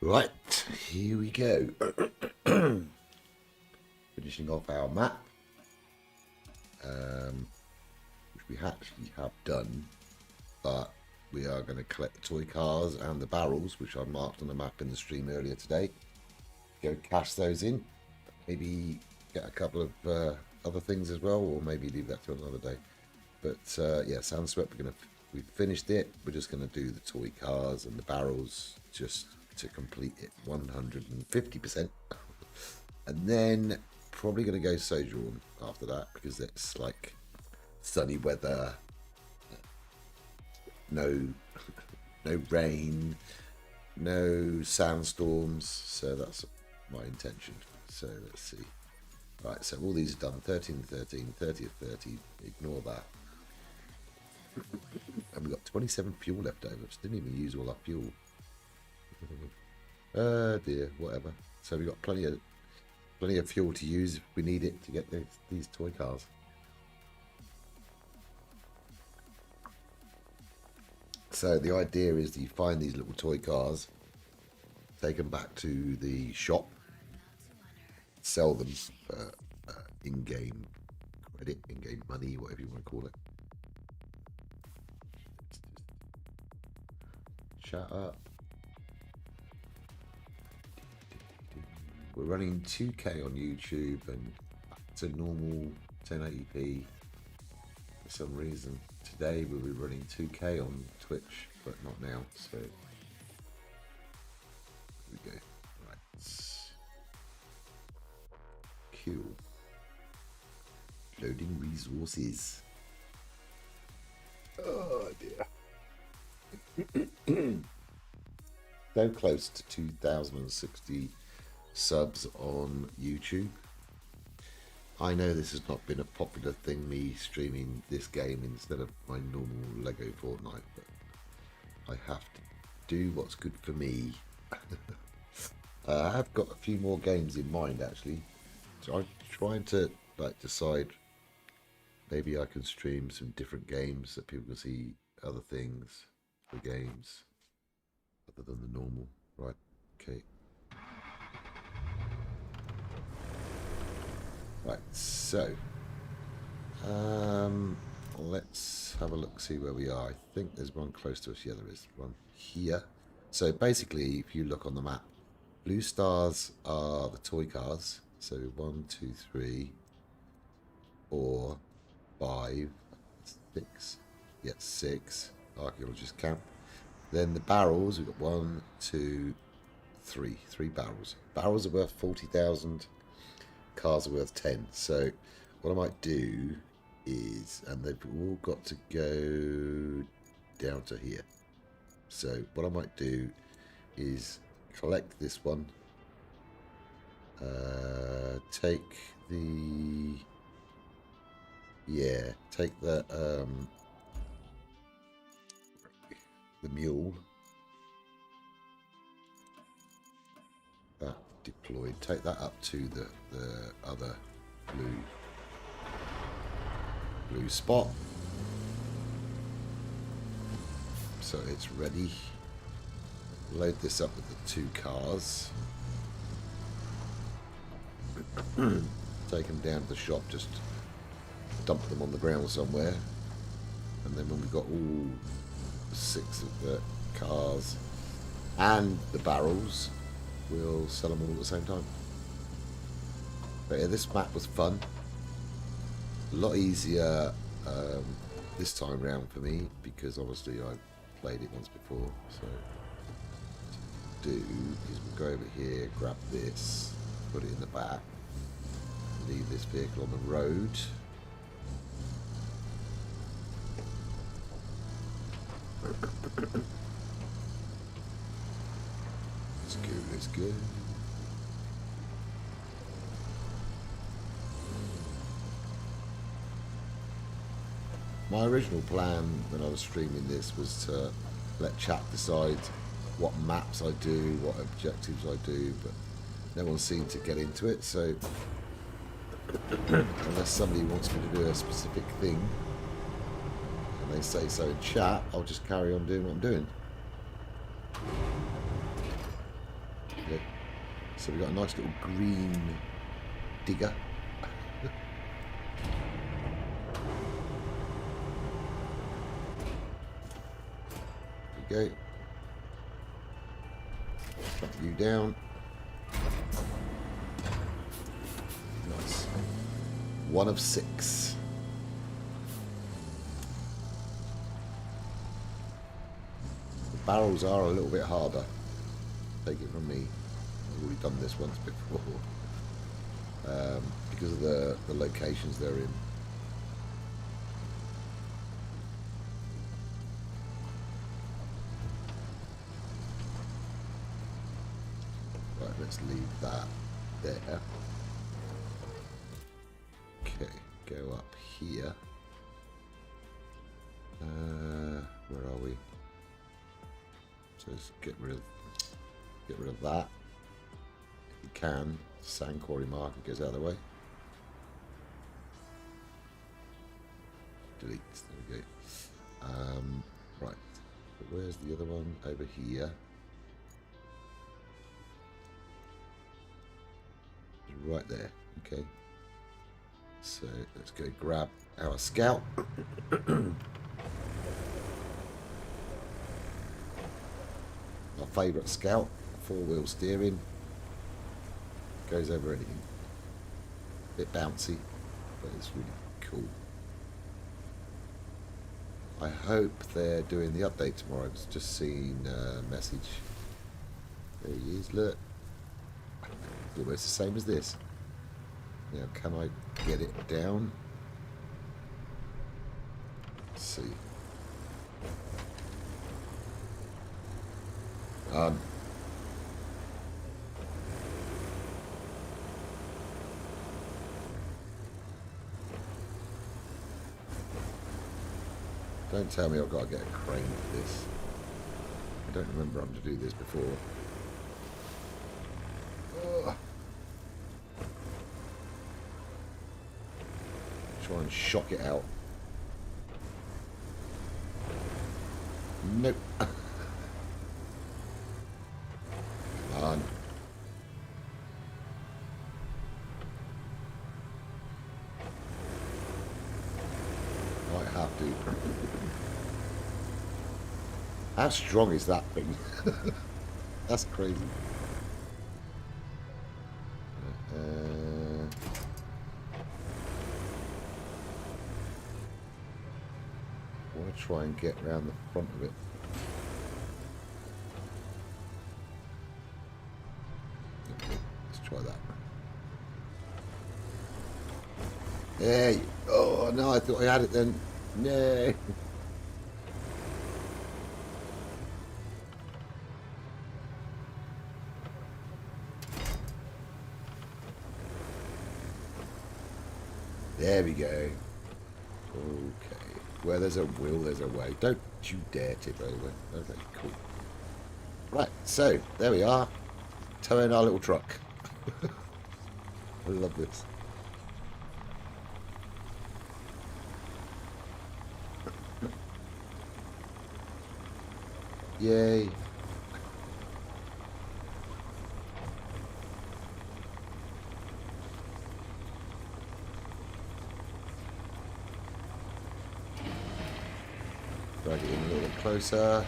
Right, here we go. Finishing off our map, which we actually have done, but we are going to collect the toy cars and the barrels, which I marked on the map in the stream earlier today. Go cash those in, maybe get a couple of other things as well, or maybe leave that to another day. But yeah, Sandswept, we've finished it. We're just going to do the toy cars and the barrels just to complete it 150%. And then probably going to go Sojourn after that, because it's like sunny weather, no rain, no sandstorms, so that's my intention. So let's see. Right, so all these are done. 13 13, 30 of 30, ignore that. And we've got 27 fuel left over. Just didn't even use all our fuel. Oh dear, whatever. So we've got plenty of fuel to use if we need it to get these toy cars. So the idea is that you find these little toy cars, take them back to the shop, sell them for in-game credit, in-game money, whatever you want to call it. Shut up. We're running 2K on YouTube and to normal 1080p for some reason. Today we'll be running 2K on Twitch, but not now, so here we go. Right. Cool. Loading resources. Oh dear. So close to 2060 subs on YouTube. I know this has not been a popular thing, me streaming this game instead of my normal Lego Fortnite, but I have to do what's good for me. I have got a few more games in mind actually, so I'm trying to decide maybe I can stream some different games that people can see other things for games other than the normal. Right, okay. Right, so let's have a look, see where we are. I think there's one close to us. Yeah, there is one here. So basically, if you look on the map, blue stars are the toy cars. So 1, 2, 3, 4, 5, 6. Yeah, 6. Archaeologist camp. Then the barrels, we've got 1, 2, 3. 3 barrels. Barrels are worth 40,000. Cars are worth 10. So what I might do is, and they've all got to go down to here. So what I might do is collect this one, take the mule, that deployed, take that up to the other blue spot, so it's ready. Load this up with the 2 cars, take them down to the shop, just dump them on the ground somewhere, and then when we've got all 6 of the cars and the barrels, we'll sell them all at the same time. But yeah, this map was fun. A lot easier this time round for me, because obviously I played it once before. So what we'll do is we'll go over here, grab this, put it in the back, leave this vehicle on the road. Let's go. My original plan when I was streaming this was to let chat decide what maps I do, what objectives I do, but no one seemed to get into it, so unless somebody wants me to do a specific thing and they say so in chat, I'll just carry on doing what I'm doing. So we've got a nice little green digger. There we go. Drop you down. Nice. 1 of 6. The barrels are a little bit harder. Take it from me. I've already done this once before. Because of the locations they're in. Right, let's leave that there. Okay, go up here. Where are we? So let's get rid of that. If you can, sand quarry marker goes out of the way. Delete. There we go. Right. So where's the other one? Over here. Right there. Okay. So let's go grab our scout. Our favourite scout, 4-wheel steering, goes over anything. Bit bouncy, but it's really cool. I hope they're doing the update tomorrow. I've just seen a message. There he is, look. It's almost the same as this. Now, can I get it down? Let's see. Don't tell me I've got to get a crane for this. I don't remember having to do this before. Ugh. Try and shock it out. Nope. Come on. Might have to. How strong is that thing? That's crazy. I want to try and get around the front of it. Okay, let's try that. Hey! Oh no, I thought I had it then. No! There we go. Okay. Where there's a will, there's a way. Don't you dare tip over. Okay, cool. Right, so there we are. Towing our little truck. I love this. Yay. Drag it in a little bit closer.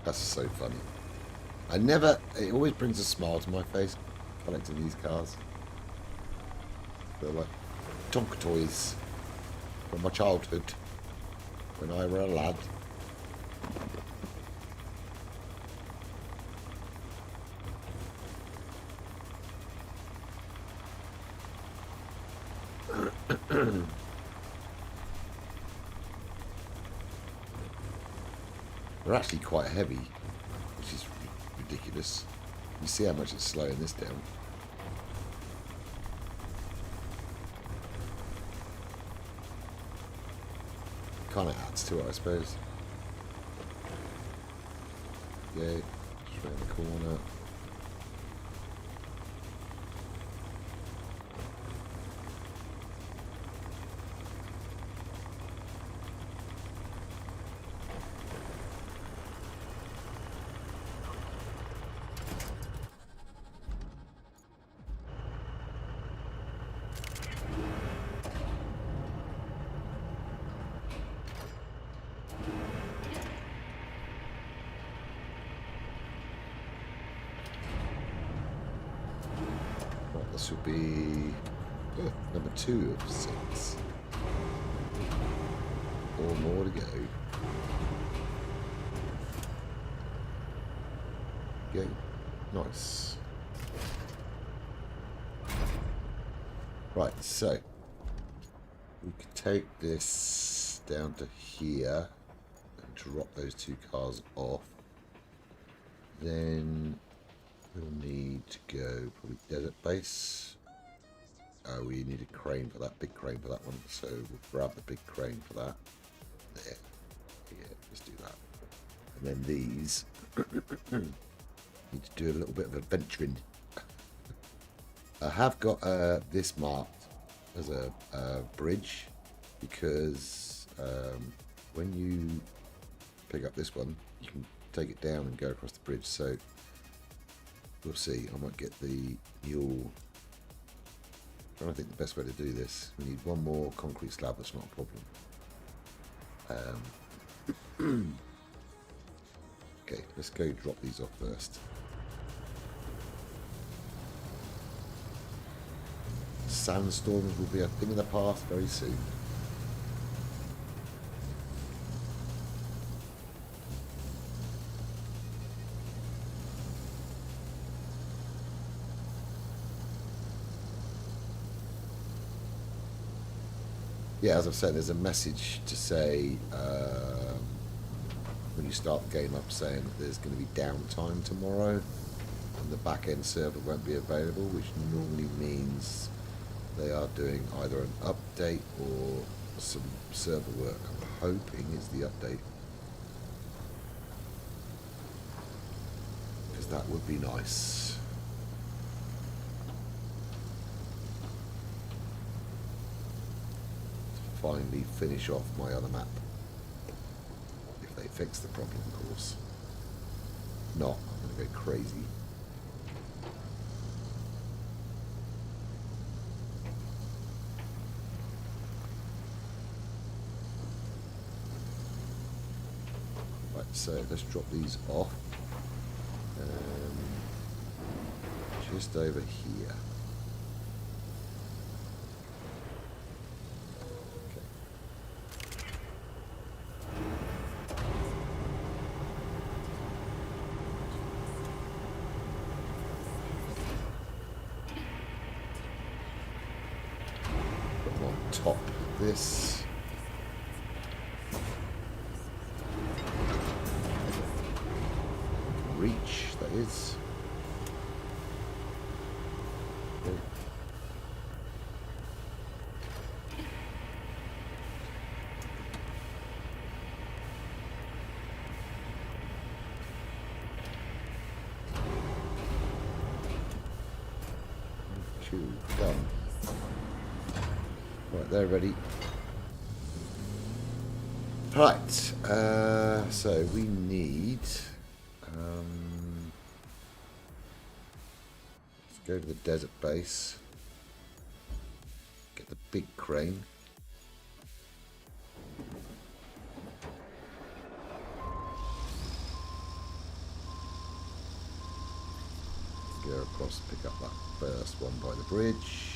That's so funny. It always brings a smile to my face collecting these cars. They're like Tonka toys from my childhood when I were a lad. They're actually quite heavy, which is ridiculous. You see how much it's slowing this down. Kind of adds to it, I suppose. Yeah, just around the corner. this will be number 2 of 6. 4 more to go. Go. Nice. Right, so we could take this down to here and drop those 2 cars off. Then we'll need to go probably desert base. Oh, we need a crane for that, big crane for that one. So we'll grab the big crane for that. There. Yeah, let's do that. And then these need to do a little bit of adventuring. I have got this marked as a bridge because when you pick up this one, you can take it down and go across the bridge. So we'll see. I might get the mule. I'm trying to think the best way to do this. We need one more concrete slab. That's not a problem. Okay, let's go drop these off first. Sandstorms will be a thing of the past very soon. Yeah, as I've said, there's a message to say when you start the game up saying that there's going to be downtime tomorrow and the back-end server won't be available, which normally means they are doing either an update or some server work. I'm hoping it's the update, because that would be nice. To finally finish off my other map. If they fix the problem, of course. Not, I'm going to go crazy. So let's drop these off. Just over here. Okay. Put them on top of this. Reach, that is. Okay. Done. Right, they're ready. Right, so we need let's go to the desert base, get the big crane. Go across, pick up that first one by the bridge.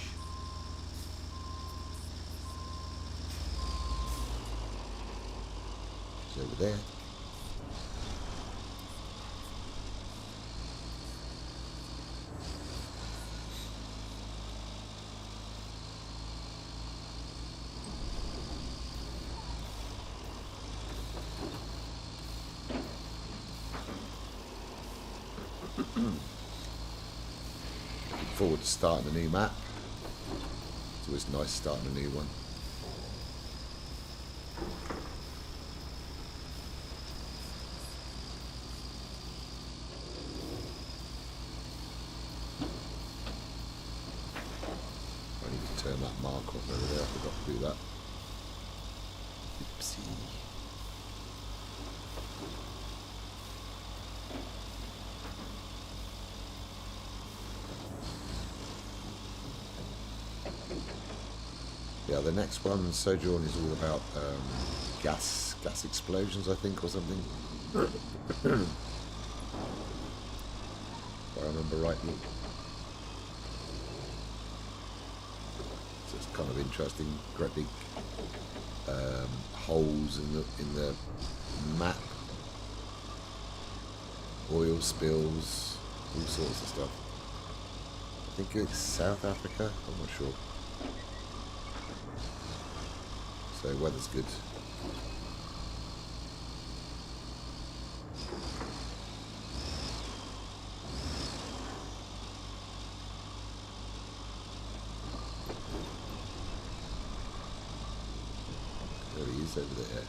It's over there. Forward to starting a new map. It's always nice starting a new one. I need to turn that mark off over there. I forgot to do that. Oopsie. Yeah, the next one, Sojourn, is all about gas explosions, I think, or something. If I remember rightly. kind of interesting. Great big holes in the map, oil spills, all sorts of stuff. I think it's South Africa. I'm not sure. So weather's good. There he is over there.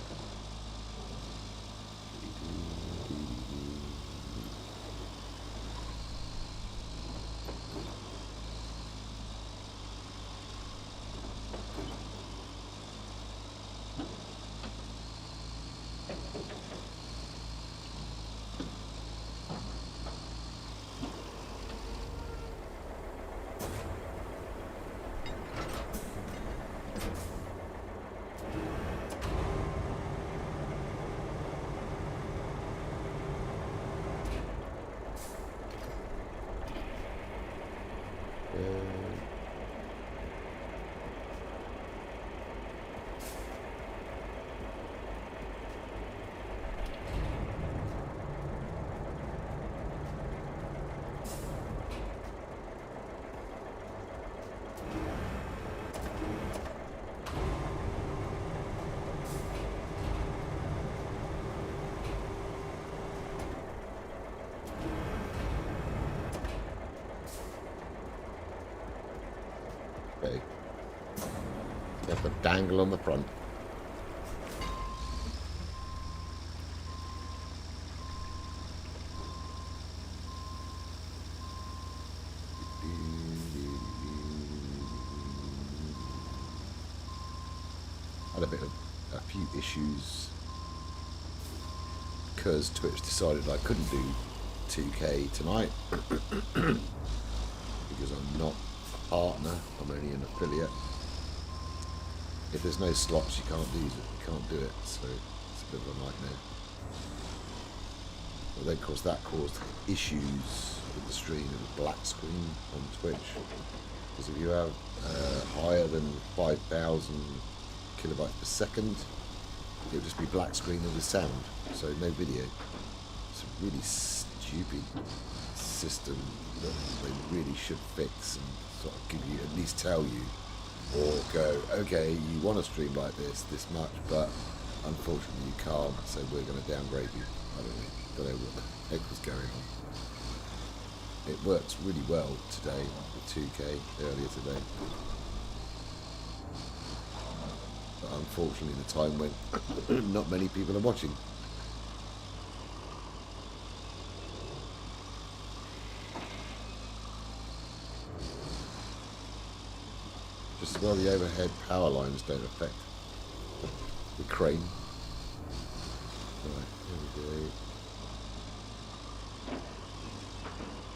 Okay. Have a dangle on the front. Had a few issues because Twitch decided I couldn't do 2K tonight because I'm not partner, I'm only an affiliate. If there's no slots, you can't do it, so it's a bit of a nightmare. But then, of course, that caused issues with the stream and black screen on Twitch. Because if you have higher than 5,000 kilobytes per second, it'll just be black screen with sound, so no video. It's a really stupid system that they really should fix and sort of give you, at least tell you, or go, okay, you want to stream like this much, but unfortunately you can't, so we're going to downgrade you. I don't know what the heck was going on. It works really well today, with 2K, earlier today. But unfortunately the time when not many people are watching. Just as well the overhead power lines don't affect the crane. Right, here we go.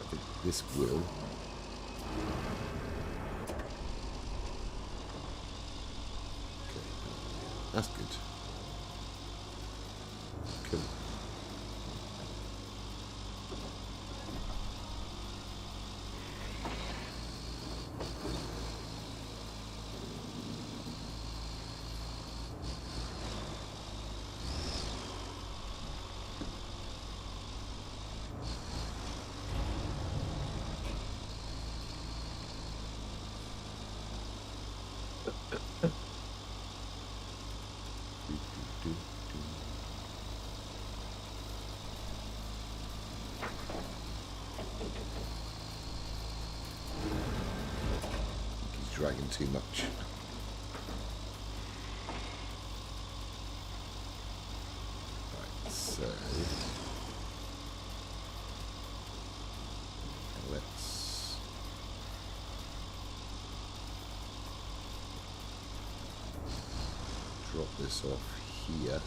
I think this will. Okay, that's good. Cool. Dragging too much. Right, so let's drop this off here.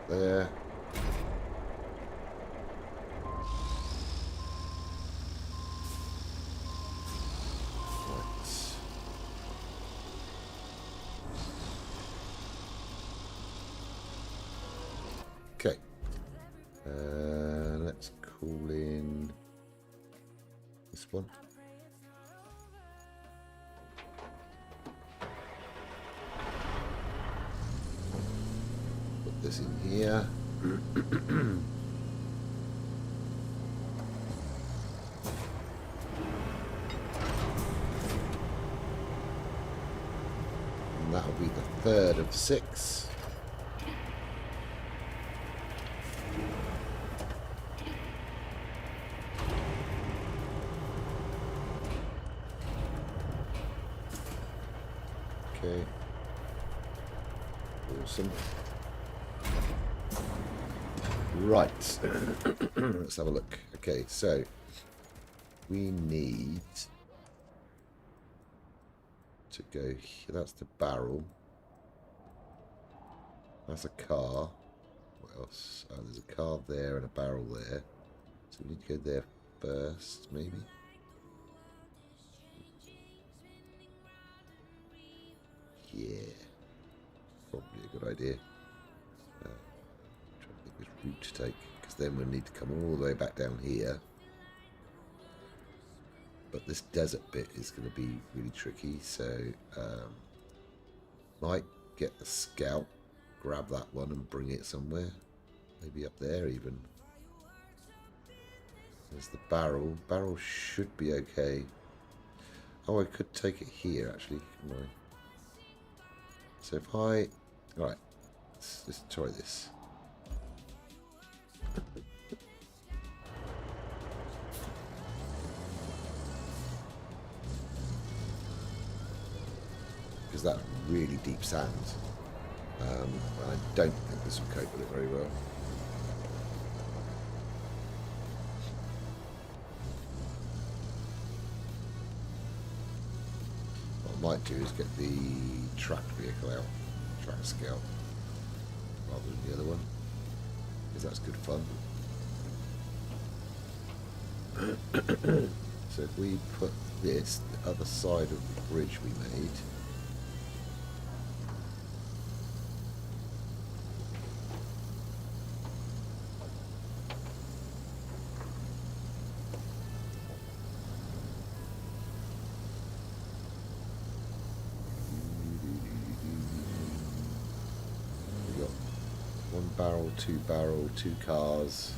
There. Okay, let's call in one. Put this in here. And that'll be the third of 6. Okay. Awesome. Right. Let's have a look. Okay, so we need to go here. That's the barrel. That's a car. What else? Oh, there's a car there and a barrel there. So we need to go there first, maybe. Yeah, probably a good idea. Trying to think which route to take, because then we'll need to come all the way back down here. But this desert bit is going to be really tricky, so might get the scout, grab that one and bring it somewhere. Maybe up there even. There's the barrel. Barrel should be okay. Oh, I could take it here actually, couldn't I? So if I... Alright, let's try this. Because that's really deep sand. I don't think this will cope with it very well. What I might do is get the tracked vehicle out, track scout, rather than the other one, because that's good fun. So if we put this the other side of the bridge we made, barrel, 2 barrel, 2 cars,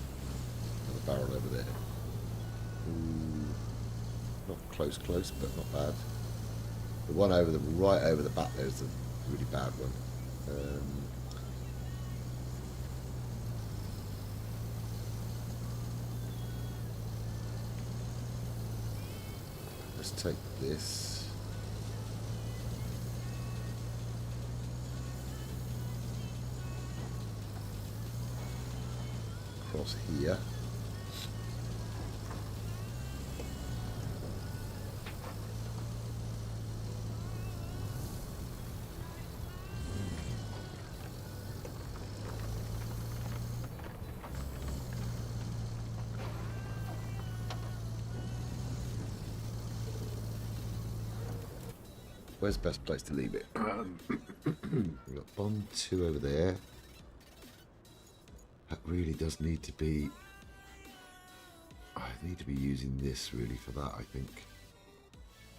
and a barrel over there. Ooh, not close, but not bad. The one over the right over the back there is a really bad one. Let's take this. Across here. Where's the best place to leave it? We've got Bond 2 over there. That really does need to be... I need to be using this really for that, I think.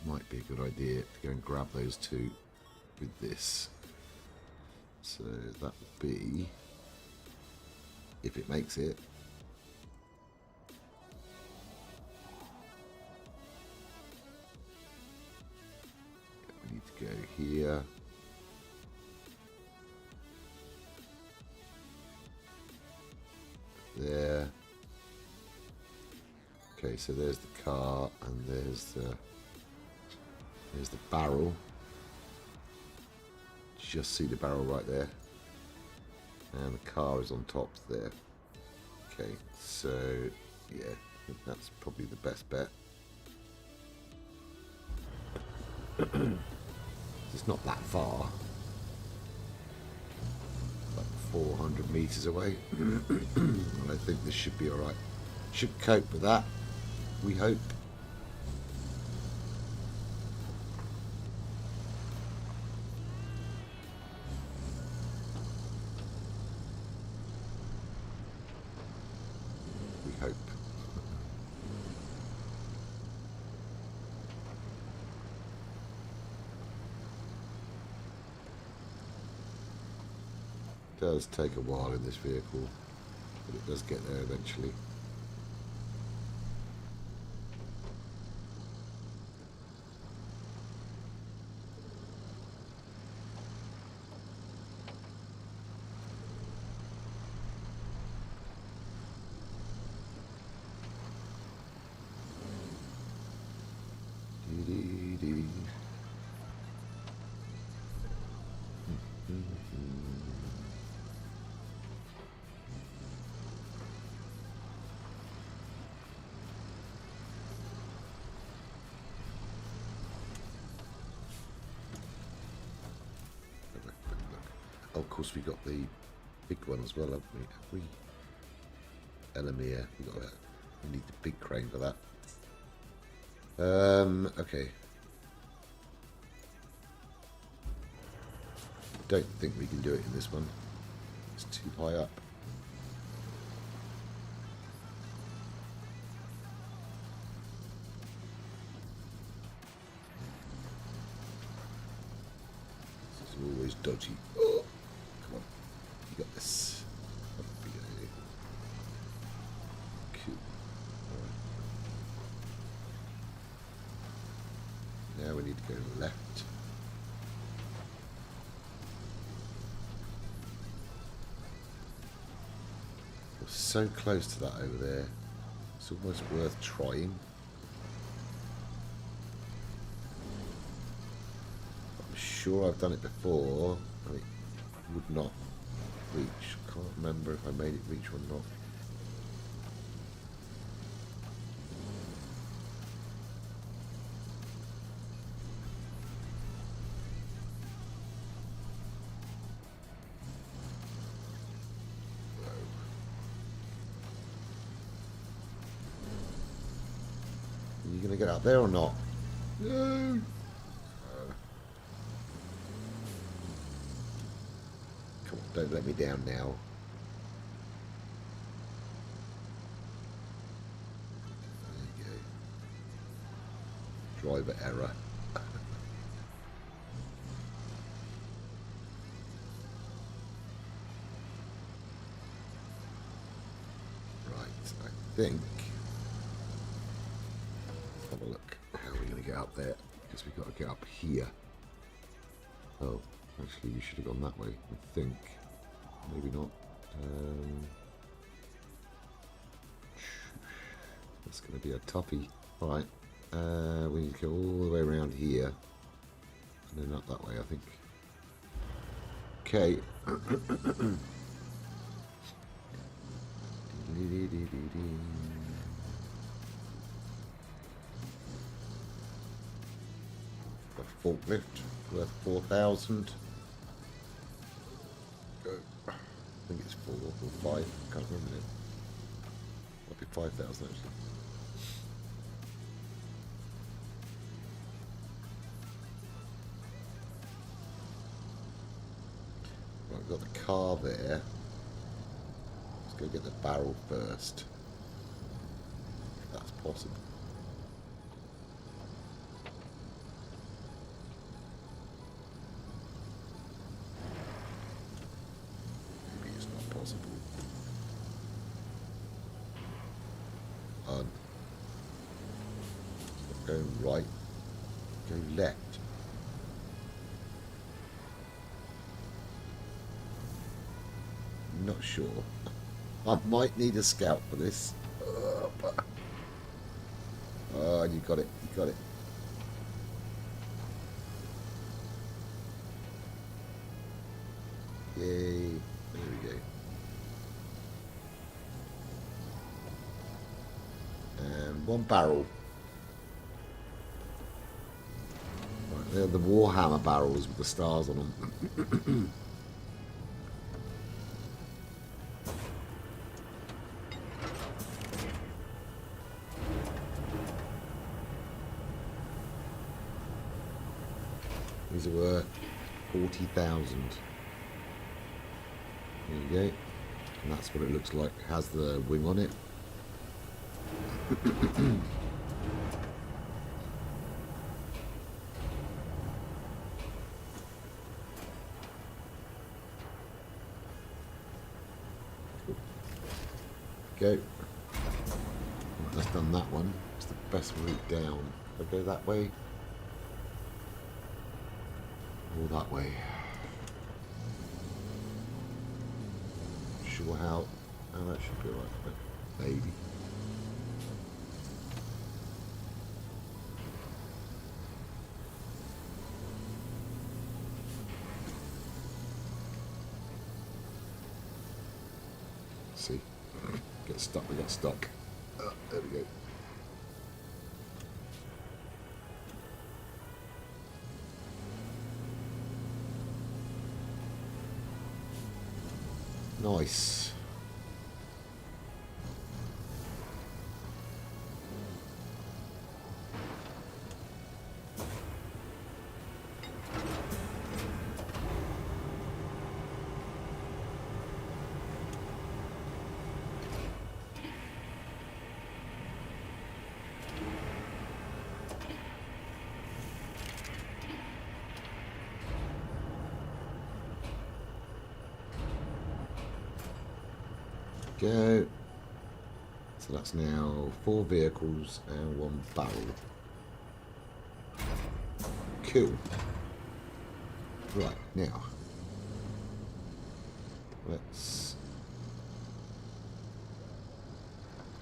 Might be a good idea to go and grab those 2 with this. So that would be... if it makes it. We need to go here. There. Okay, so there's the car and there's the barrel. Just see the barrel right there. And the car is on top there. Okay, so yeah, I think that's probably the best bet. It's not that far. Like 400 meters away. I think this should be alright. Should cope with that, we hope. We hope. does take a while in this vehicle, but it does get there eventually. Oh, of course, we got the big one as well, haven't we? Have we? Elamir, we need the big crane for that. Okay. Don't think we can do it in this one. It's too high up. This is always dodgy. Oh, come on. You got this. Cool. Alright. Now we need to go left. We're so close to that over there. It's almost worth trying. I'm sure I've done it before, and it would not reach. I can't remember if I made it reach or not. Are you going to get up there or not? No! Come on, don't let me down now. There you go. Driver error. Right, I think... Have a look. How are we going to get up there? Because we've got to get up here. Oh, actually, you should have gone that way, I think. Maybe not. That's going to be a toughie. Alright. We need to go all the way around here. And then up that way, I think. Okay. A forklift worth 4,000. Go. I think it's 4 or 5. Can't remember it. Might be 5,000 actually. Right, we've got the car there. Let's go get the barrel first. If that's possible. Go right, go left. Not sure. I might need a scout for this. Oh, you got it, you got it. Yay, there we go. And one barrel. They're the Warhammer barrels with the stars on them. These are worth 40,000. There you go. And that's what it looks like. It has the wing on it. go. That's done that one. It's the best route down. I go that way or that way. Sure how that should be right, but maybe. See, get stuck. We got stuck. There we go. Nice. Go. So that's now 4 vehicles and 1 barrel. Cool. Right, now let's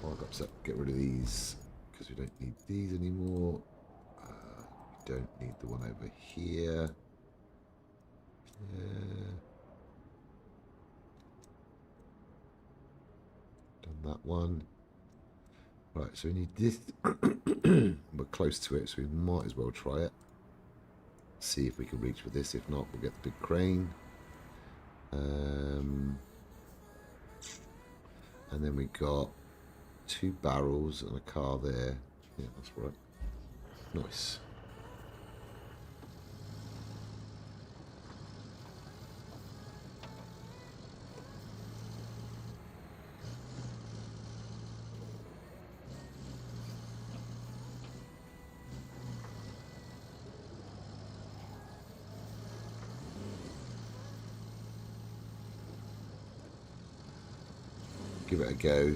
park upset, get rid of these because we don't need these anymore. We don't need the one over here. Done that one. Right, so we need this. We're close to it, so we might as well try it. See if we can reach with this. If not, we'll get the big crane. And then we got 2 barrels and a car there. Yeah, that's right. Nice. Give it a go.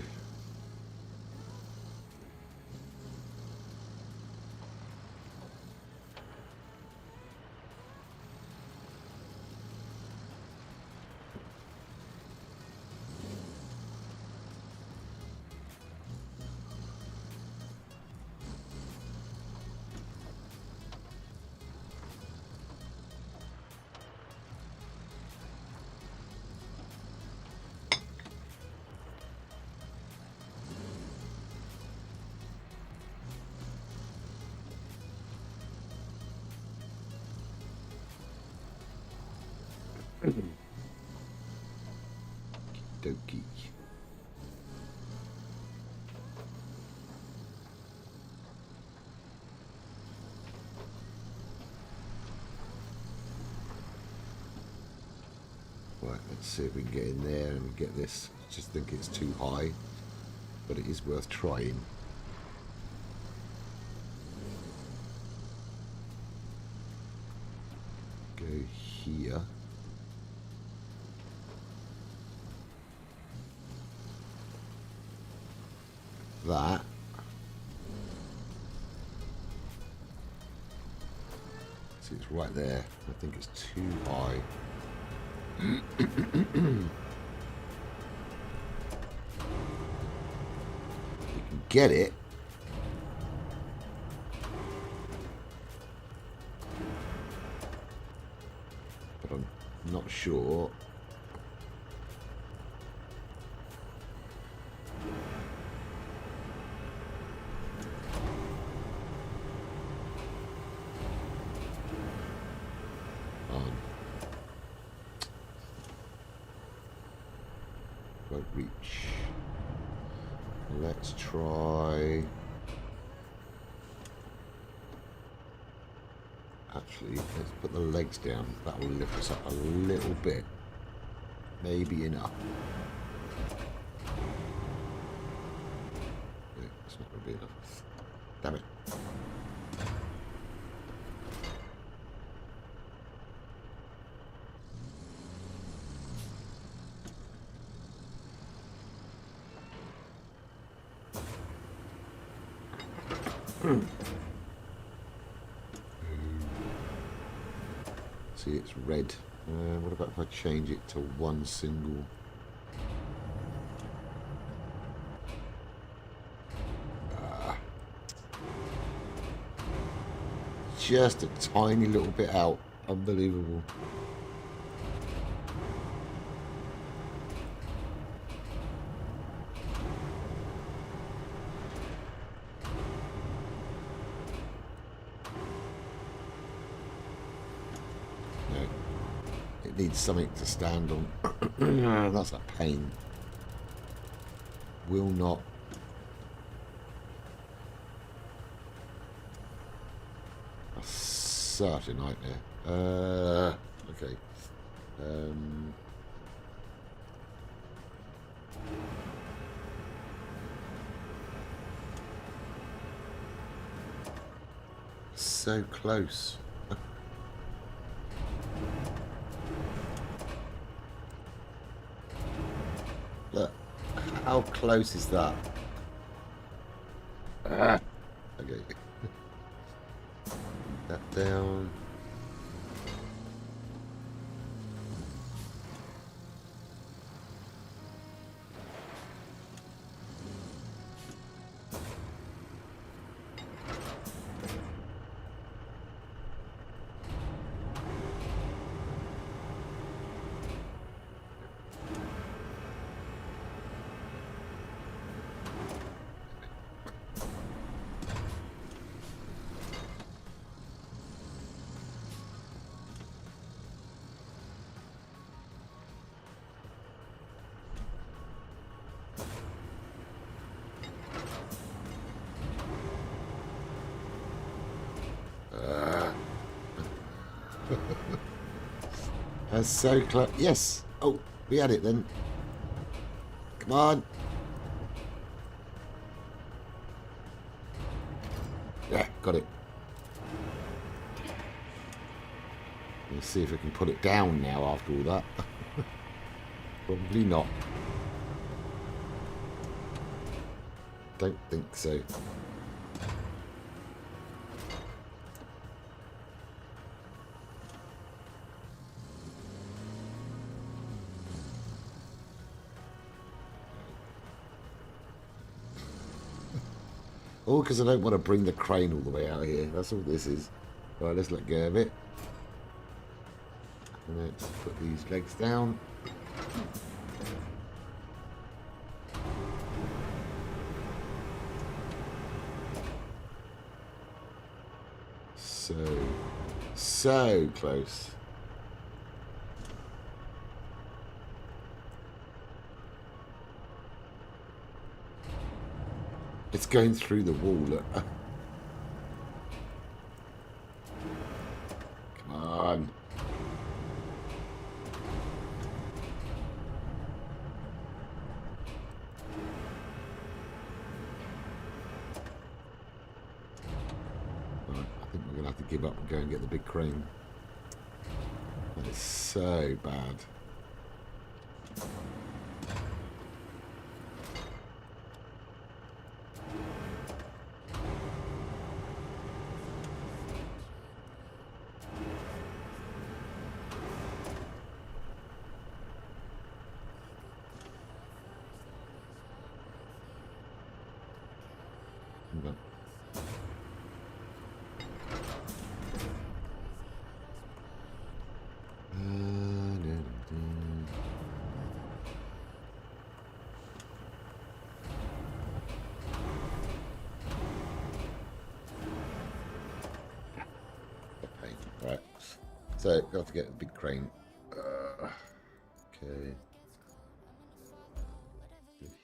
Dokey. Right, let's see if we can get in there and get this. I just think it's too high, but it is worth trying. Go here. That. See, it's right there. I think it's too high. You can get it. But I'm not sure. Won't reach. Let's try. Actually, let's put the legs down. That will lift us up a little bit. Maybe enough. No, it's not going to be enough. Damn it. See, it's red. What about if I change it to one single? Just a tiny little bit out. Unbelievable. No. It needs something to stand on. That's a pain. Will not. Such a nightmare. Okay. So close. Look, how close is that? Okay. That down. That's so close. Yes. Oh, we had it then. Come on. Yeah, got it. Let's see if we can put it down now after all that. Probably not. Don't think so. Oh, because I don't want to bring the crane all the way out here. That's all this is. Right, let's let go of it. And let's put these legs down. So close. It's going through the wall. Look. Come on. Right, I think we're going to have to give up and go and get the big crane. That is so bad. Right, so got to get a big crane. Okay,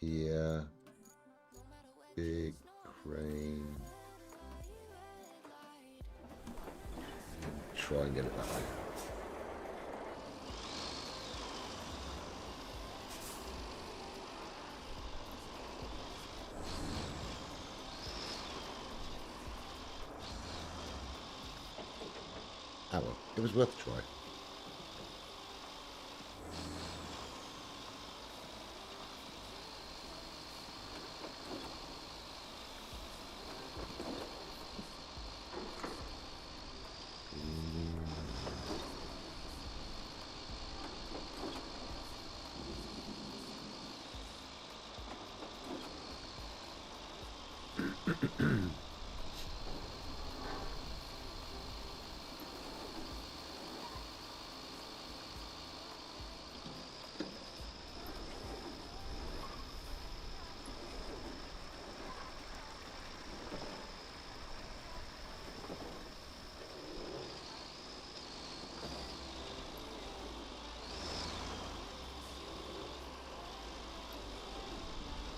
here, big crane. Try and get it that way. Oh well, it was worth a try.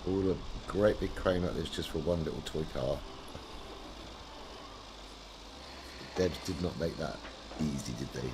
All a great big crane like this just for one little toy car. Devs did not make that easy, did they?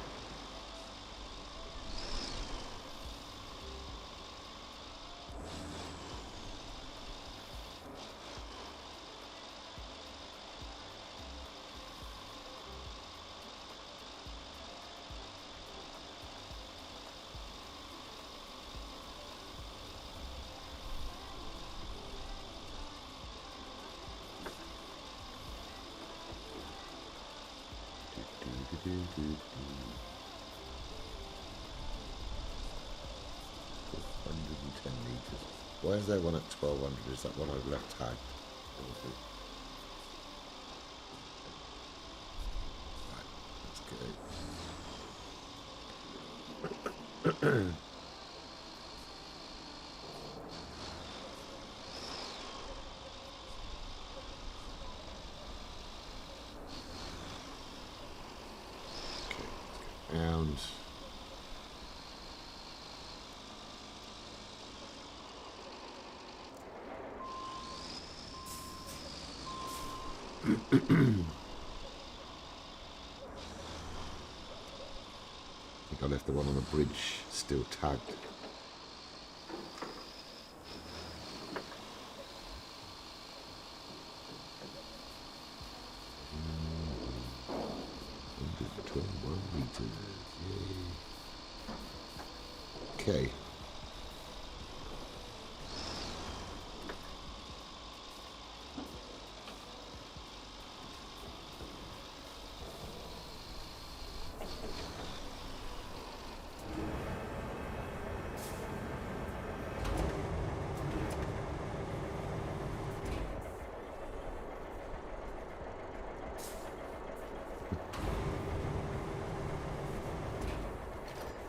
Why is there one at 1200? Is that one I've left tagged? Right, let's go. And I think I left the one on the bridge still tagged. Meters. Okay.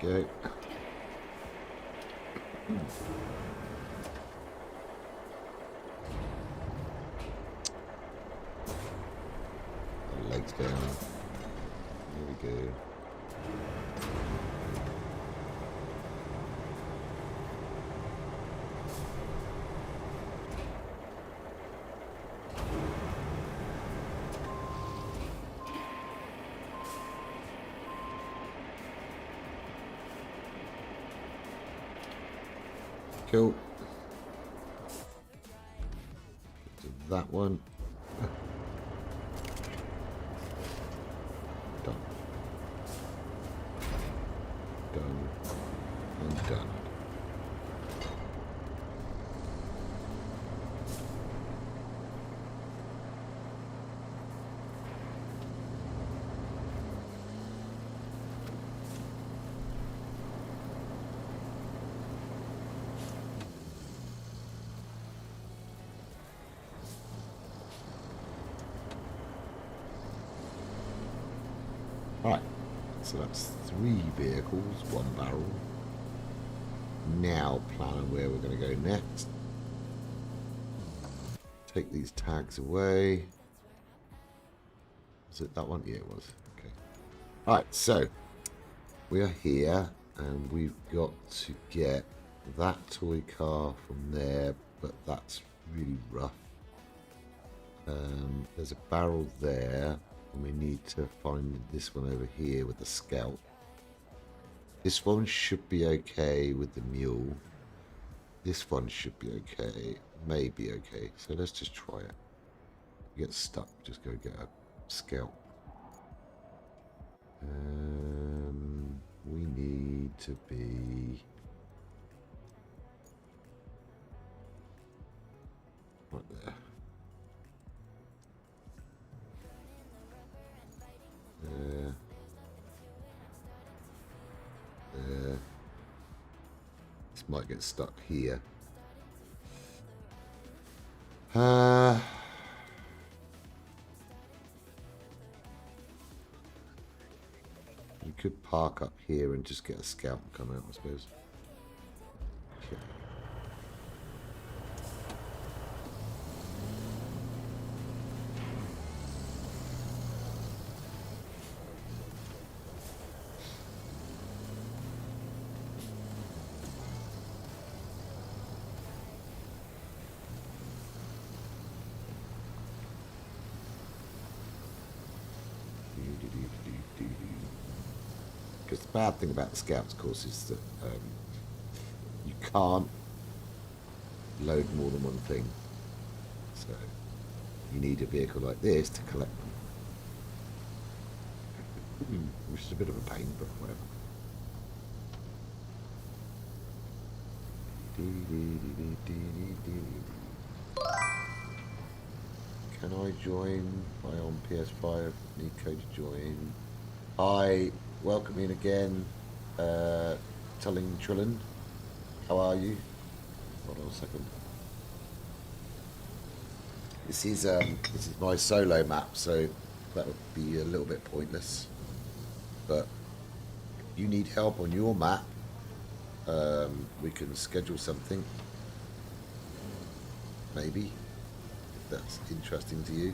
Go. Legs down. There we go. Cool. Do that one. Done. Done. And done. Right, so that's 3 vehicles, 1 barrel. Now planning where we're going to go next. Take these tags away. Was it that one? Yeah, it was. Okay. Alright, so we are here and we've got to get that toy car from there, but that's really rough. There's a barrel there. And we need to find this one over here with the scout. This one should be okay with the mule. This one should be okay. Maybe okay. So let's just try it. If you get stuck, just go get a scout. We need to be right there. There. This might get stuck here. We could park up here and just get a scout and come out, I suppose. Okay. bad thing about the Scouts course is that you can't load more than one thing. So you need a vehicle like this to collect them. Which is a bit of a pain, but whatever. Can I join? I on PS5 need code to join. Hi, welcome in again, Tulling Trillin. How are you? Hold on a second. This is my solo map, so that would be a little bit pointless. But if you need help on your map, we can schedule something. Maybe, if that's interesting to you.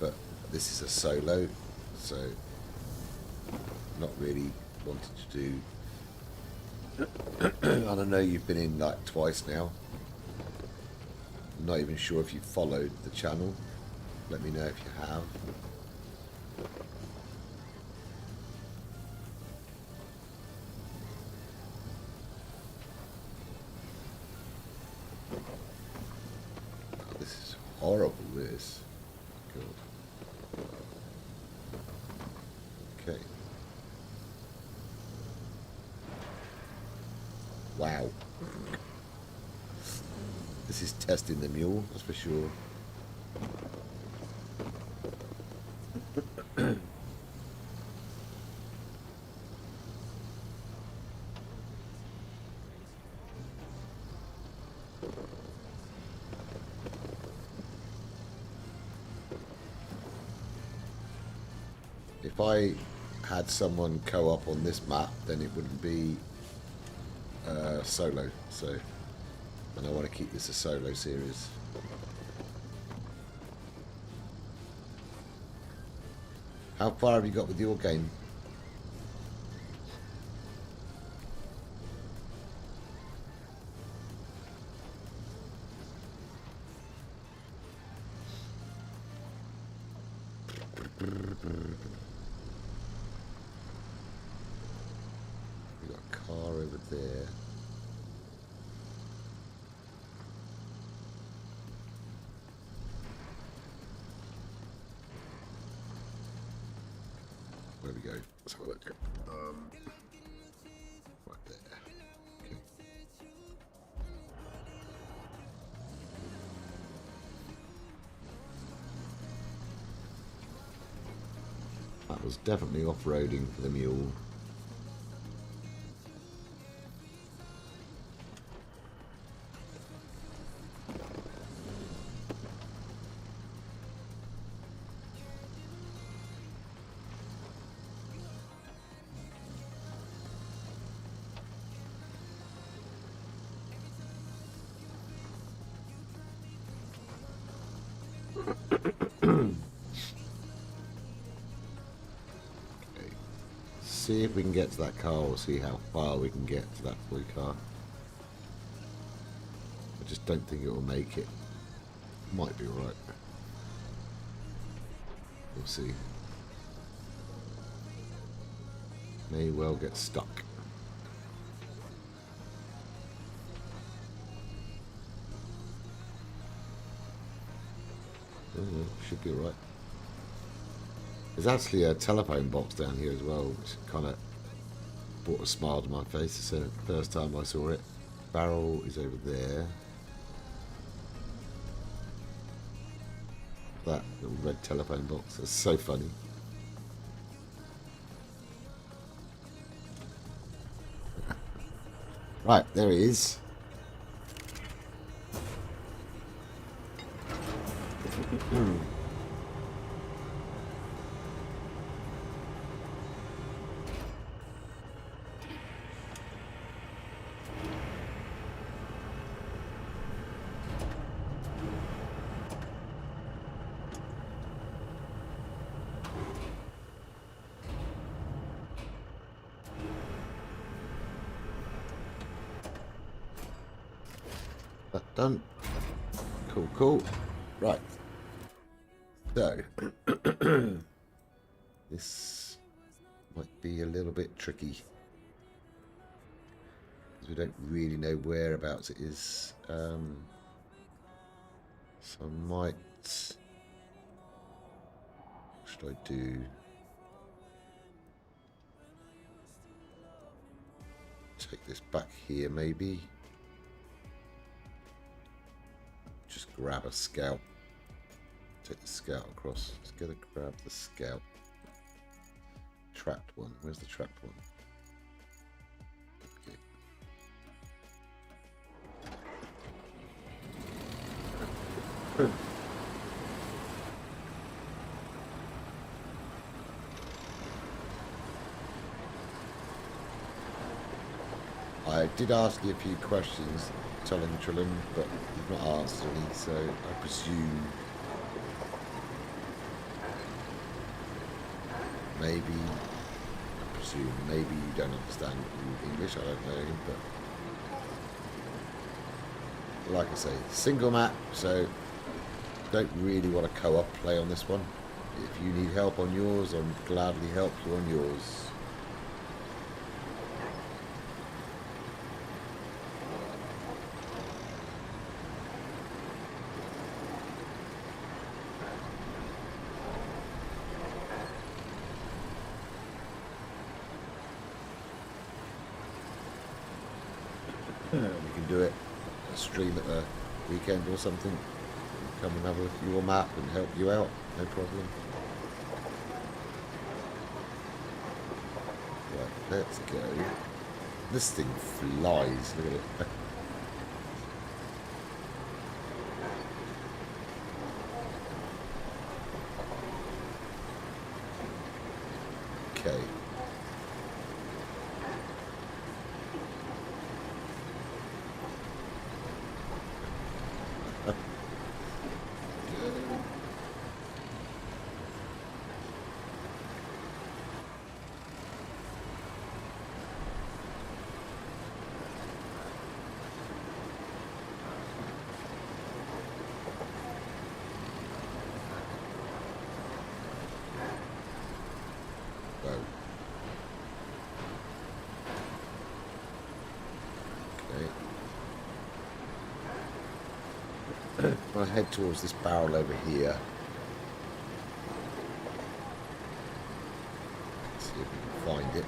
But this is a solo, so not really wanted to do. I don't know, you've been in like twice now. I'm not even sure if you followed the channel. Let me know if you have. Oh, this is horrible, this. God. Okay. Wow. This is testing the mule, that's for sure. If I had someone co-op on this map, then it wouldn't be solo. So, and I want to keep this a solo series. How far have you got with your game? We got a car over there. Where we go? Let's have a look. Right there. Okay. That was definitely off-roading for the mule. See if we can get to that car, or see how far we can get to that blue car. I just don't think it will make it. Might be alright. We'll see. May well get stuck. Should be alright. There's actually a telephone box down here as well, which kind of brought a smile to my face. It's the first time I saw it. Barrel is over there. That little red telephone box, that's so funny. Right, there he is. That done. Cool, cool. Right. So, this might be a little bit tricky. Because we don't really know whereabouts it is. So I might... What should I do? Take this back here, maybe. Just grab a scout. Take the scout across. Just gotta grab the scout. Trapped one. Where's the trapped one? Okay. I did ask you a few questions, telling Trillin, but you've not answered any, so I presume maybe you don't understand English, I don't know, but like I say, single map, so don't really want to co-op play on this one. If you need help on yours, I'll gladly help you on yours. We can do it, a stream at the weekend or something. Come and have a look at your map and help you out, no problem. Right, let's go. This thing flies, look at it. Okay. I'll head towards this barrel over here. See if we can find it.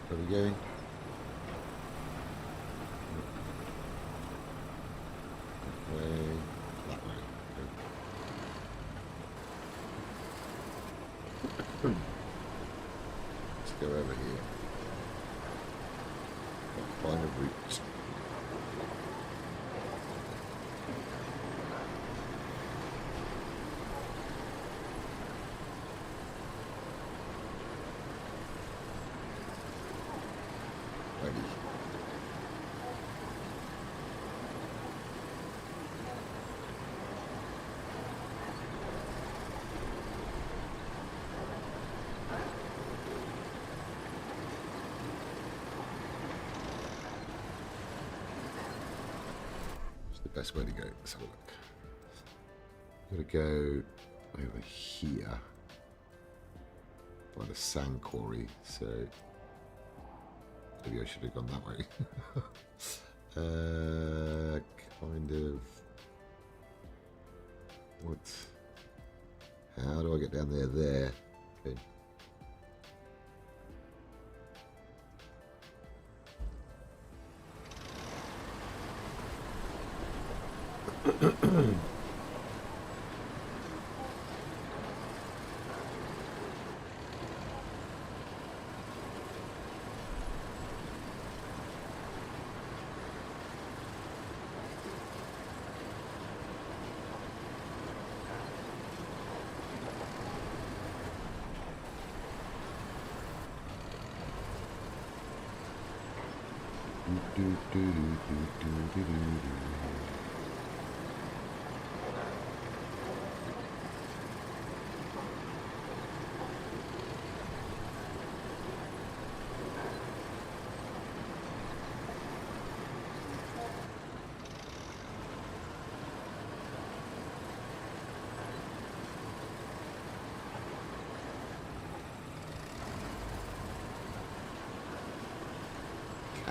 Where are we going? Let's go over here. Find a route. Ready. Best way to go. Let's have a look. I'm going to go over here by the sand quarry, so maybe I should have gone that way. Kind of. What? How do I get down there? There. Okay.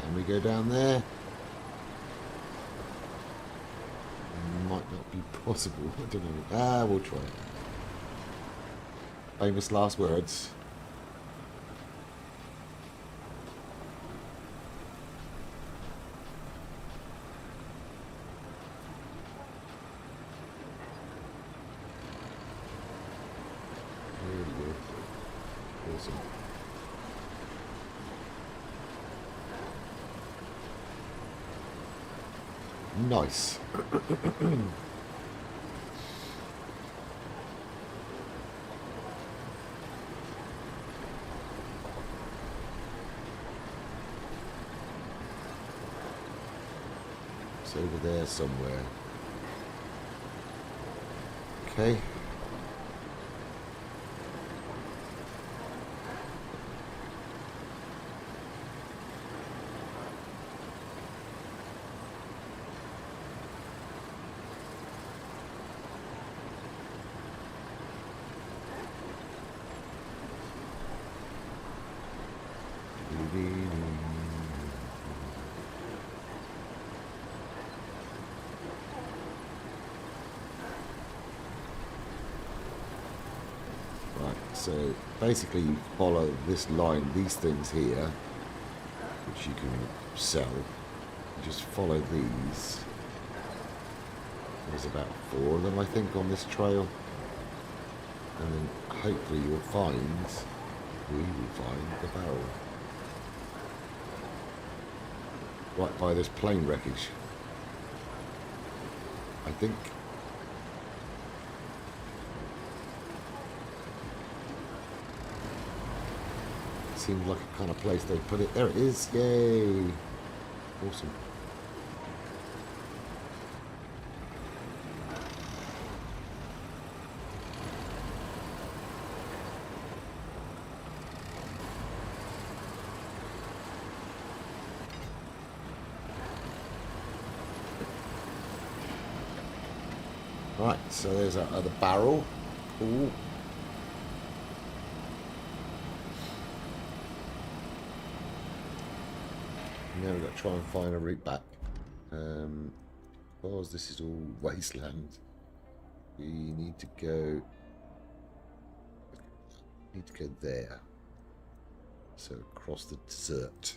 Can we go down there? Might not be possible. I don't know. Ah, we'll try it. Famous last words. Really good. Awesome. Nice. It's over there somewhere. Okay. So basically you follow this line, these things here, which you can sell. You just follow these. There's about 4 of them, I think, on this trail. And then hopefully we will find the barrel. Right by this plane wreckage. I think. Seems like a kind of place they put it. There it is. Yay. Awesome. Right, so there's that other barrel. Ooh. Now we've got to try and find a route back. Because this is all wasteland, we need to go there. So across the desert.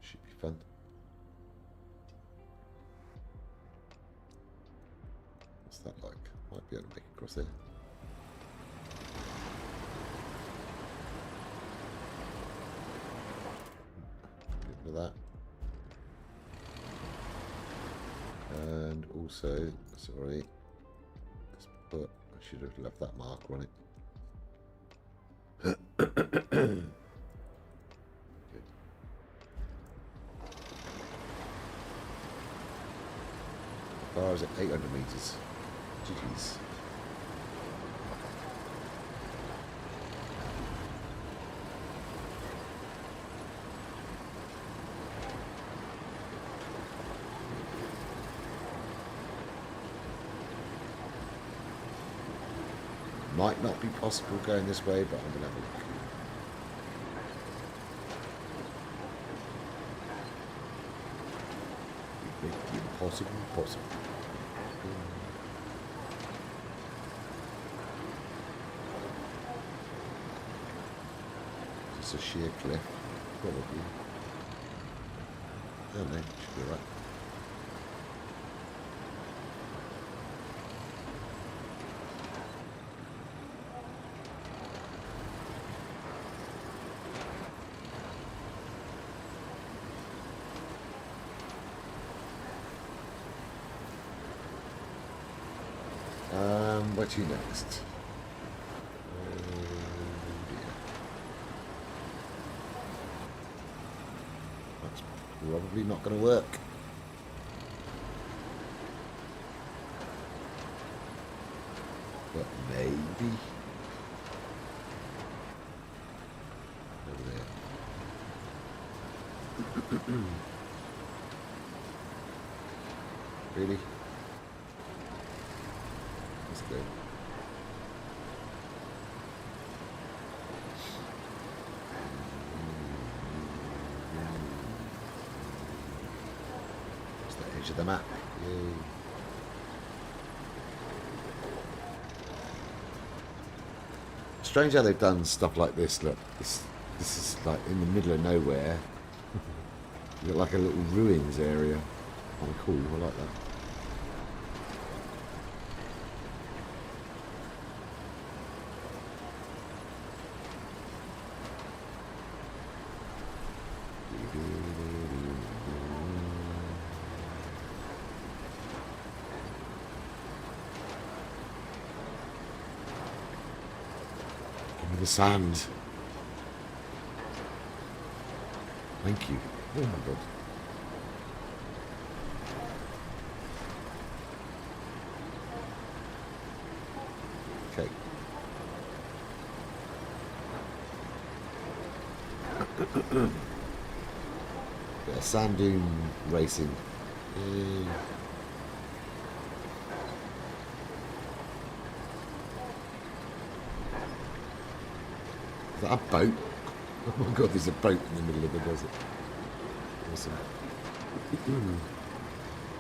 Should be fun. What's that like? Might be able to make it across there. That, and also, sorry, let's put, I should have left that marker on it. Good. Bar is at 800 meters. GG's. Might not be possible going this way, but I'm going to have a look. Possible. It's a sheer cliff, probably. I don't know, should be right. Where to next? That's probably not going to work. But maybe. Over there. Really? Let's go. edge of the map. Yay. Strange how they've done stuff like this. Look, this is like in the middle of nowhere. You got like a little ruins area. Kind of cool. I like that. The sand. Thank you. Oh my god. Okay. Yeah, sand dune racing. Is that a boat? Oh my god, there's a boat in the middle of the desert. Awesome.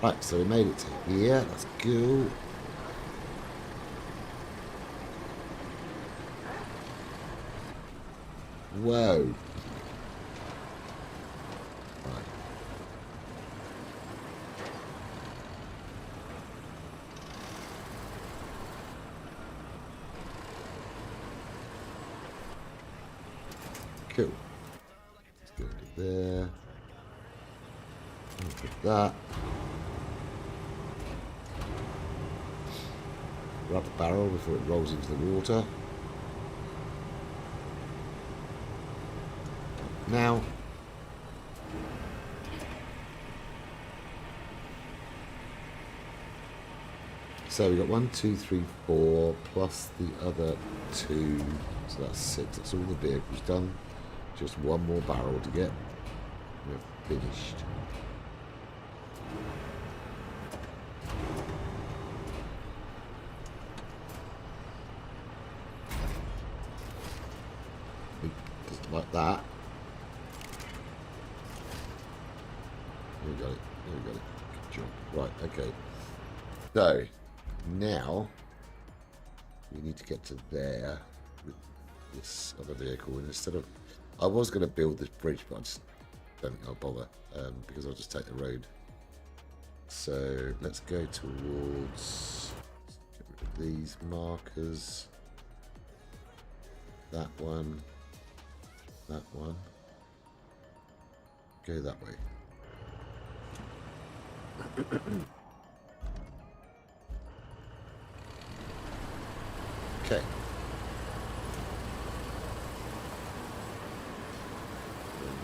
Right, so we made it to here. That's cool. Whoa. Right. Cool. Let's go into there. Put that. Grab the barrel before it rolls into the water. Now. So we got 1, 2, 3, 4 plus the other 2. So that's 6. That's all the vehicles done. Just one more barrel to get. We're finished. Just like that. There we got it. There we got it. Good job. Right, okay. So, now we need to get to there with this other vehicle. And instead of... I was going to build this bridge, but I just don't think I'll bother because I'll just take the road. So let's go towards, get rid of these markers. That one. That one. Go that way. Okay.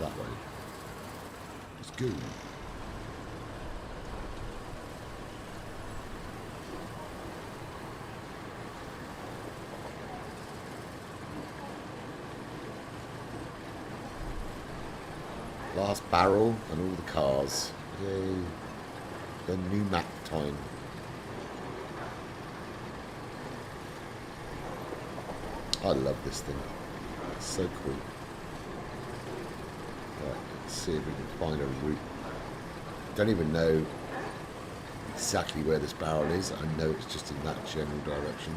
That way. Let's go. Last barrel and all the cars. Yay. The new map time. I love this thing. It's so cool. Right, let's see if we can find a route. Don't even know exactly where this barrel is. I know it's just in that general direction.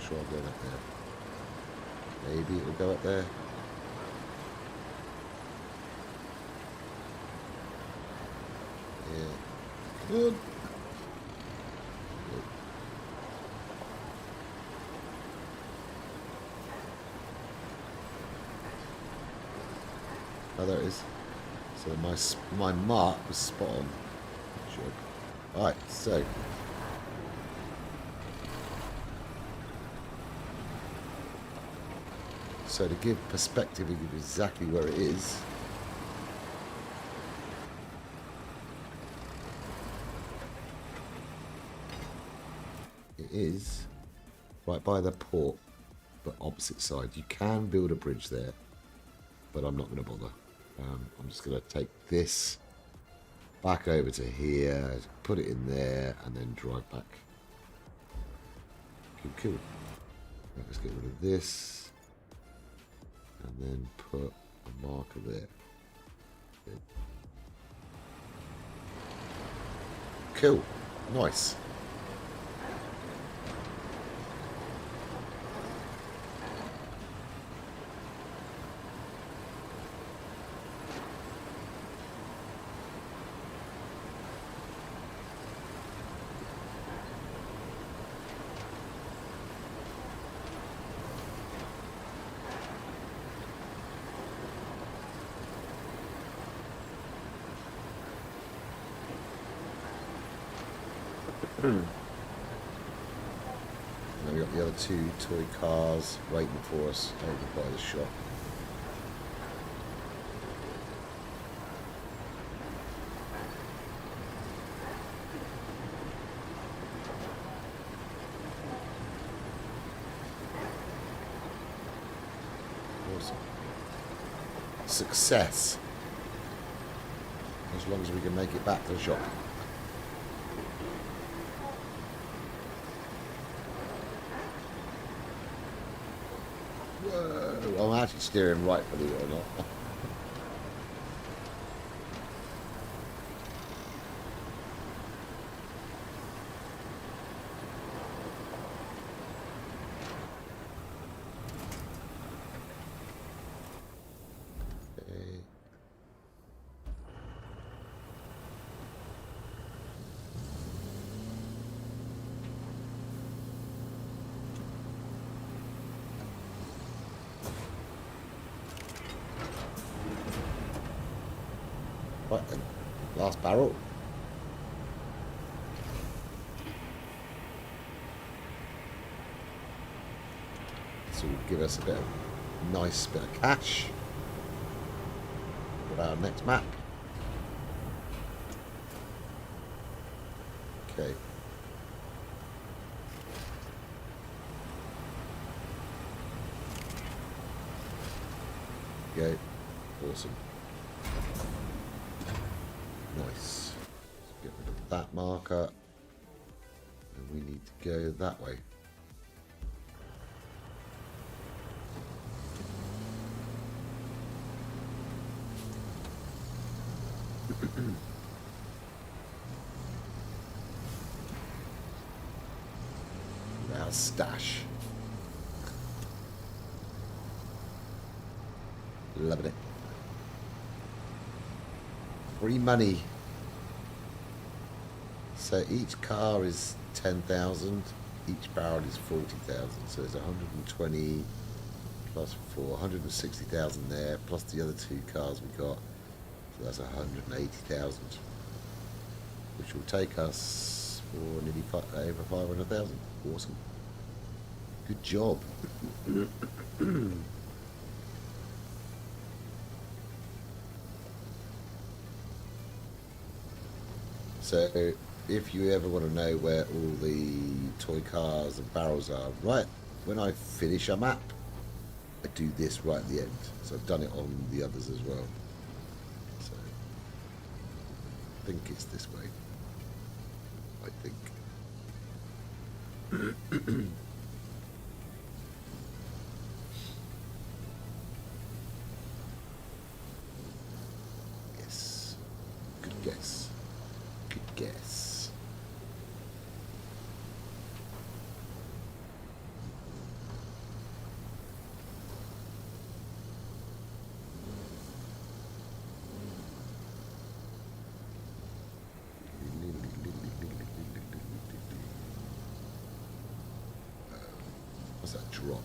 Sure, I'll go up there. Maybe it will go up there. Yeah. Good. Oh, there it is. So my mark was spot on. Sure. Alright, so. So to give perspective of exactly where it is. It is right by the port, but opposite side. You can build a bridge there, but I'm not going to bother. I'm just going to take this back over to here, put it in there, and then drive back. Cool. Right, let's get rid of this. and then put a marker there. Good. Cool. Nice. And then we got the other two toy cars waiting for us over by the shop. Awesome. Success. As long as we can make it back to the shop. Whoa, I'm actually steering right, believe it or not. Okay. Right then, last barrel. This will give us a bit of nice bit of cash for our next map. Okay. Go. Awesome. Nice. Let's get rid of that marker. And we need to go that way. Our stash. Loving it. Free money. So each car is 10,000. Each barrel is 40,000. So it's 120 plus 4, 160,000 there, plus the other two cars we got. So that's 180,000, which will take us for nearly over 500,000. Awesome. Good job. So if you ever want to know where all the toy cars and barrels are, right when I finish a map, I do this right at the end. So I've done it on the others as well. So I think it's this way. I think. Yes. Good guess. Good guess. What's that drop?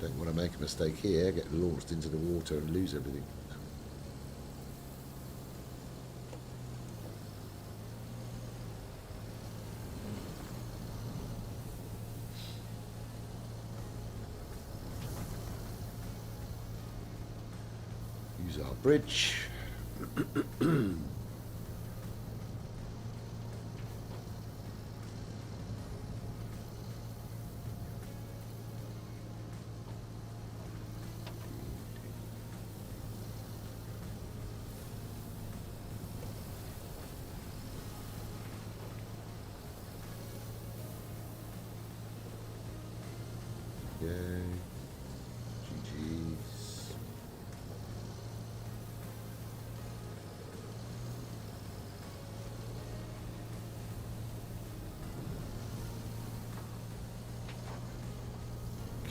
Don't want to make a mistake here, get launched into the water and lose everything. Use our bridge.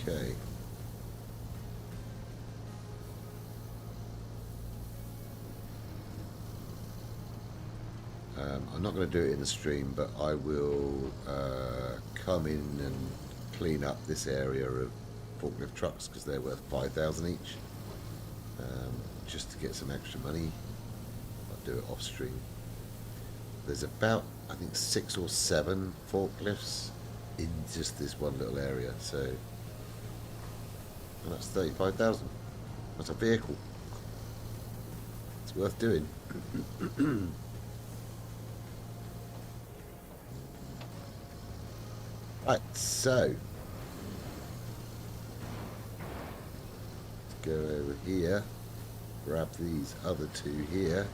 Okay. I'm not going to do it in the stream, but I will come in and clean up this area of forklift trucks because they're worth 5,000 each, just to get some extra money. I'll do it off stream. There's about, I think, 6 or 7 forklifts in just this one little area, so and that's 35,000. That's a vehicle. It's worth doing. Right, so go over here, grab these other two here.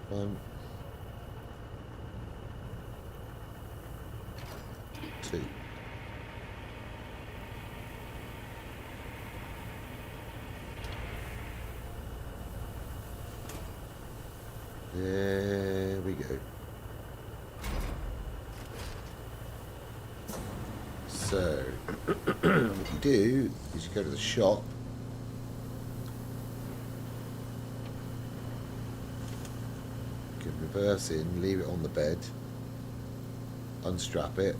One, two. There we go. So, what you do is you go to the shop. You can reverse in, leave it on the bed, unstrap it.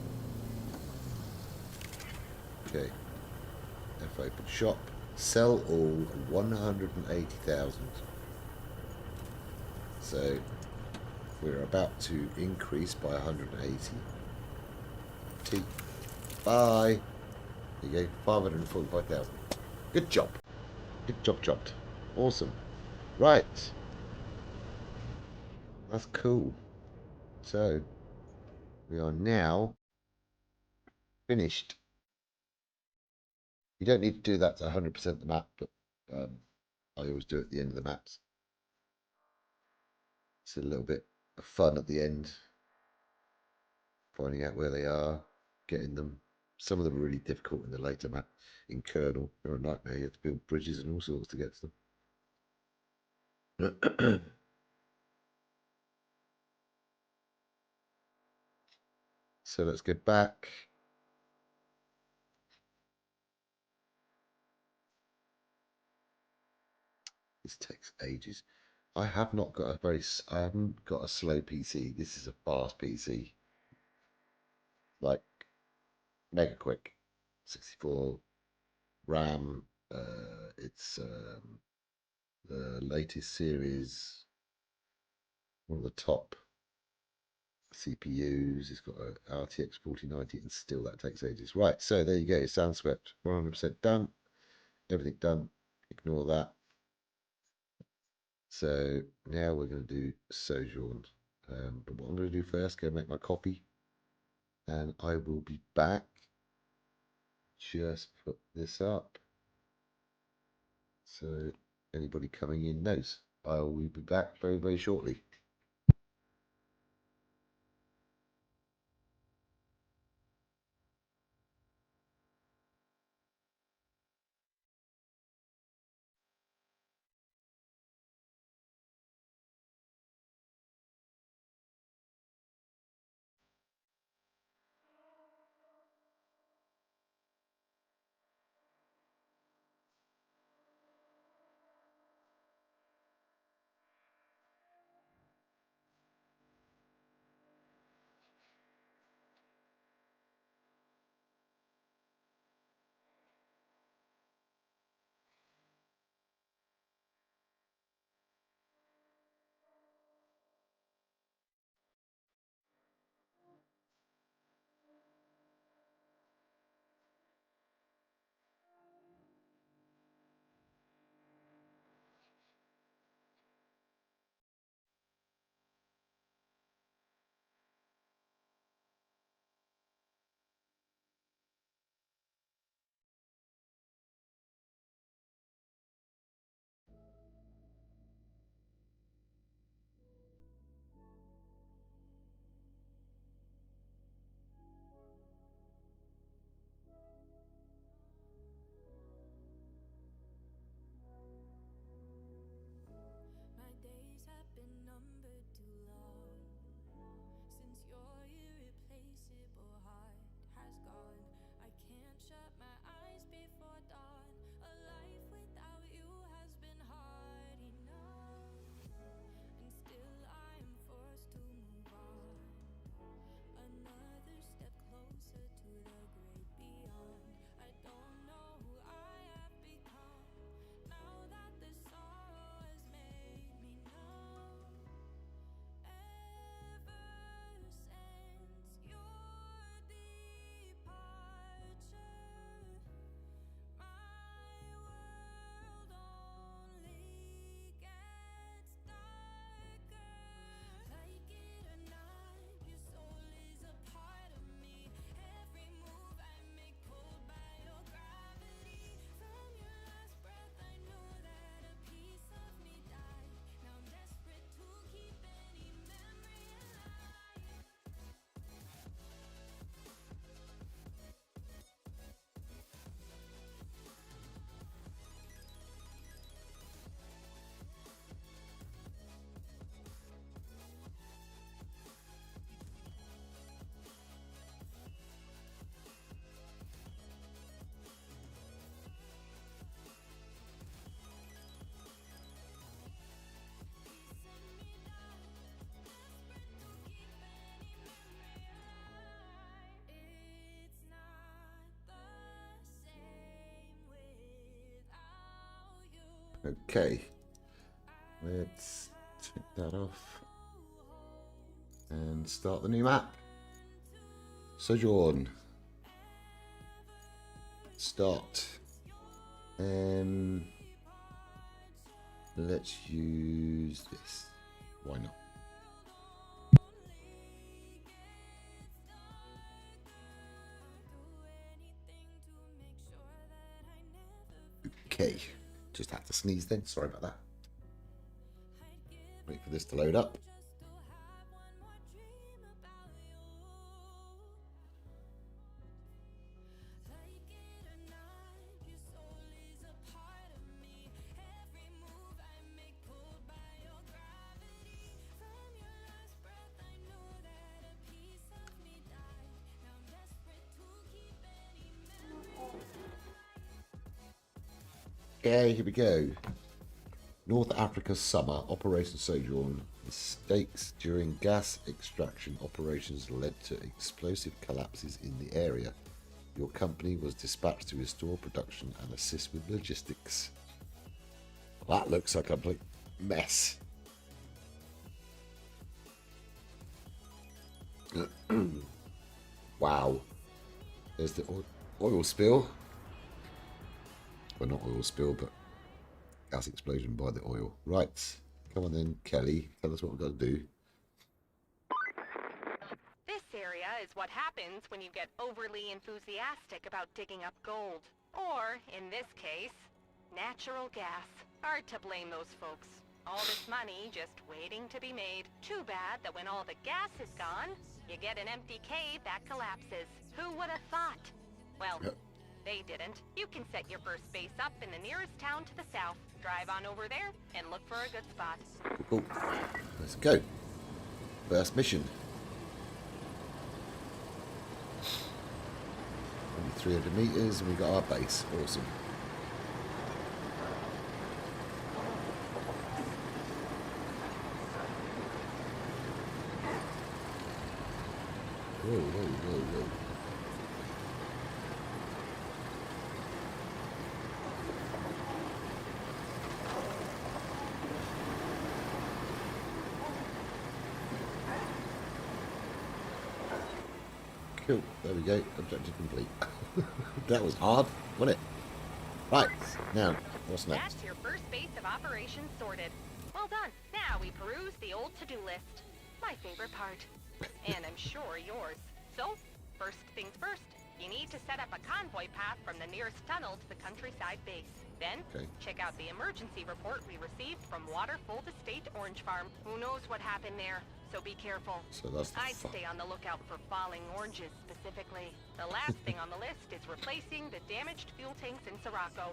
Okay. F open shop. Sell all 180,000. So we're about to increase by 180. T. Bye. There you go. 545,000. Good job. Good job, chopped. Awesome. Right. That's cool. So we are now finished. You don't need to do that to 100% the map, but I always do it at the end of the maps. It's a little bit of fun at the end, finding out where they are, getting them. Some of them are really difficult in the later map. In Kernel, they're a nightmare. You have to build bridges and all sorts to get to them. So let's get back. This takes ages. I have not got a very. I haven't got a slow PC. This is a fast PC. Like mega quick. 64 RAM. It's the latest series, one of the top CPUs. It's got a RTX 4090, and still that takes ages. Right, so there you go. Sandswept, 100% done. Everything done. Ignore that. So now we're going to do Sojourn. But what I'm going to do first, go make my copy, and I will be back. Just put this up so anybody coming in knows. I will be back very, very shortly. Okay. Let's take that off. And start the new map. Sojourn. Start. Let's use this. Why not? Okay. Just had to sneeze then. Sorry about that. Wait for this to load up. Okay, here we go. North Africa summer, Operation Sojourn. Mistakes during gas extraction operations led to explosive collapses in the area. Your company was dispatched to restore production and assist with logistics. That looks like a complete mess. Wow. There's the oil spill. Well, not oil spill, but gas explosion by the oil. Right. Come on then, Kelly. Tell us what we've got to do. This area is what happens when you get overly enthusiastic about digging up gold. Or, in this case, natural gas. Hard to blame those folks. All this money just waiting to be made. Too bad that when all the gas is gone, you get an empty cave that collapses. Who would have thought? Well, they didn't. You can set your first base up in the nearest town to the south. Drive on over there and look for a good spot. Cool. Let's go. First mission. Only 300 meters and we got our base. Awesome. Whoa, whoa, whoa, whoa. Cool. There we go. Objective complete. That was hard, wasn't it? Right. Now, what's next? That's your first base of operations sorted. Well done. Now we peruse the old to-do list. My favorite part. And I'm sure yours. So, first things first. You need to set up a convoy path from the nearest tunnel to the countryside base. Then, check out the emergency report we received from Waterfold Estate Orange Farm. Who knows what happened there, so be careful. So that's the I'd stay on the lookout for falling oranges specifically. The last thing on the list is replacing the damaged fuel tanks in Sirocco.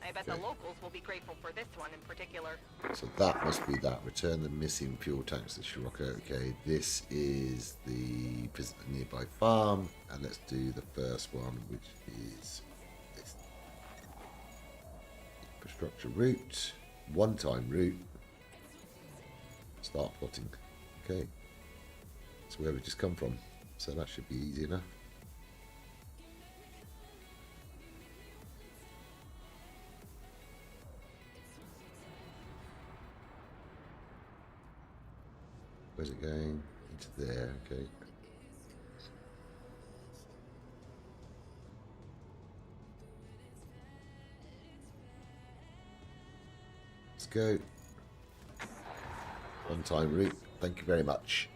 I bet the locals will be grateful for this one in particular. So that must be that. Return the missing fuel tanks to Sirocco. Okay, this is the visit the nearby farm. And let's do the first one, which is this. Infrastructure route. One-time route. Start plotting. Okay. That's where we just come from. So that should be easy enough. Where's it going? Into there, okay. Let's go. One-time route. Thank you very much.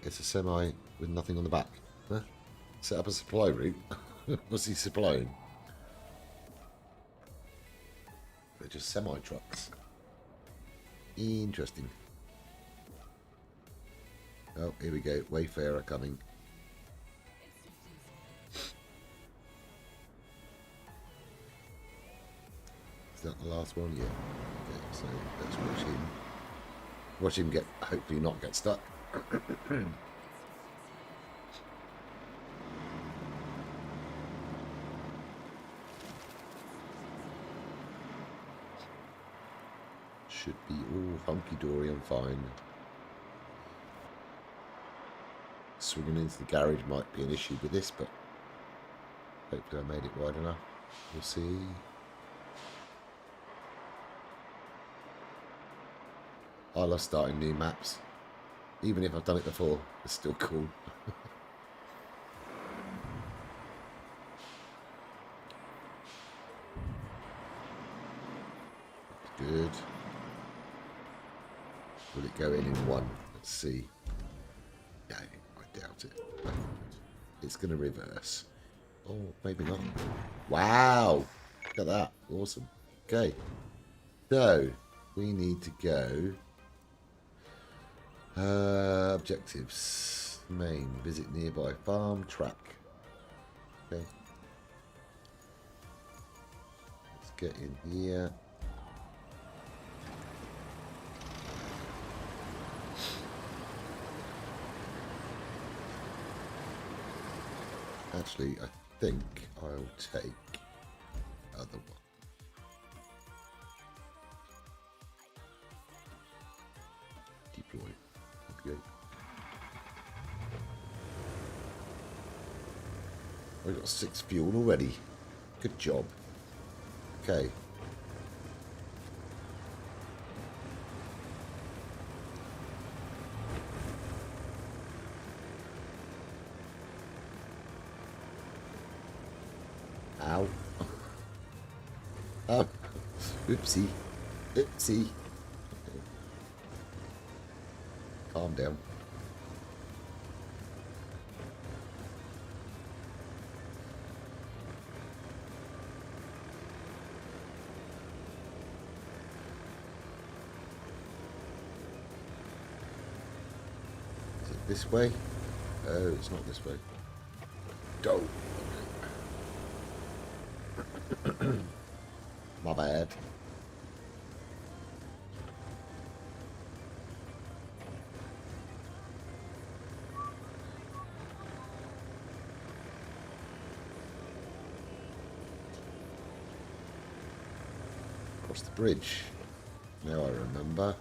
It's a semi with nothing on the back. Huh? Set up a supply route. What's he supplying? They're just semi-trucks. Interesting. Oh, here we go. Wayfarer coming. Is that the last one? Yeah. Okay, so let's watch him. Watch him get, hopefully not get stuck. Should be all hunky-dory and fine. Swinging into the garage might be an issue with this, but hopefully I made it wide enough. We'll see. I love starting new maps. Even if I've done it before, it's still cool. Good. Will it go in one? Let's see. No, I doubt it. It's going to reverse. Oh, maybe not. Wow! Look at that. Awesome. Okay. So, we need to go... objectives. Main. Visit nearby farm. Track. Okay. Let's get in here. Actually, I think I'll take the other one. Deploy. Okay. We've got 6 fuel already. Good job. Okay. Ow. Oh. Oopsie. Oopsie. Calm down. Is it this way? Oh, it's not this way. Go. My bad. Across the bridge. Now I remember.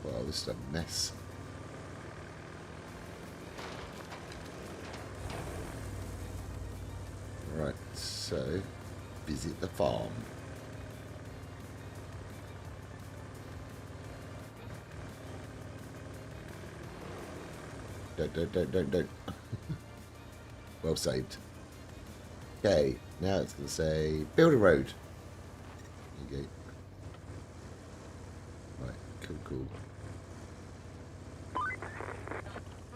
Well, this is a mess. Right, so visit the farm. Don't. Well saved. Okay, now it's going to say build a road. There you go. Right, cool.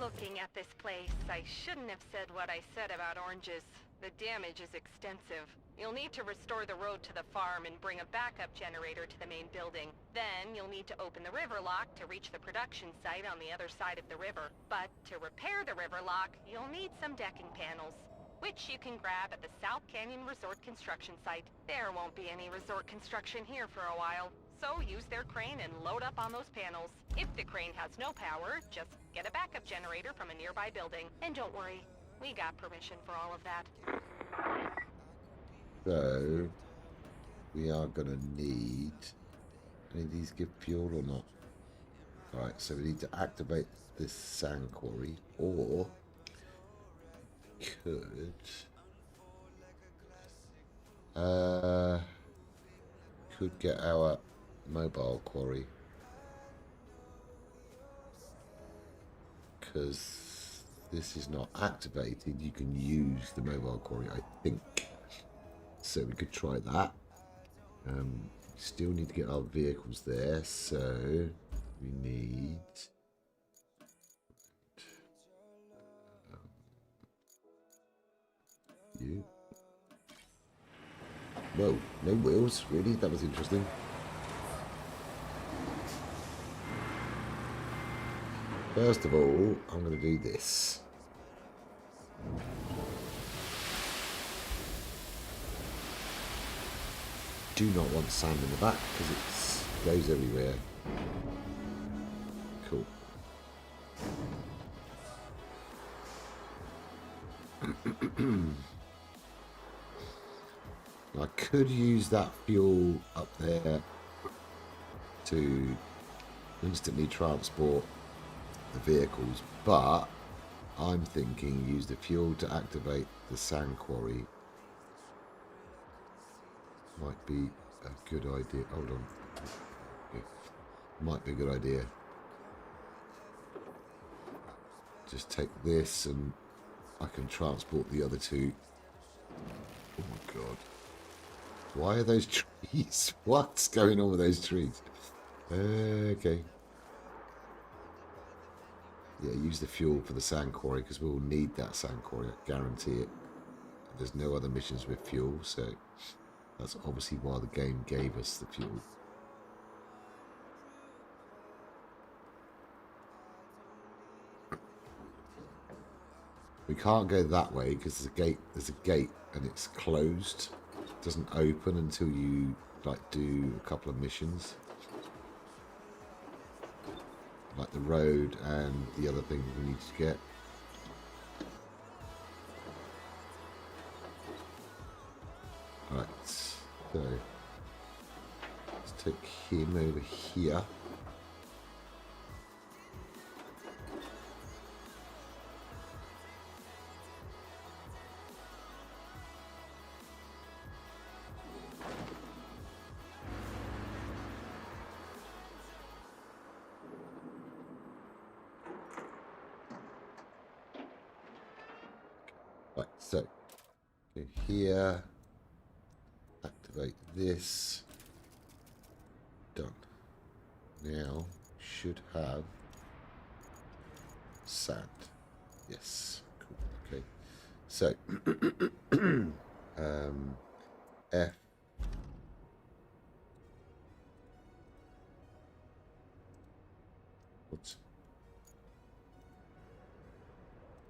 Looking at this place, I shouldn't have said what I said about oranges. The damage is extensive. You'll need to restore the road to the farm and bring a backup generator to the main building. Then you'll need to open the river lock to reach the production site on the other side of the river. But to repair the river lock, you'll need some decking panels, which you can grab at the South Canyon Resort construction site. There won't be any resort construction here for a while, so use their crane and load up on those panels. If the crane has no power, just get a backup generator from a nearby building. And don't worry, we got permission for all of that. So we are going to need... Any of these give fuel or not? Alright, so we need to activate this sand quarry, or could get our mobile quarry, because this is not activated. You can use the mobile quarry, I think, so we could try that. Still need to get our vehicles there, so we need you. Whoa, no wheels, really? That was interesting. First of all, I'm going to do this. Do not want sand in the back because it goes everywhere. Cool. I could use that fuel up there to instantly transport the vehicles, but I'm thinking use the fuel to activate the sand quarry. Might be a good idea. Hold on. Okay. Might be a good idea. Just take this and I can transport the other two. Oh my god. Why are those trees? What's going on with those trees? Okay. Yeah, use the fuel for the sand quarry because we'll need that sand quarry. I guarantee it. There's no other missions with fuel, so that's obviously why the game gave us the fuel. We can't go that way because there's a gate and it's closed. It doesn't open until you like do a couple of missions. Like the road and the other things we need to get. Right, so let's take him over here. Right, so go here, activate this, done. Now should have sand. Yes, cool. Okay, so F. Whoops.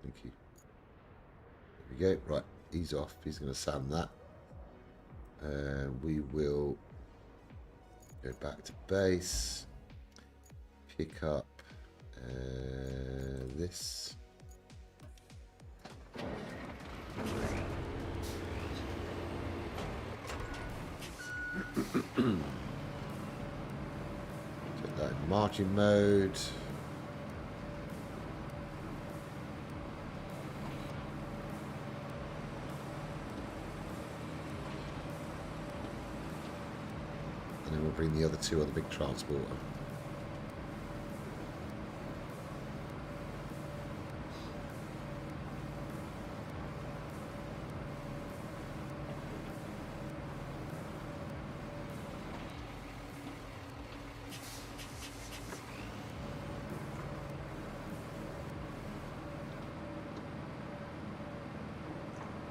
Thank you. There we go. Right, he's off. He's going to sand that. We will go back to base. Pick up this. Take that in marching mode. And then we'll bring the other two on the big transporter.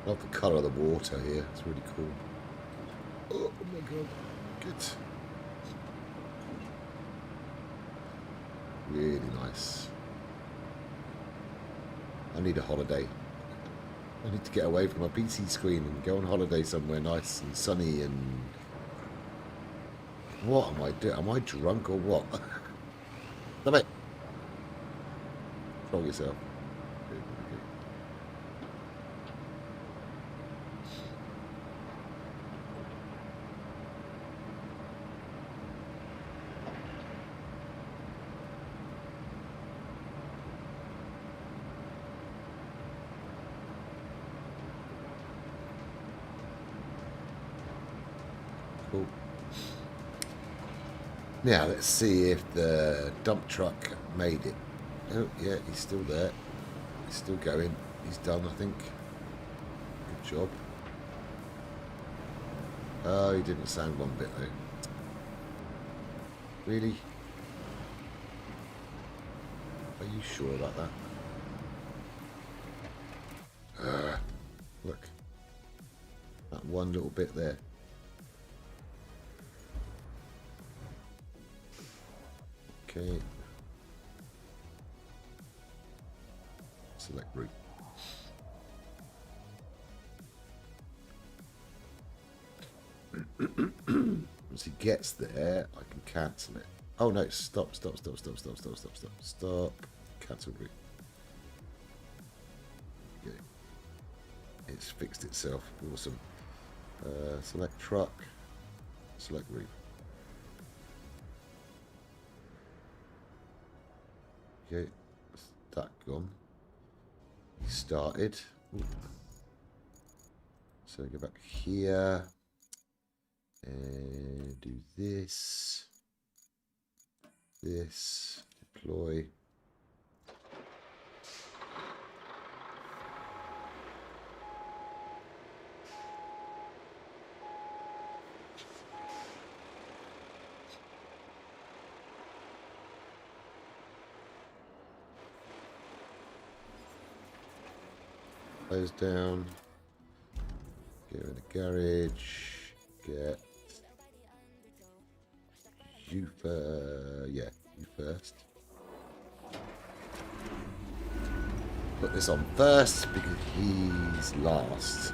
I love the colour of the water here. It's really cool. Oh my god. Good. Really nice. I need a holiday. I need to get away from my PC screen and go on holiday somewhere nice and sunny and... What am I doing? Am I drunk or what? Stop it! Control yourself. Cool. Now let's see if the dump truck made it. Oh yeah, he's still there. He's still going. He's done, I think. Good job. Oh, he didn't sound one bit though. Really? Are you sure about that? Look. That one little bit there. Okay. Select route. Once he gets there, I can cancel it. Oh no, stop. Cancel route. Okay. It's fixed itself. Awesome. Select truck. Select route. Okay. That gone. He started. Ooh. So go back here. And do this. This. Deploy. Close down. Go in the garage. Get you first. Put this on first because he's last.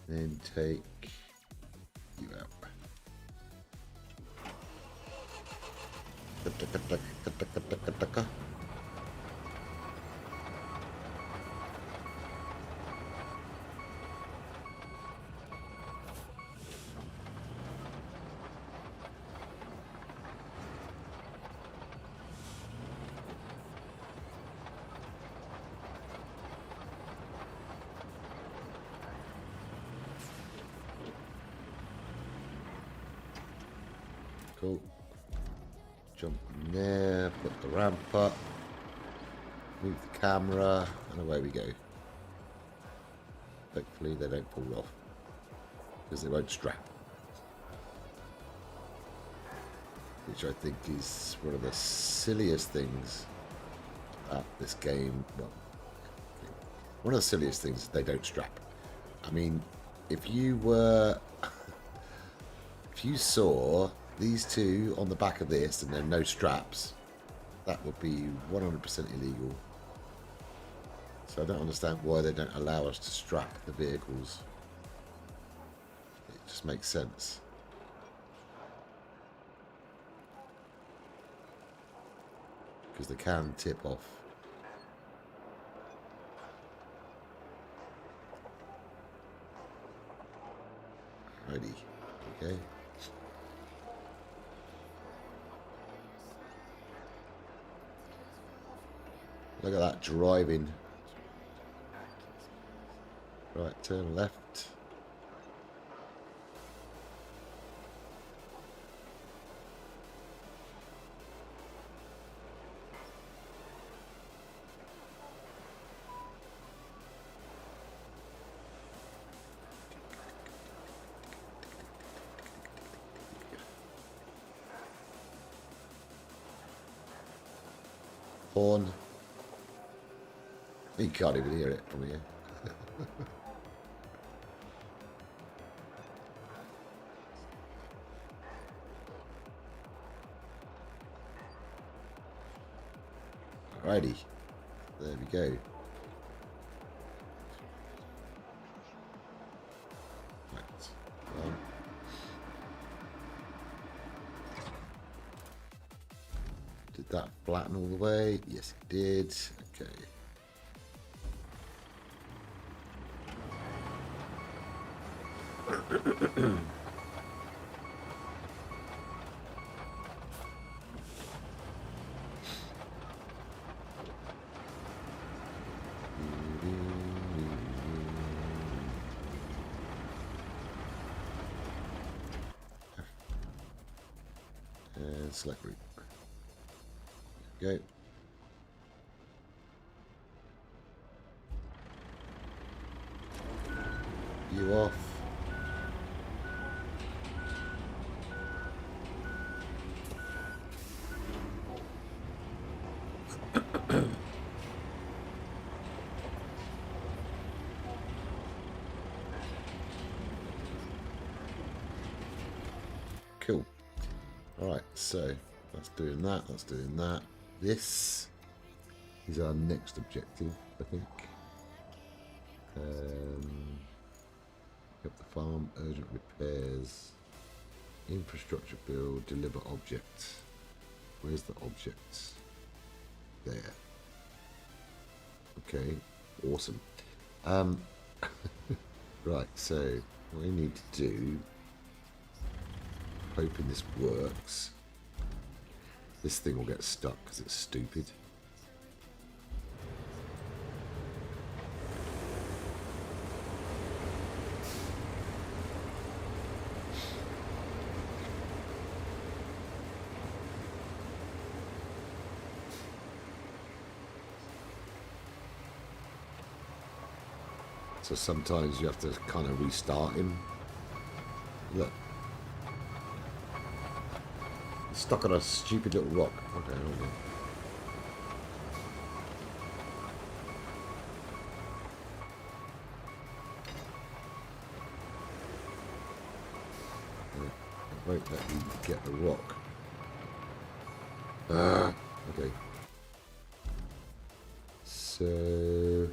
Then take you out. Cool. Jump in there, put the ramp up, move the camera, and away we go. Hopefully they don't fall off, because they won't strap. Which I think is one of the silliest things about this game. Well, one of the silliest things is they don't strap. I mean, if you saw these two on the back of this and then no straps, that would be 100% illegal. So I don't understand why they don't allow us to strap the vehicles. It just makes sense. Because they can tip off. Ready. Okay. Look at that driving. Right, turn left. Horn. You can't even hear it from here. Alrighty. There we go. Right. Did that flatten all the way? Yes, it did. Okay. And select route. Go. You off. Cool. Alright, so that's doing that, that's doing that. This is our next objective, I think. Up the farm, urgent repairs, infrastructure build, deliver object. Where's the object? There. Okay, awesome. Right, so what we need to do, hoping this works. This thing will get stuck because it's stupid. So sometimes you have to kind of restart him. Look. He's stuck on a stupid little rock. Okay, hold on. It won't let you get the rock. Okay. So...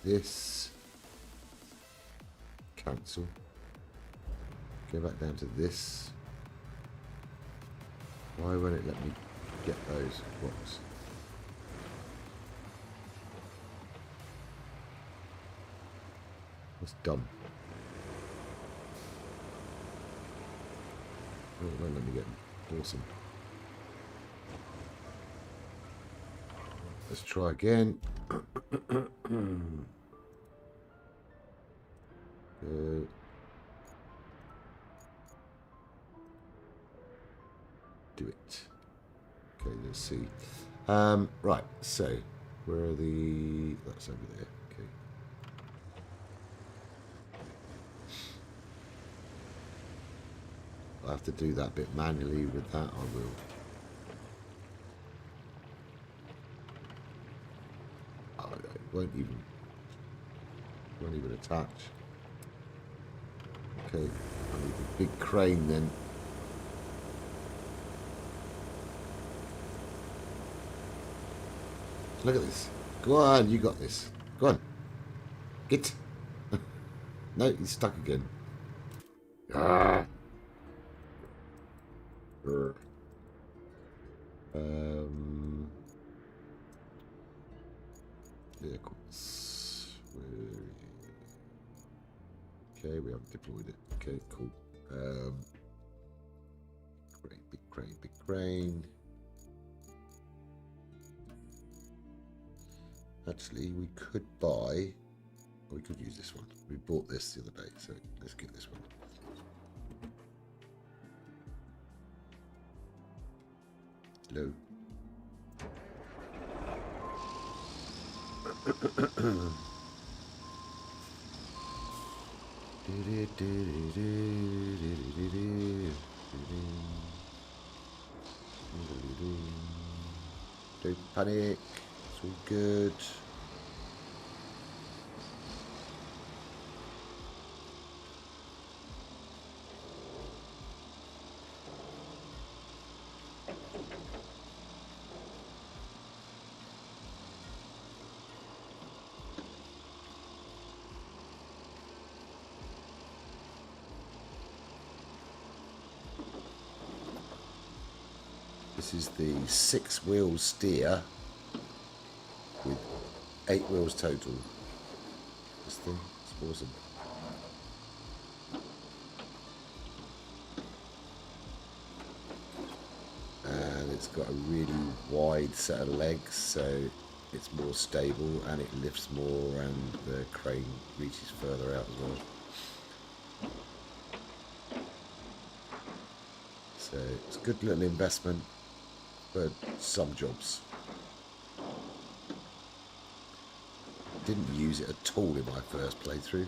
this, cancel, go back down to this. Why won't it let me get those rocks? That's dumb. Oh, it won't let me get them. Awesome. Let's try again. Do it. Okay, let's see. Right, so where are the... that's over there. Okay. I'll have to do that bit manually. With that, I will. Oh, it won't even attach. Okay, I need a big crane then. Look at this. Go on, you got this. Go on. Get. No, he's stuck again. Ah. Vehicles. Okay, we haven't deployed it. Okay, cool. Crane, big crane, big crane. Actually, we could buy, or we could use this one. We bought this the other day, so let's get this one. Hello. Don't panic. It's all good. This is the 6-wheel steer with 8 wheels total. This thing, it's awesome. And it's got a really wide set of legs, so it's more stable and it lifts more, and the crane reaches further out as well. So it's a good little investment for some jobs. didn't use it at all in my first playthrough.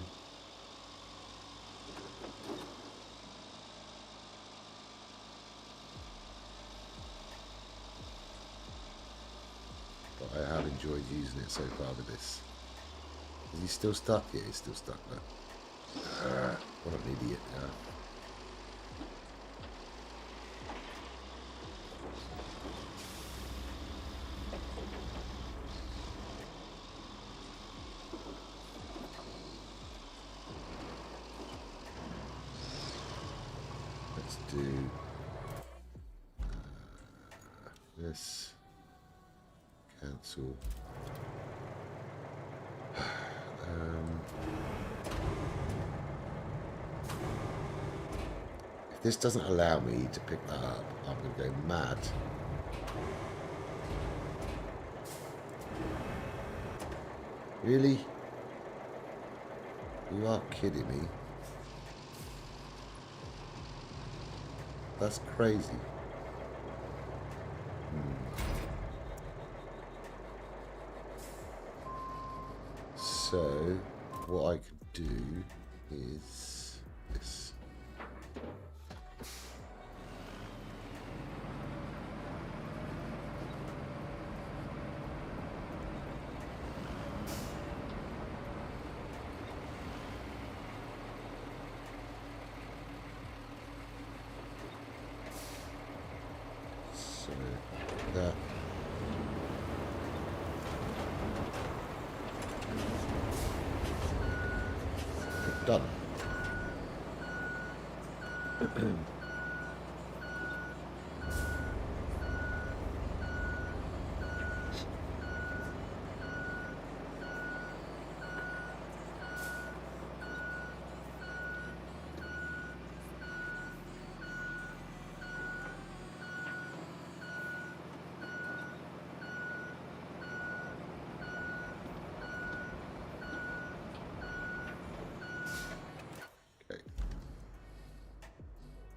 But I have enjoyed using it so far with this. Is he still stuck? Yeah, he's still stuck. Look. What an idiot. Let's do this. Cancel. If this doesn't allow me to pick that up, I'm going to go mad. Really? You are kidding me. That's crazy. So, what I could do is this. So, that. Done.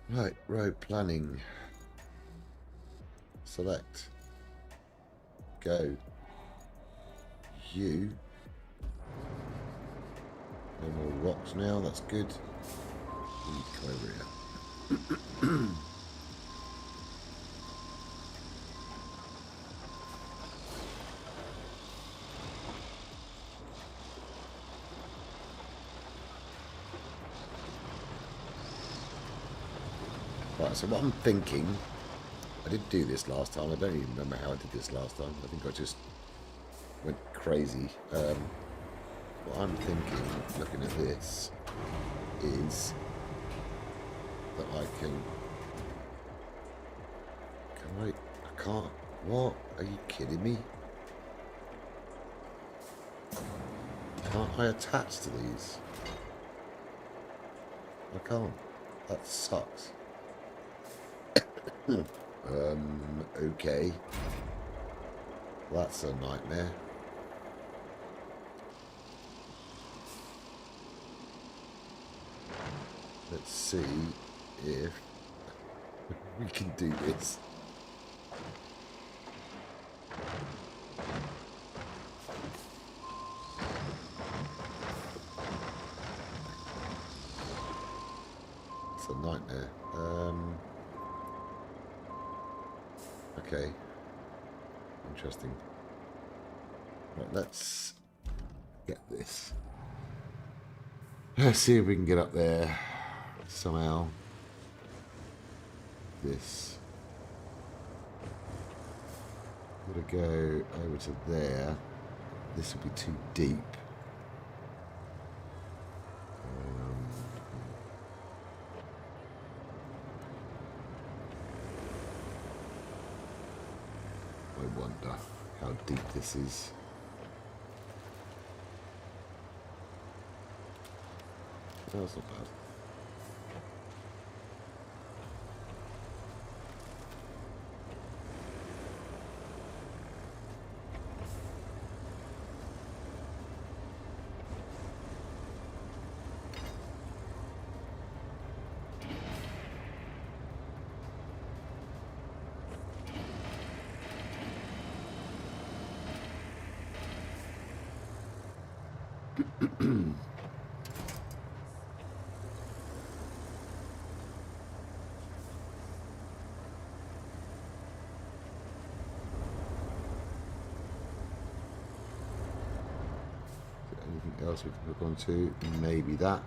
Right, road planning. Select. Go. You. No more rocks now, that's good. You come over here. Right, so what I'm thinking, I did do this last time, I don't even remember how I did this last time, I think I just went crazy. What I'm thinking, looking at this, is that I can't, what, are you kidding me? Can't I attach to these? I can't, that sucks. Okay. That's a nightmare. Let's see if we can do this. It's a nightmare. Okay. Interesting. Right, let's get this. Let's see if we can get up there somehow. This. Gotta go over to there. This will be too deep. I wonder how deep this is. Oh, that's not bad. Anything else we can hook onto? Maybe that.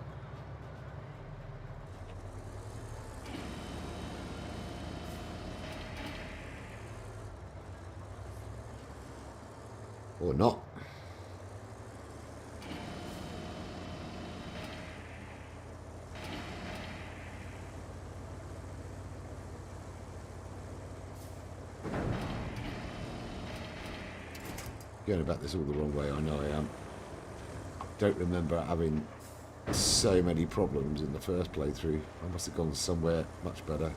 Or not. Going about this all the wrong way, I know I am. Don't remember having so many problems in the first playthrough. I must have gone somewhere much better.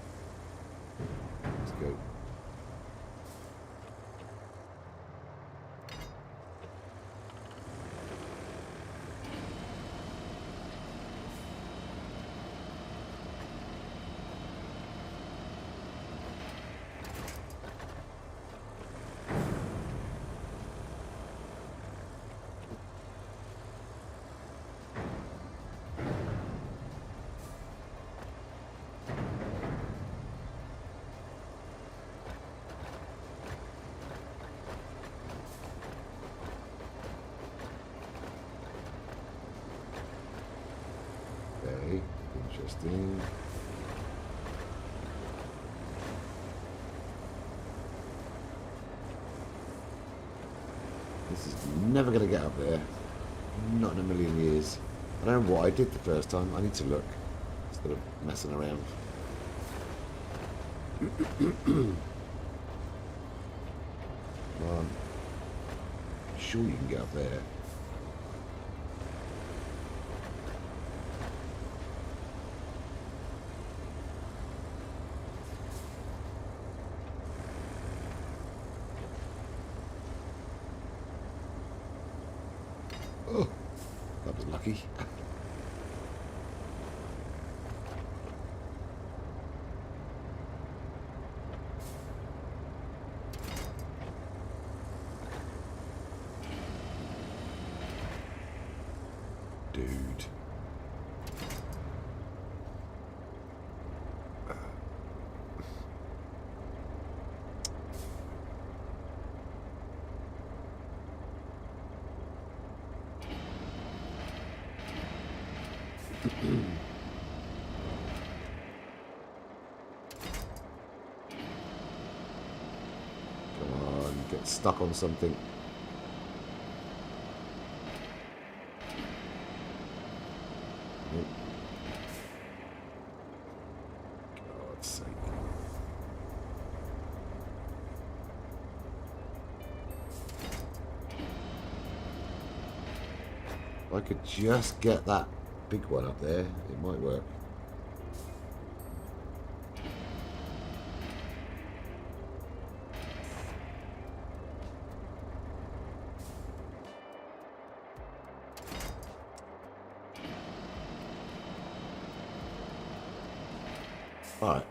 Let's go. Okay, interesting. This is never going to get up there. Not in a million years. I don't know what I did the first time. I need to look instead of messing around. Come on. I'm sure you can get up there. Oh, that was lucky. Dude. Come on, get stuck on something. Nope. God's sake. If I could just get that big one up there, it might work. Right.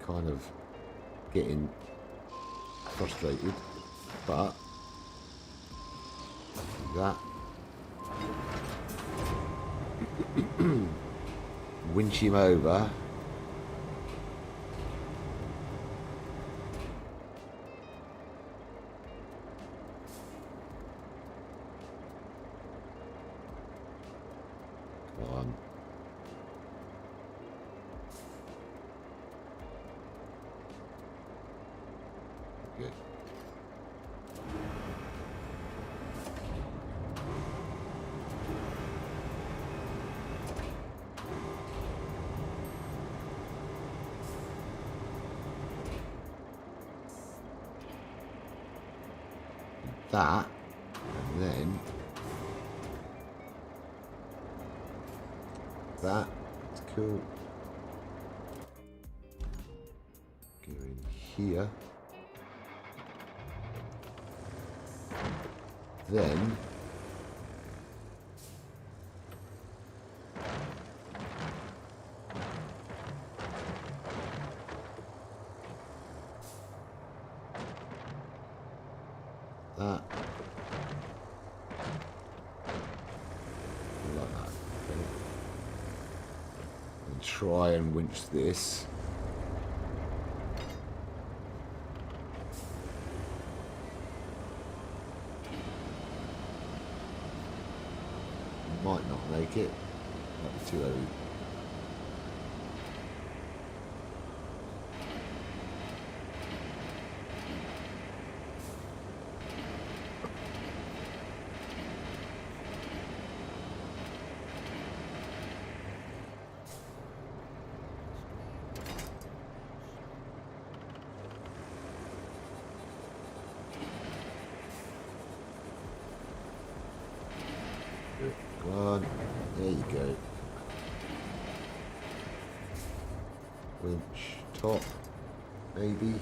Kind of getting frustrated, but that winch him over. Come on. Good. That, and then that. That's cool. Go in here. Then that try and winch this. Might not make it. Might be too heavy. Come on, there you go. Winch top, maybe.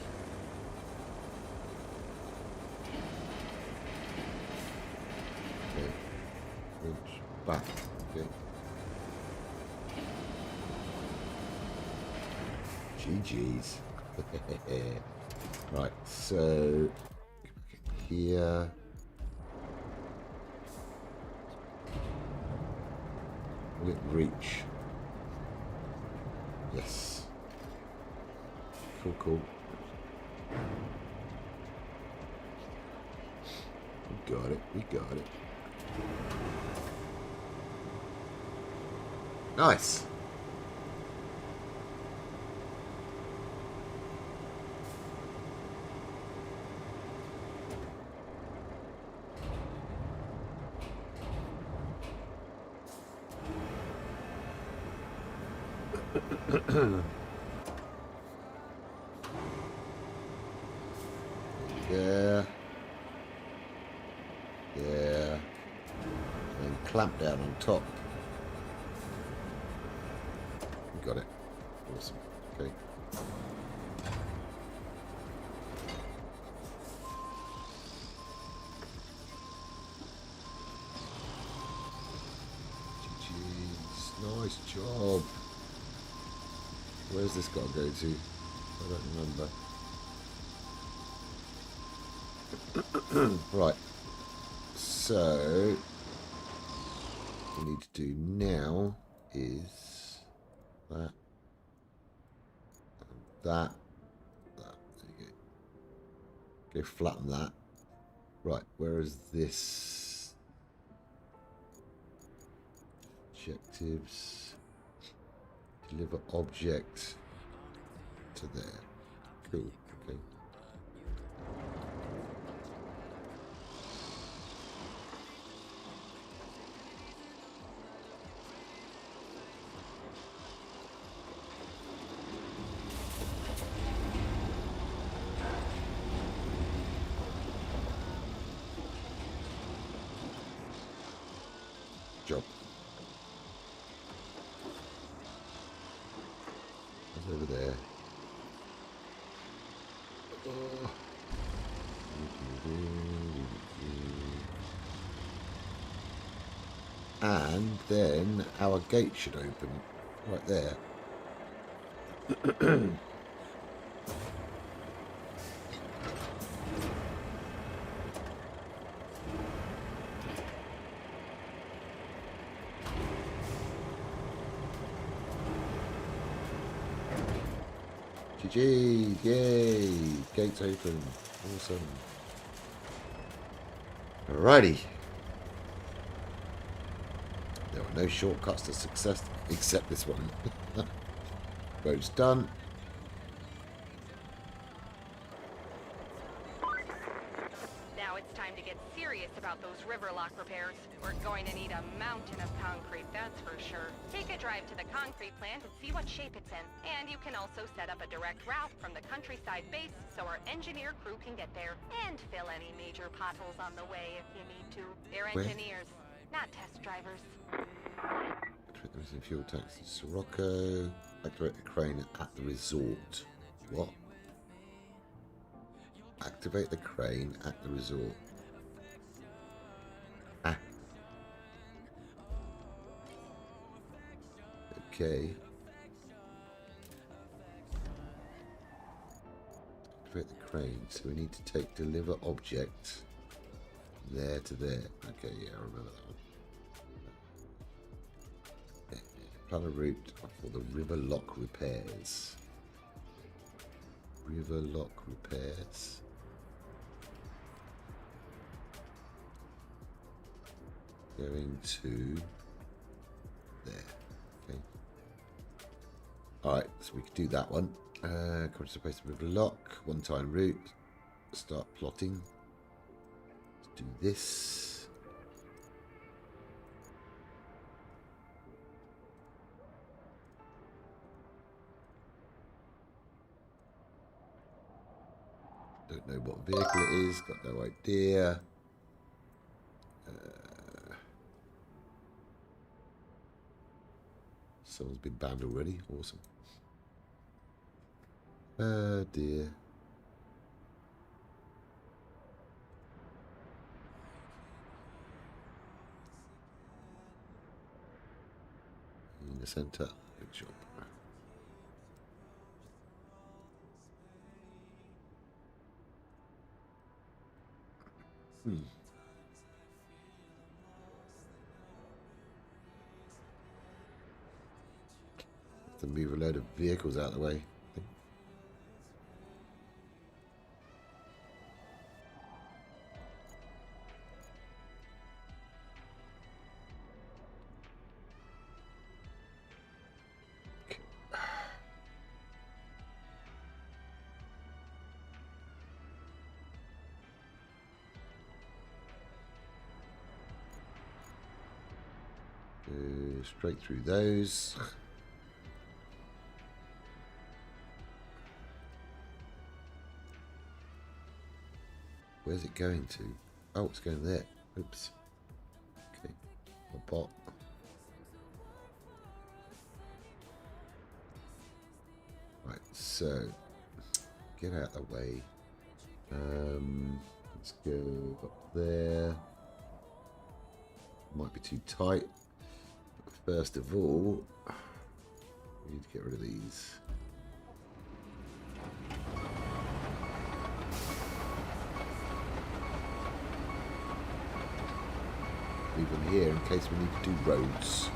Okay. Winch back, okay. GG's. Right, so here. Will it reach? Yes. Cool, cool. We got it, we got it. Nice. Yeah. Yeah. And clamp down on top. Got it. Awesome. Okay. GG's. Nice job. Where's this got to go to? I don't remember. Right. So, what we need to do now is that, that. There you go. Go flatten that. Right, where is this? Objectives. Deliver object to there. Cool. Okay. Job. That's over there. Oh. And then our gate should open right there. GG, yay, gates open, awesome. Alrighty. There are no shortcuts to success except this one. Road's done. Now it's time to get serious about those river lock repairs. We're going to need a mountain of concrete, that's for sure. Take a drive to the concrete plant and see what shape it's in. And you can also set up a direct route from the countryside base so our engineer crew can get there. And fill any major potholes on the way if you need to. They're engineers, not test drivers. Activate the fuel tanks in Sirocco. Activate the crane at the resort. What? Activate the crane at the resort. Ah. Okay. Activate the crane. So we need to take deliver object there to there. Okay, yeah, I remember that one. Plan a route for the river lock repairs. River lock repairs. Going to there. Okay. Alright, so we could do that one. Come to the place of river lock. One time route. Start plotting. Let's do this. Don't know what vehicle it is, got no idea. Someone's been banned already, awesome. Oh dear. In the centre, good job. To move a load of vehicles out of the way. I think. Go straight through those. Where's it going to? Oh, it's going there. Oops. Okay. A bot. Right, so get out of the way. Let's go up there. Might be too tight. But first of all, we need to get rid of these. Leave them here in case we need to do roads.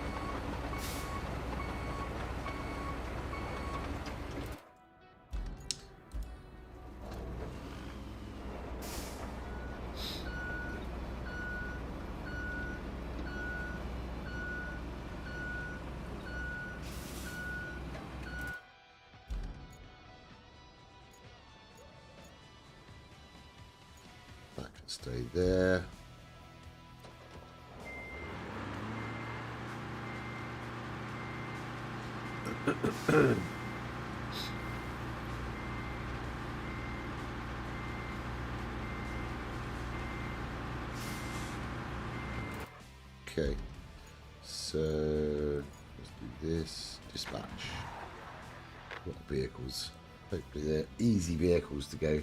That can stay there. Okay, so let's do this. Dispatch. What vehicles? Hopefully they're easy vehicles to go.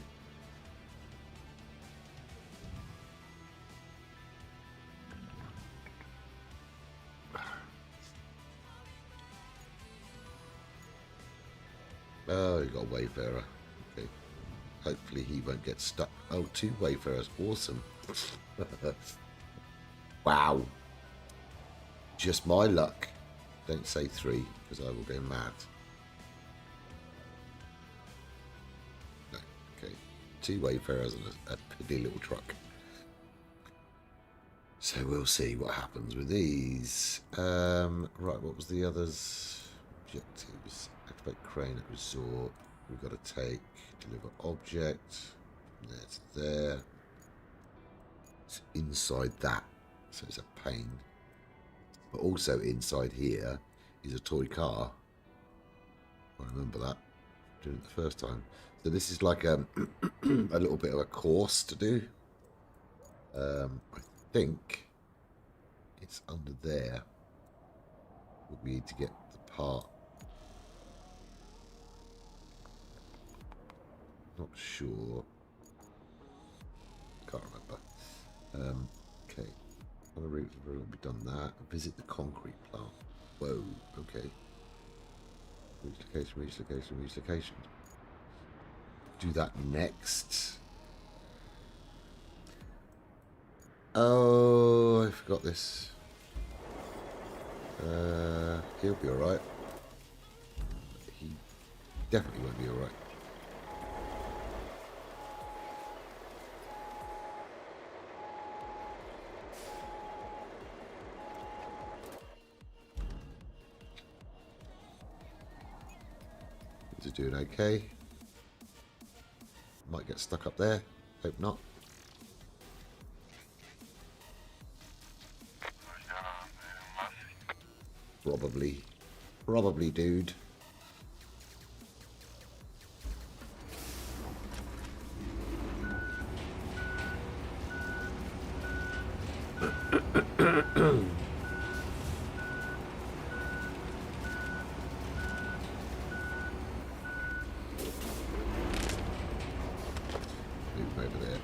Oh, you got a wayfarer. Okay. Hopefully he won't get stuck. Oh, 2 wayfarers. Awesome. Wow. Just my luck. Don't say 3, because I will go mad. No. Okay. 2 wayfarers and a piddly little truck. So we'll see what happens with these. Right, what was the others? Objectives. Activate crane at resort. We've got to take, deliver object. From there to there. It's inside that. So it's a pain. But also inside here is a toy car. I remember that. Doing it the first time. So this is like a little bit of a course to do. I think it's under there. We need to get the part. Not sure. Can't remember. Okay. On the route, we've already done that. Visit the concrete plant. Whoa. Okay. Reach location, reach location, reach location. Do that next. Oh, I forgot this. He'll be alright. He definitely won't be alright. He's doing okay. Might get stuck up there. Hope not. Probably. Probably, dude. Move over there.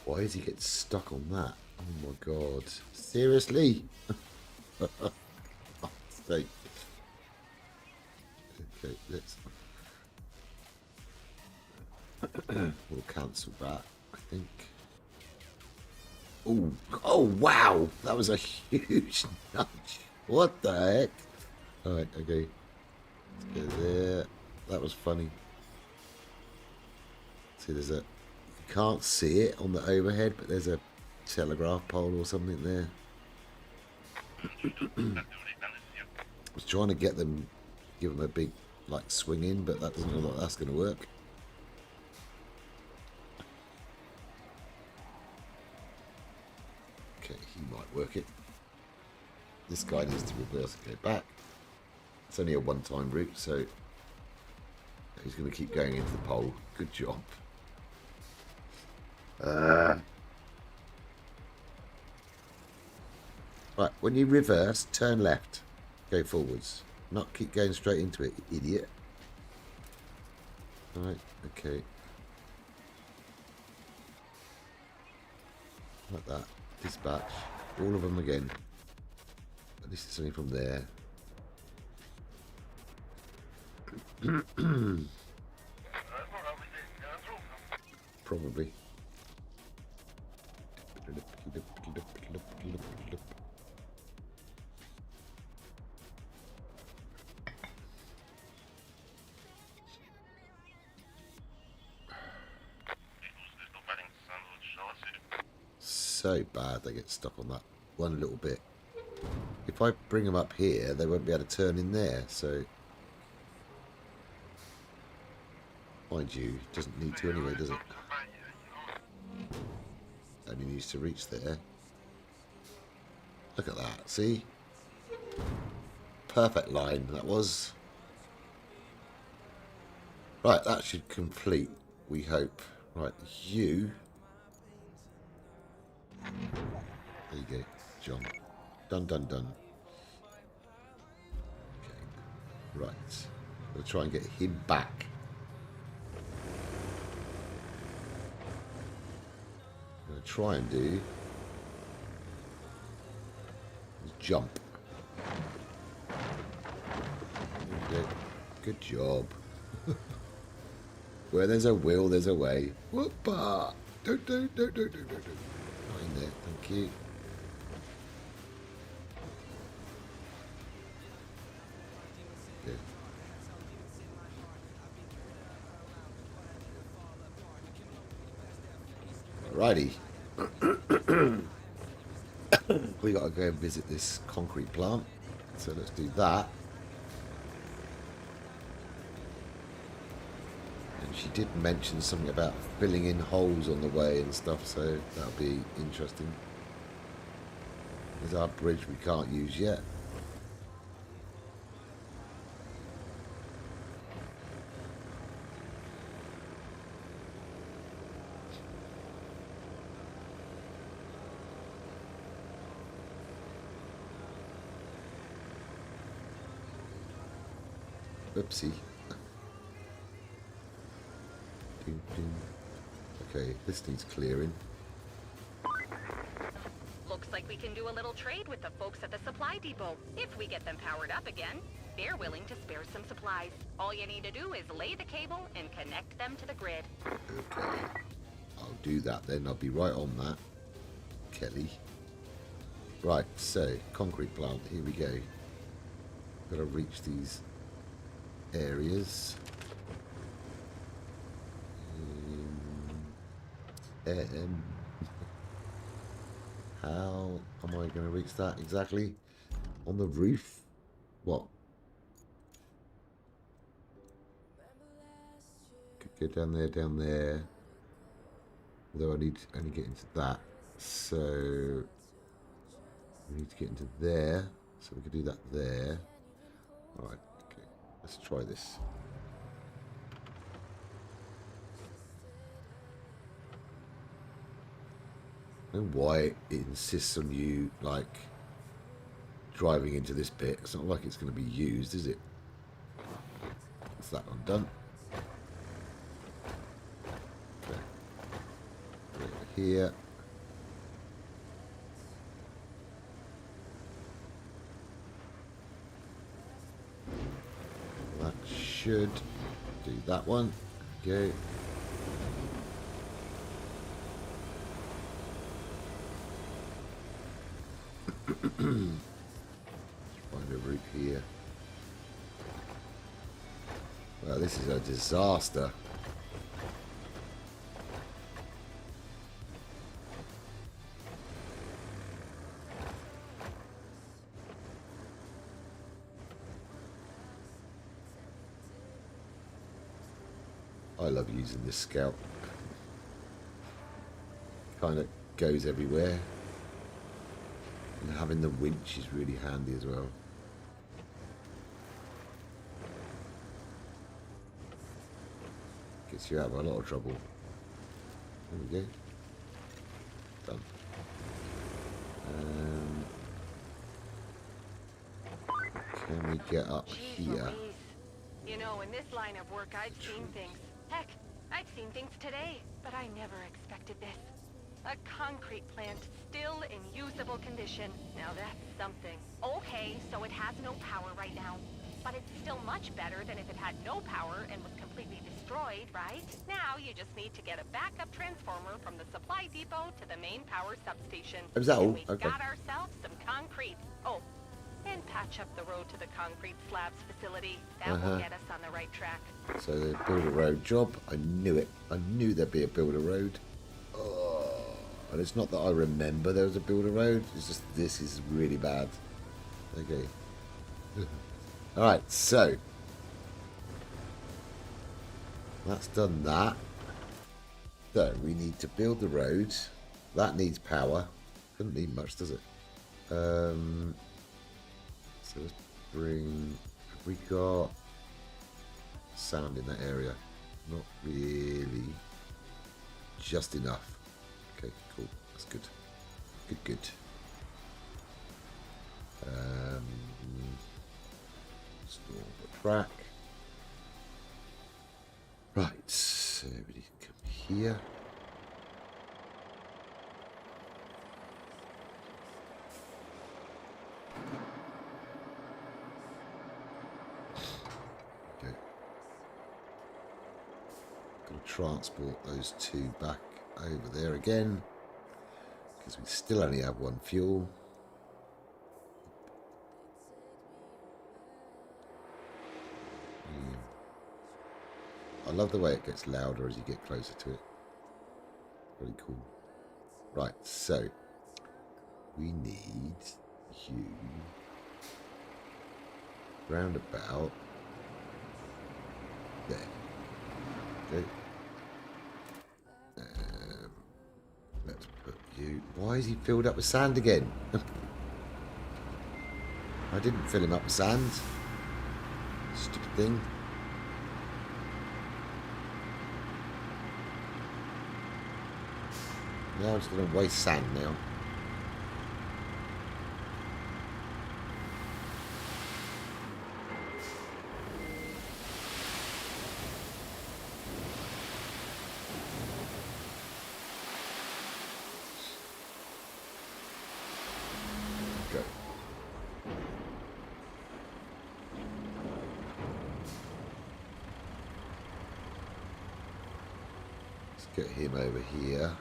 Why does he get stuck on that? Oh my god. Seriously? Sake. Okay, let's... we'll cancel that, I think. Oh, oh wow! That was a huge nudge. What the heck? Alright, okay. Let's go there. That was funny. See, there's a... You can't see it on the overhead, but there's a telegraph pole or something there. I was trying to get them, give them a big, like, swing in, but that doesn't look like that's going to work. Okay, he might work it. This guy needs to reverse and go back. It's only a one-time route, so he's going to keep going into the pole. Good job. Right, when you reverse, turn left. Go forwards. Not keep going straight into it, you idiot. Right, okay. Like that. Dispatch. All of them again. At least it's only from there. Probably. So bad they get stuck on that one little bit. If I bring them up here, they won't be able to turn in there, so... Mind you, it doesn't need to anyway, does it? Only needs to reach there. Look at that, see? Perfect line, that was. Right, that should complete, we hope. Right, you... There you go, John. Done, done, done. Okay, right. We'll try and get him back. I'm going to try and do is jump. There you go. Good job. Where there's a will, there's a way. Whoop-a! Don't. Not in there, thank you. Yeah. Alrighty. We gotta go and visit this concrete plant. So let's do that. And she did mention something about filling in holes on the way and stuff, so that'll be interesting. There's our bridge we can't use yet. Oopsie. Ding, ding. Okay, this needs clearing. Looks like we can do a little trade with the folks at the supply depot, if we get them powered up again. They're willing to spare some supplies. All you need to do is lay the cable and connect them to the grid. Okay. I'll do that then. I'll be right on that, Kelly. Right, so concrete plant. Here we go. Got to reach these areas. How am I going to reach that exactly? On the roof? What? Could go down there. Although I need to only get into that. So we need to get into there. So we could do that there. Alright, okay. Let's try this. I don't know why it insists on you, like, driving into this bit. It's not like it's going to be used, is it? That's that one done. Okay. Over here. That should do that one. Okay. Find a route here. Well, this is a disaster. I love using this scout. Kind of goes everywhere. And having the winch is really handy as well. Gets you out of a lot of trouble. There we go. Done. Can we get up Jeez here? Louise. You know, in this line of work, I've seen things. Heck, I've seen things today, but I never expected this. A concrete plant still in usable condition. Now that's something. Okay, so it has no power right now. But it's still much better than if it had no power and was completely destroyed, right? Now you just need to get a backup transformer from the supply depot to the main power substation. Is that all? And we Okay. got ourselves some concrete. Oh, and patch up the road to the concrete slabs facility. That will get us on the right track. So they build a road job. I knew it. I knew there'd be a build a road. Oh, and it's not that I remember there was a build a road. It's just this is really bad. Okay. All right. So that's done that. So we need to build the road. That needs power. Doesn't need much, does it? So let's bring. Have we got sand in that area? Not really. Just enough. Okay, cool. That's good. Good. Store the track. Right. So we need to come here. Transport those two back over there again because we still only have one fuel. I love the way it gets louder as you get closer to it. Really cool. Right, so we need you round about there. Okay. Let's put you. Why is he filled up with sand again? I didn't fill him up with sand. Stupid thing. Now I'm just going to waste sand now. Get him over here.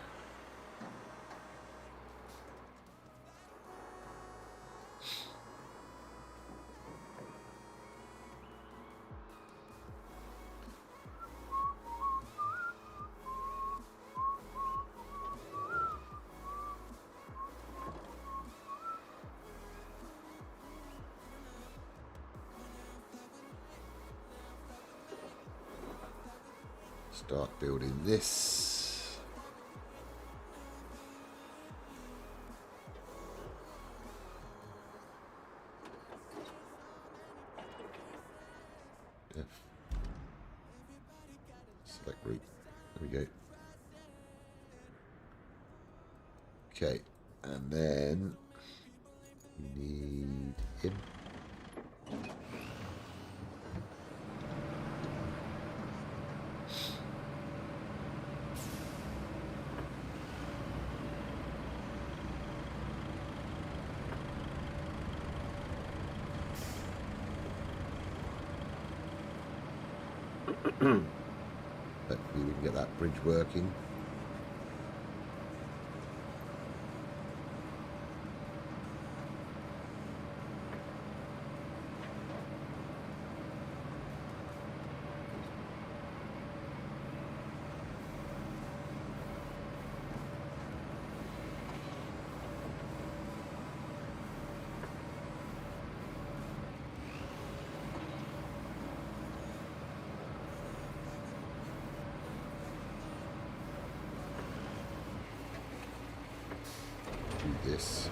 Start building this. F. Select route. There we go. Okay, and then we need him. Hopefully we can get that bridge working. Do this.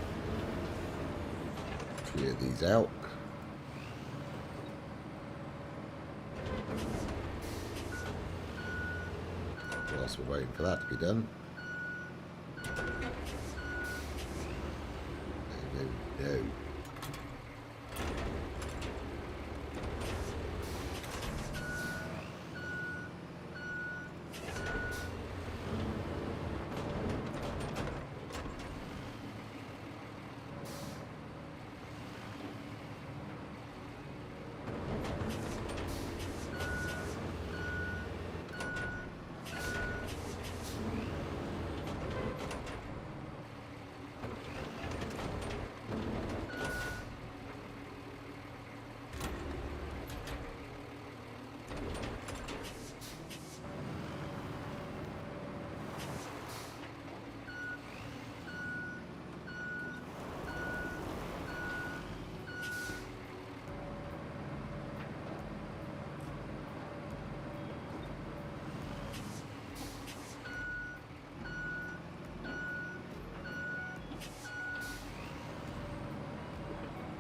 Clear these out. Whilst we're waiting for that to be done.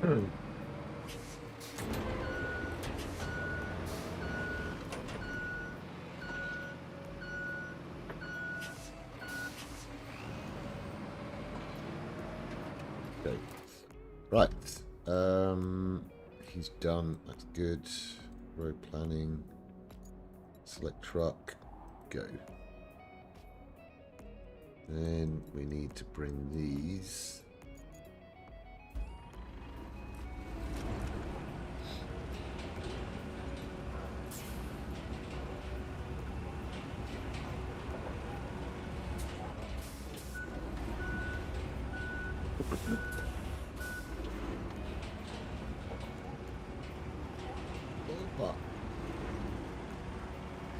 No. Okay. Right. He's done. That's good. Road planning. Select truck. Go. Then we need to bring these.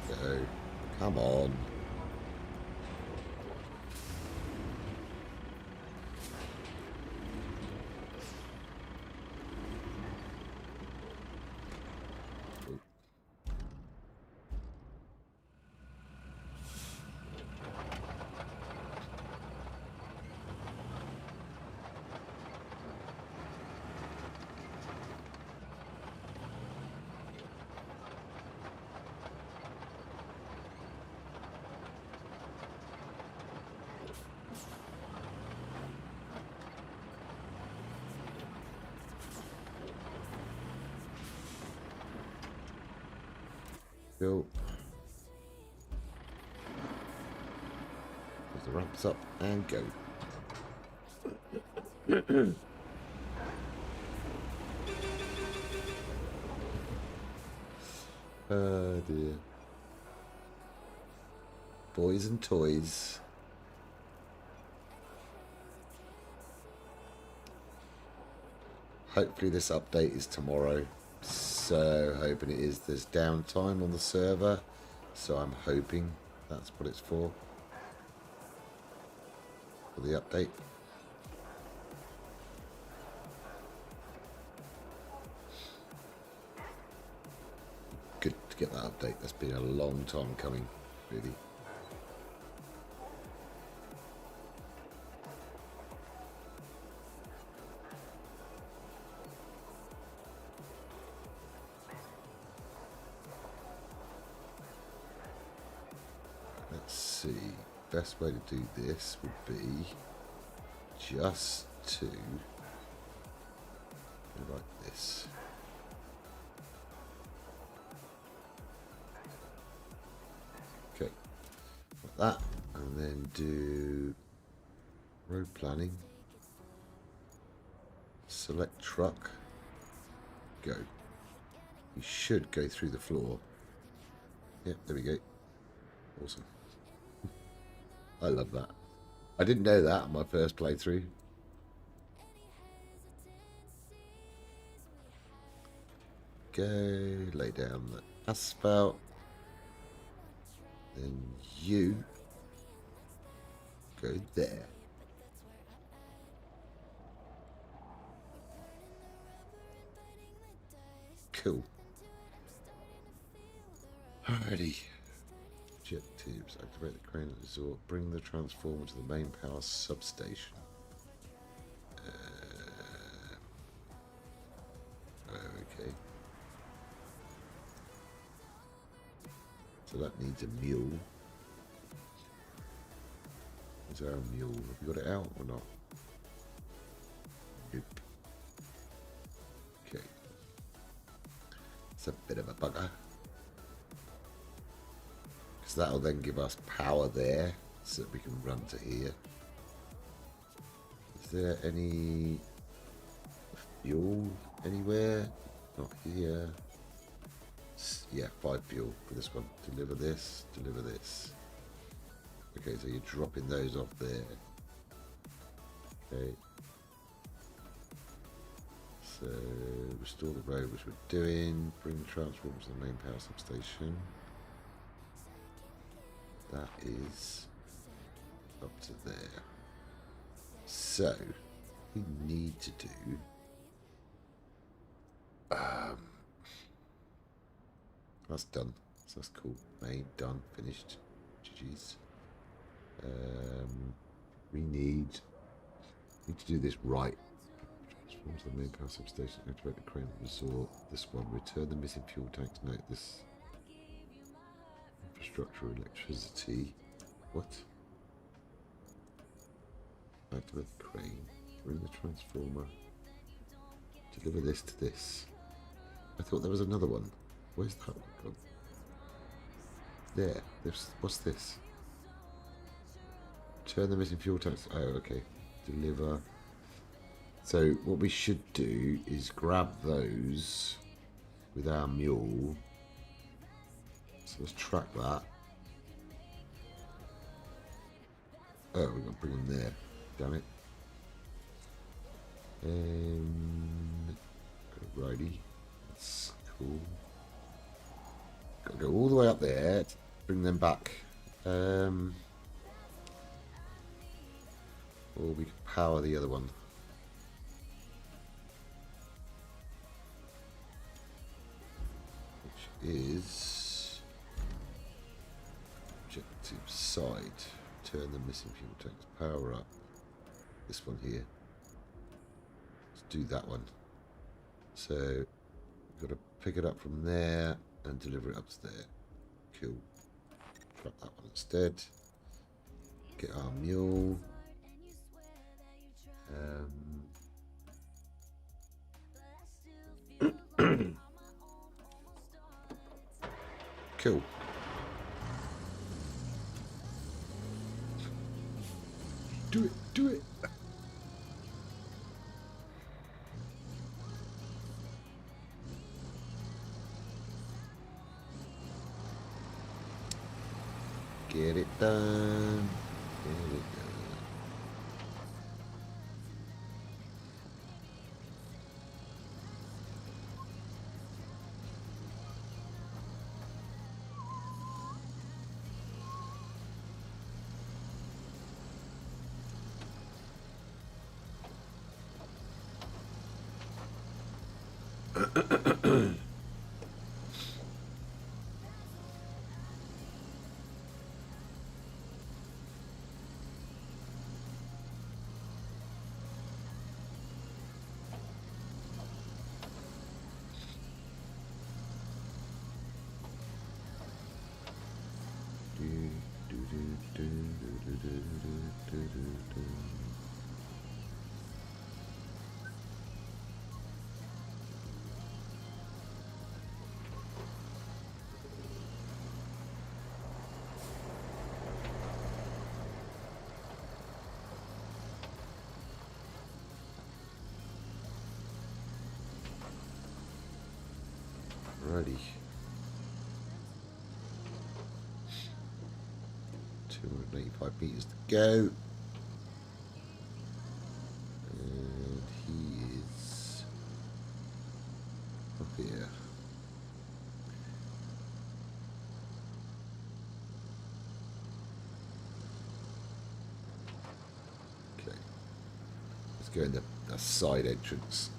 Go. Come on. Go. Put the ramps up and go. Oh dear. Boys and toys. Hopefully this update is tomorrow. So hoping it is. There's downtime on the server. So I'm hoping that's what it's for the update. Good to get that update. That's been a long time coming, really. Let's see. Best way to do this would be just to go like this. Okay, like that, and then do road planning. Select truck. Go. You should go through the floor. Yep, there we go. Awesome. I love that. I didn't know that on my first playthrough. Go, lay down the asphalt. Then you go there. Cool. Alrighty. Objectives. Activate the crane at the resort. Bring the transformer to the main power substation. Okay. So that needs a mule. Is there a mule? Have you got it out or not? Nope. Okay. It's a bit of a bugger. Because that'll then give us power there so that we can run to here. Is there any fuel anywhere? Not here. Yeah, 5 fuel for this one. Deliver this, deliver this. Okay, so you're dropping those off there. Okay. So, restore the road, which we're doing. Bring the transformers to the main power substation. That is up to there. So, we need to do... that's done. So that's cool. Made, done, finished. GG's. We need to do this right. Transform to the main power substation. Activate the crane resort. This one. Return the missing fuel tanks. Note this. Infrastructure, electricity. What? Activate the crane. Bring the transformer. Deliver this to this. I thought there was another one. Where's that one gone? There. What's this? Turn the missing fuel tanks. Oh, okay. Deliver. So what we should do is grab those with our mule. So let's track that. Oh, we're going to bring them there. Damn it. Righty. That's cool. Got to go all the way up there to bring them back. Or we can power the other one. Which is objective side. Turn the missing fuel tanks. Power up. This one here. Let's do that one. So we've got to pick it up from there and deliver it up to there. Cool. Drop that one instead. Get our mule. Cool. Do it, do it. Get Get it done. Get it done. Alrighty. 285 meters to go. And he is up here. Okay. Let's go in the side entrance.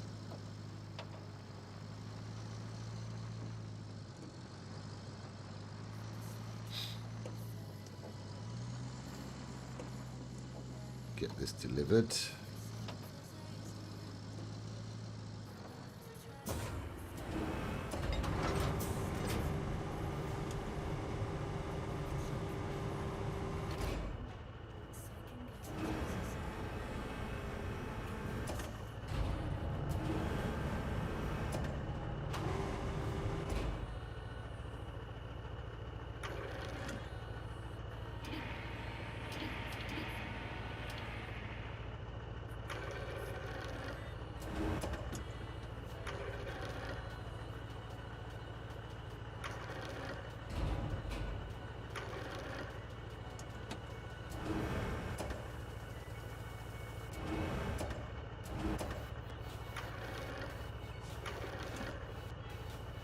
Get this delivered.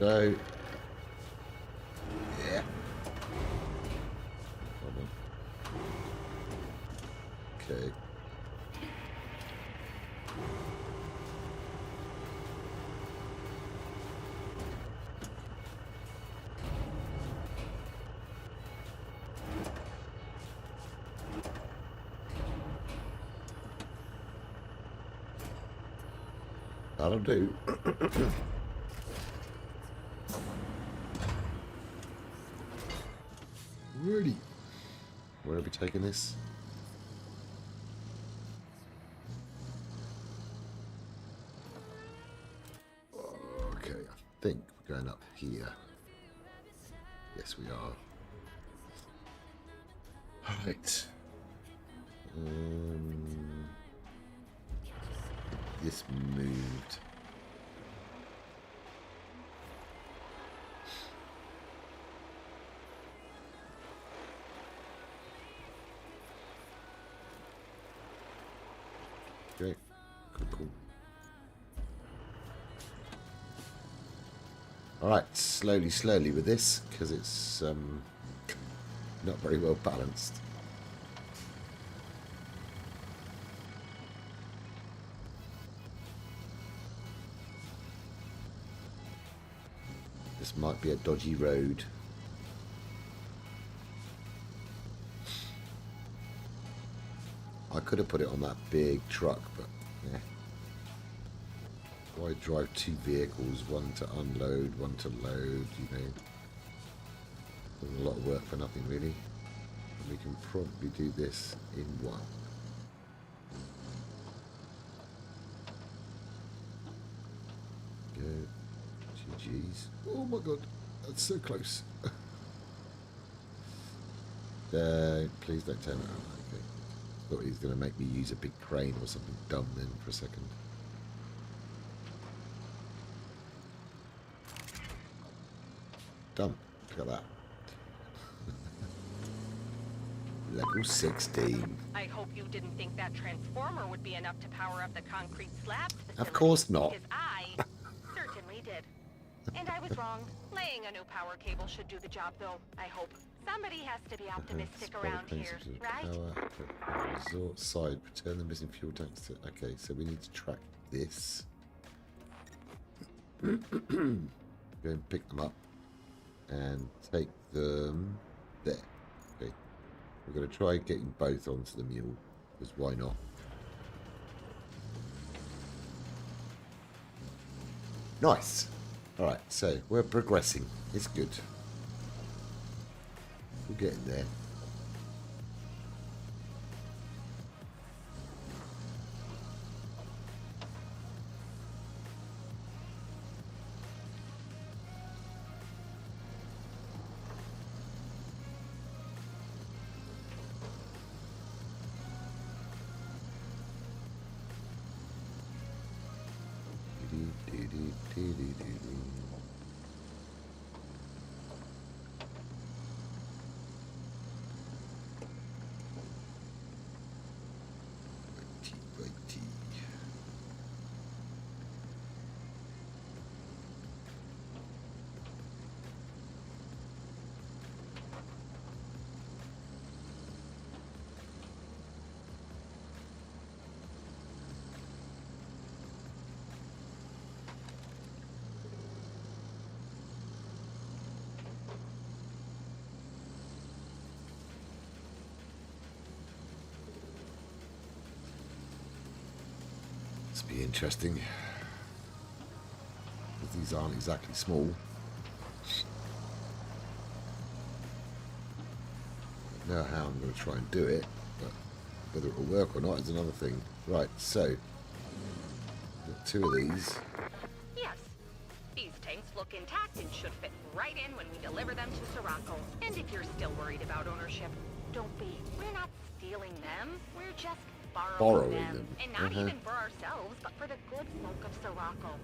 So, yeah. Okay. That'll do. Ready. Where are we taking this? Okay, I think we're going up here. Yes, we are. Right. This moved. Okay, cool. Alright, slowly with this, because it's not very well balanced. This might be a dodgy road. I could have put it on that big truck, but yeah. Why drive two vehicles, one to unload, one to load, you know. Doing a lot of work for nothing really. And we can probably do this in one. Go. GG's. Oh my god, that's so close. Please don't turn around. Okay. Thought he was going to make me use a big crane or something dumb then for a second. Done. Look at that. Level 16. I hope you didn't think that transformer would be enough to power up the concrete slabs facility. Of course not. Because I certainly did. And I was wrong. Laying a new power cable should do the job, though, I hope. Somebody has to be optimistic around here, right? Power, resort side. Return the missing fuel tanks to... Okay, so we need to track this. Go and pick them up. And take them there. Okay. We're going to try getting both onto the mule. Because why not? Nice. Alright, so we're progressing. It's good. We're getting there. This will be interesting. These aren't exactly small. I don't know how I'm going to try and do it, but whether it will work or not is another thing. Right, so got two of these. Yes. These tanks look intact and should fit right in when we deliver them to Sirocco. And if you're still worried about ownership, don't be. We're not stealing them. We're just borrowing them. And not even for ourselves, but for the good folk of Sirocco.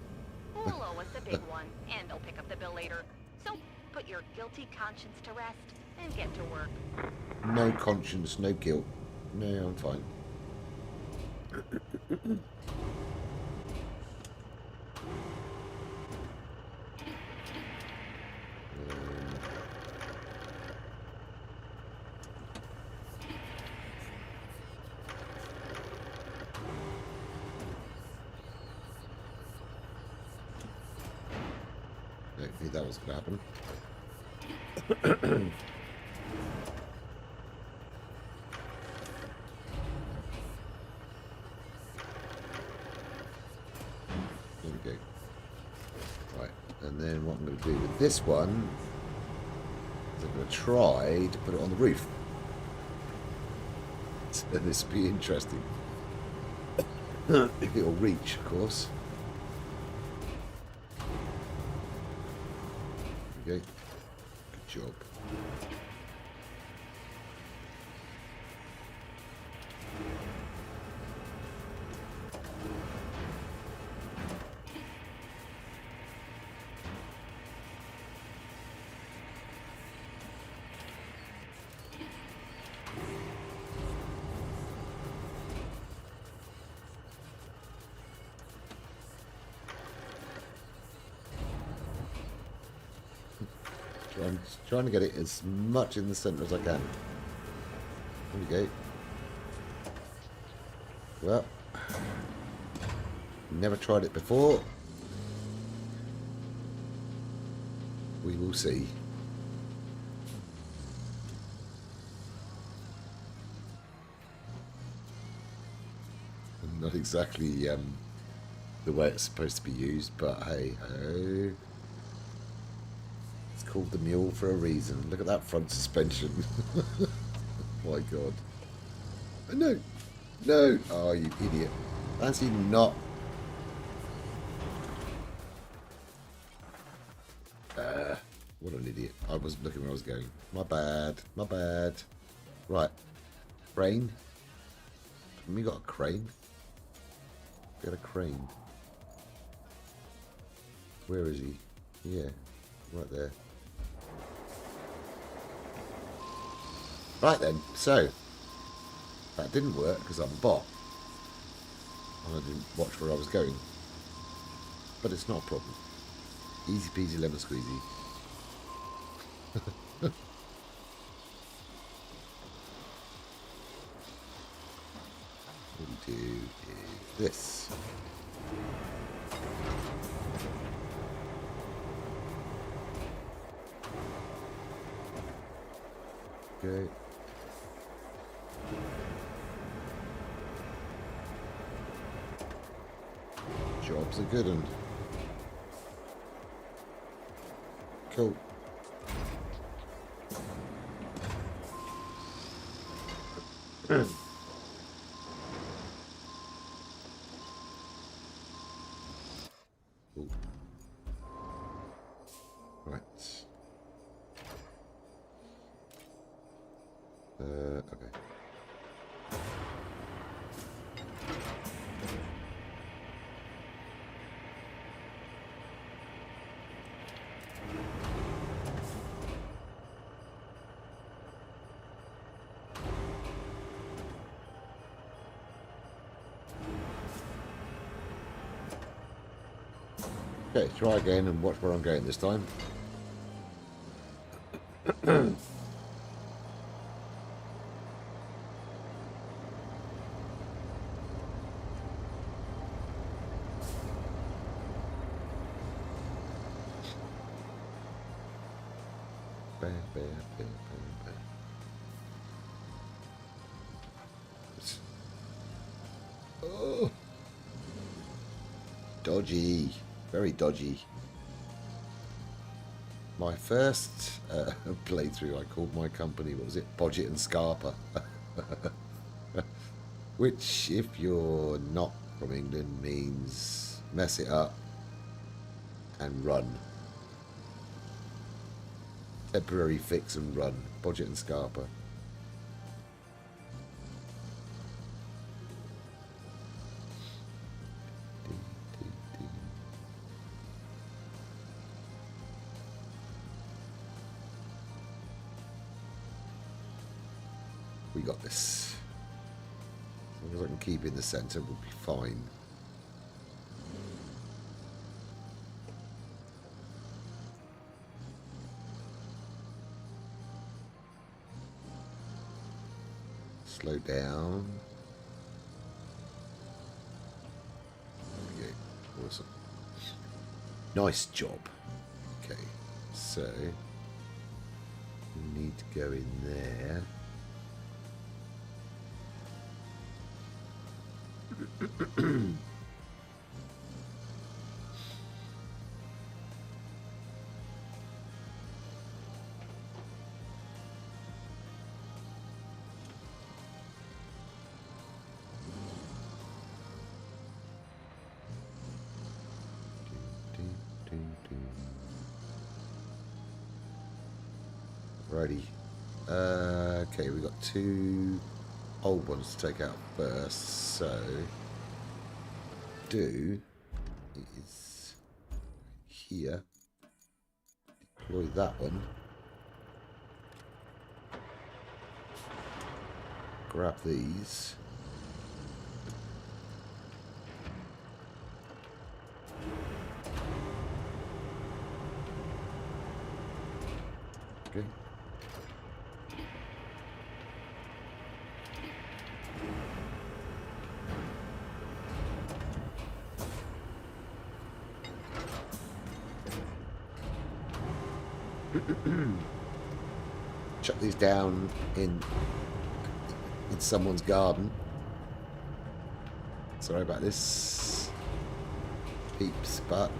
Who will owe us a big one, and they'll pick up the bill later. So put your guilty conscience to rest and get to work. No conscience, no guilt. No, I'm fine. Hopefully that was going to happen. There we go. Right, and then what I'm going to do with this one is I'm going to try to put it on the roof. So this will be interesting. If it'll reach, of course. Okay. Good job. I'm trying to get it as much in the centre as I can. There we go. Well, never tried it before. We will see. Not exactly the way it's supposed to be used, but hey ho. Called the mule for a reason. Look at that front suspension. Oh my god. No! No! Oh, you idiot. Fancy not. What an idiot. I wasn't looking where I was going. My bad. My bad. Right. Crane. Have we got a crane? Get a crane. Where is he? Yeah. Right there. Right then, so that didn't work because I'm a bot. And I didn't watch where I was going. But it's not a problem. Easy peasy lemon squeezy. What we do is this. Okay. Job's a good one. Cool. Ooh. Right. Okay. Okay, try again and watch where I'm going this time. Oh, dodgy, very dodgy. My first playthrough, I called my company, what was it, Bodget and Scarpa. Which, if you're not from England, means mess it up and run. Temporary fix and run. Bodget and Scarpa. We got this. As long as I can keep in the centre, we'll be fine. Slow down. Okay, awesome. Nice job. Okay, so we need to go in there. Righty. Okay, we got two old ones to take out first, so do is here deploy that one, grab these, okay. Chuck these down in someone's garden. Sorry about this, peeps, but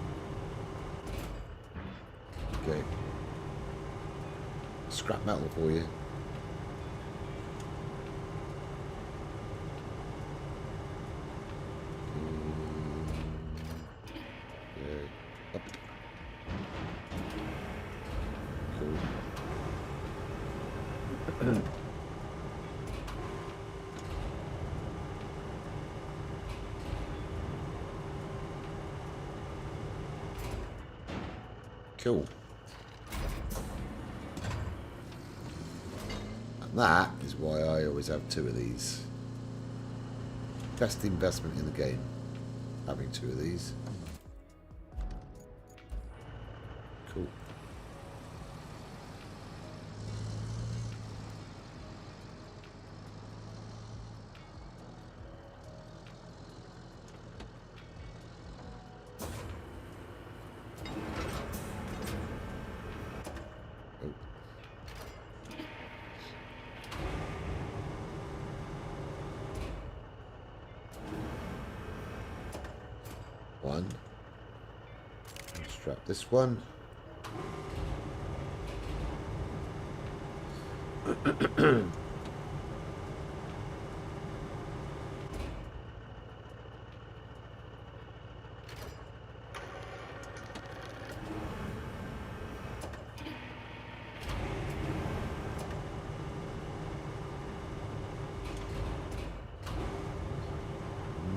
okay. Scrap metal for you. Okay. Up. Cool. Cool. That is why I always have 2 of these. Best investment in the game, having 2 of these. Cool. One. Strap this one.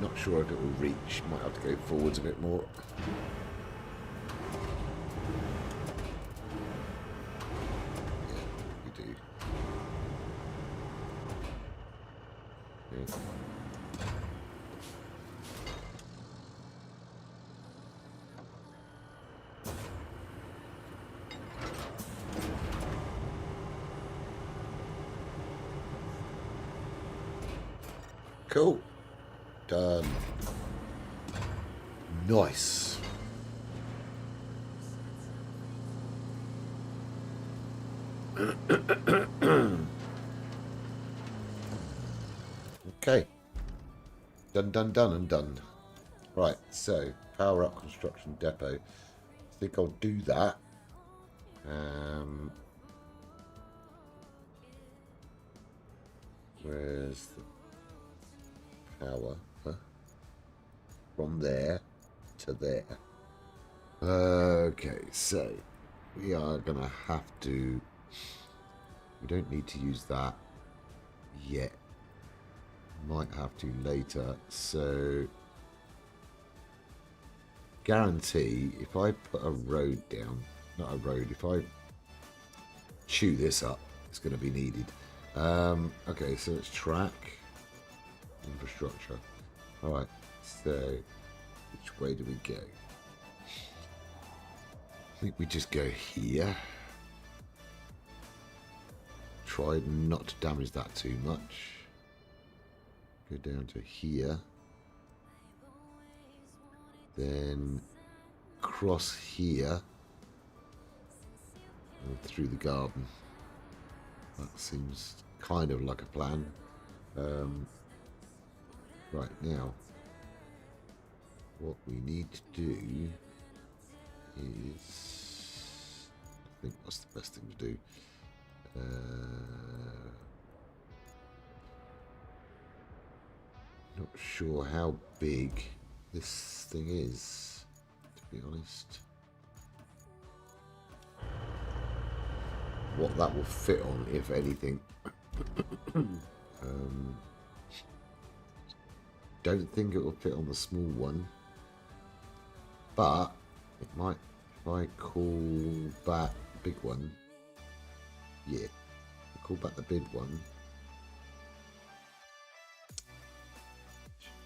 Not sure if it will reach. Might have to go forwards a bit more. Yeah, you do. Yeah. Cool. Done. Nice. Okay. Done, done, done, and done. Right, so power up construction depot. I think I'll do that. Where's the power? Huh? From there to there. Okay, so we are gonna have to. We don't need to use that yet. Might have to later. So guarantee if I put a road down, not a road, if I chew this up, it's going to be needed. Okay, so it's track infrastructure. All right, so which way do we go? I think we just go here. Try not to damage that too much. Go down to here. Then cross here. And through the garden. That seems kind of like a plan. Right, now. What we need to do is, I think that's the best thing to do. Not sure how big this thing is, to be honest. What that will fit on, if anything. Don't think it will fit on the small one. But it might, if I call back the big one. Yeah, call back the big one.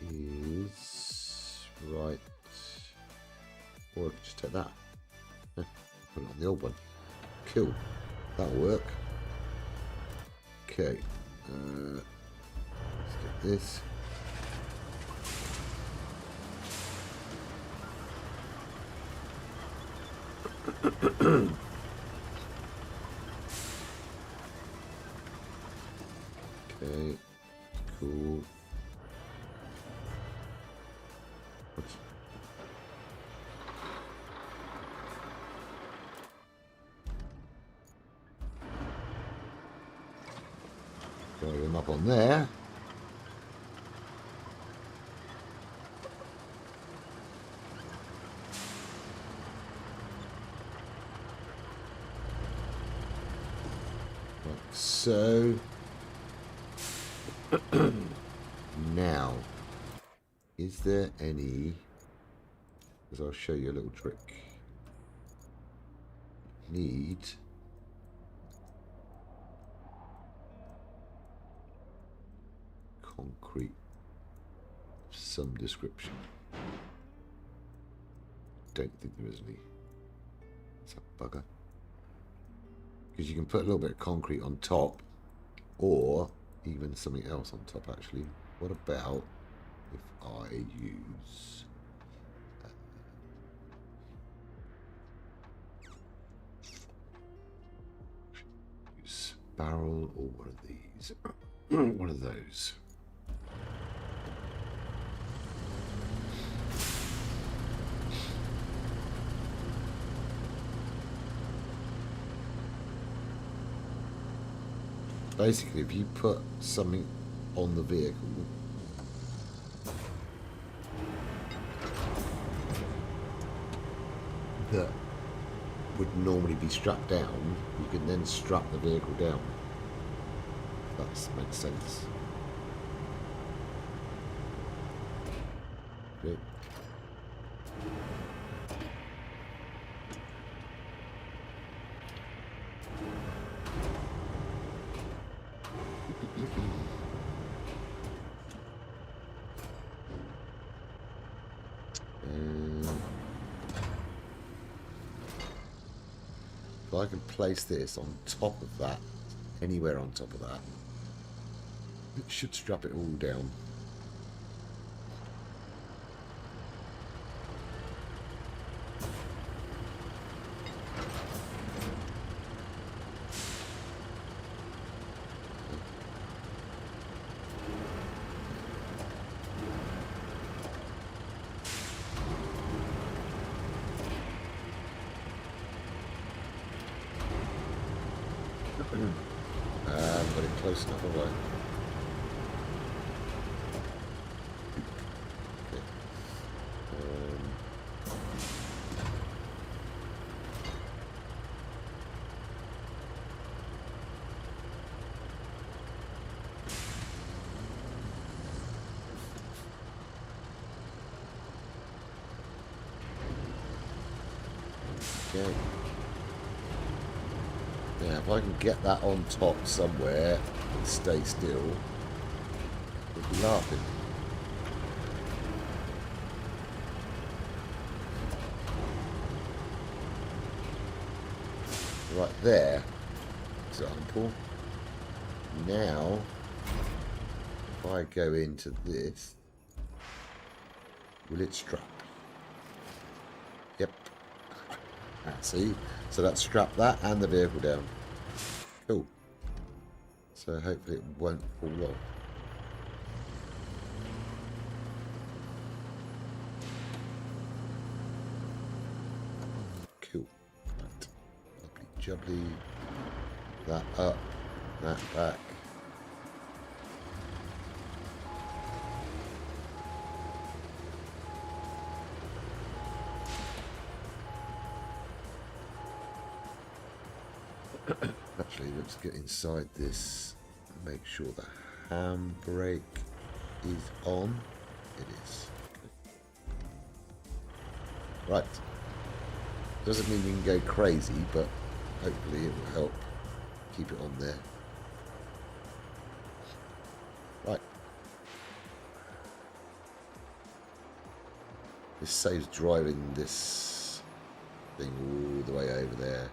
Which is right. Or I could just take that. Put it on the old one. Cool. That'll work. Okay. Let's get this. Okay, cool. Oops. Throw them up on there. Like so. Now, is there any, because I'll show you a little trick, need concrete of some description. Don't think there is any. It's a bugger. Because you can put a little bit of concrete on top, or even something else on top actually. What about if I use barrel or one of these? One of those. Basically, if you put something on the vehicle, that would normally be strapped down, you can then strap the vehicle down. That makes sense. Okay. If I can place this on top of that, anywhere on top of that, it should strap it all down. Got it close enough away. Okay. Okay. Yeah, if I can get that on top somewhere and stay still, we'll be laughing. Right there, example. Now, if I go into this, will it strap? Yep. See? So that strapped that and the vehicle down. Cool. So hopefully it won't fall off. Cool. Right. Lovely jubbly. That up. That back. Actually, let's get inside this and make sure the handbrake is on. It is. Okay. Right. Doesn't mean you can go crazy, but hopefully it will help keep it on there. Right. This saves driving this thing all the way over there.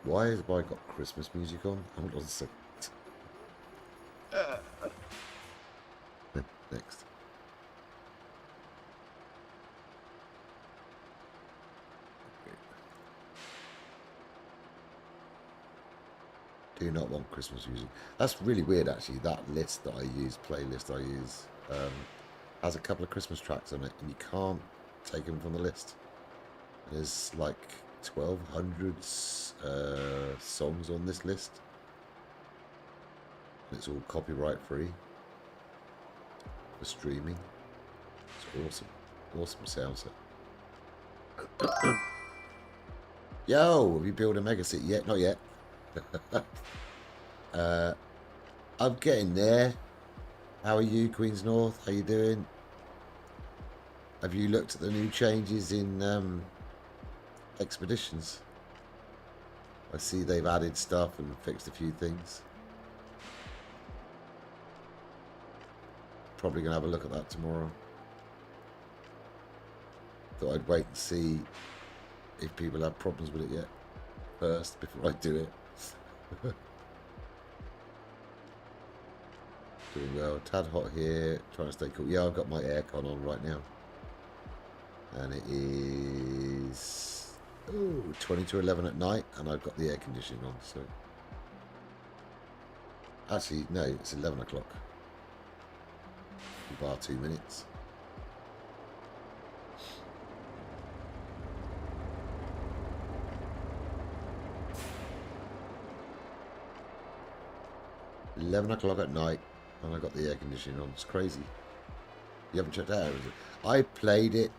Why have I got Christmas music on? Hold on a second. Next. Okay. Do not want Christmas music. That's really weird, actually. That list that I use, playlist I use, has a couple of Christmas tracks on it, and you can't take them from the list. There's like 1,200 songs on this list. It's all copyright free for streaming. It's awesome. Awesome sound set. Yo, have you built a mega city yet? Not yet. I'm getting there. How are you, Queen's North? How you doing? Have you looked at the new changes in expeditions? I see they've added stuff and fixed a few things. Probably going to have a look at that tomorrow. Thought I'd wait and see if people have problems with it yet first before I do it. Doing well. Tad hot here. Trying to stay cool. Yeah, I've got my aircon on right now. And it is 20 to 11 at night, and I've got the air conditioning on. So actually, no, it's 11 o'clock. Bar 2 minutes. $11 at night, and I got the air conditioning on. It's crazy. You haven't checked it out, is it? I played it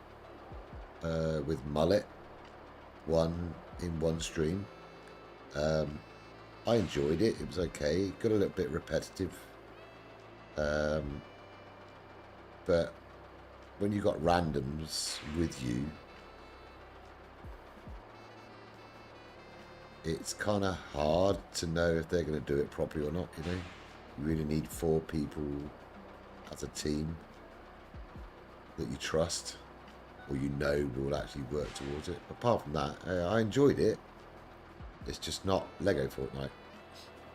with Mullet in one stream. I enjoyed it. It was okay. Got a little bit repetitive. But when you got randoms with you, it's kind of hard to know if they're going to do it properly or not, you know? You really need 4 people as a team that you trust or you know will actually work towards it. Apart from that, I enjoyed it. It's just not Lego Fortnite.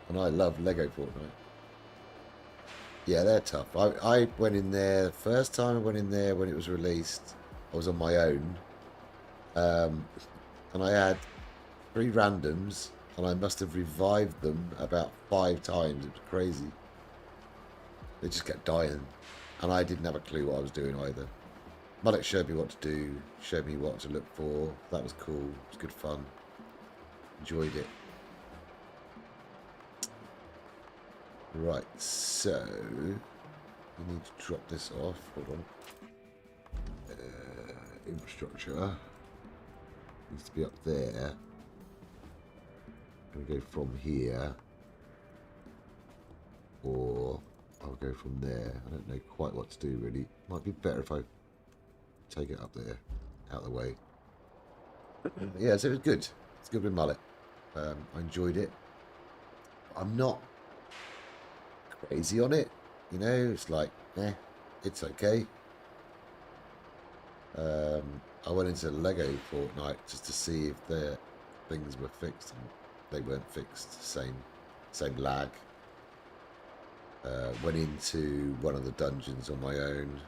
And I love Lego Fortnite. Yeah, they're tough. I went in there, the first time I went in there when it was released, I was on my own. And I had 3 randoms, and I must have revived them about 5 times. It was crazy. They just kept dying. And I didn't have a clue what I was doing either. Mullet showed me what to do, showed me what to look for. That was cool. It was good fun. Enjoyed it. Right, so we need to drop this off. Hold on. Infrastructure needs to be up there. I'm gonna go from here, or I'll go from there. I don't know quite what to do really. Might be better if I take it up there, out of the way. Yeah, so it was good. It's good with Mullet. I enjoyed it. I'm not crazy on it, you know. It's like, it's okay. I went into Lego Fortnite just to see if their things were fixed, and they weren't fixed. Same lag. Went into one of the dungeons on my own,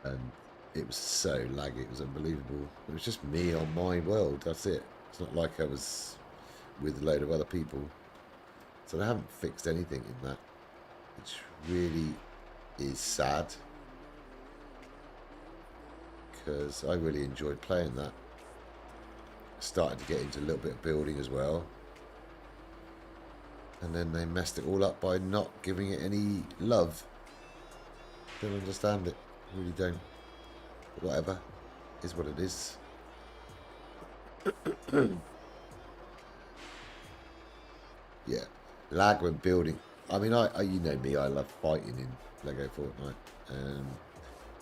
and it was so laggy. It was unbelievable. It was just me on my world. That's it. It's not like I was with a load of other people. So they haven't fixed anything in that, which really is sad, because I really enjoyed playing that. Started to get into a little bit of building as well, and then they messed it all up by not giving it any love. Don't understand it, really don't. But whatever, is what it is. Yeah. Lag when building. I mean, I you know me, I love fighting in Lego Fortnite.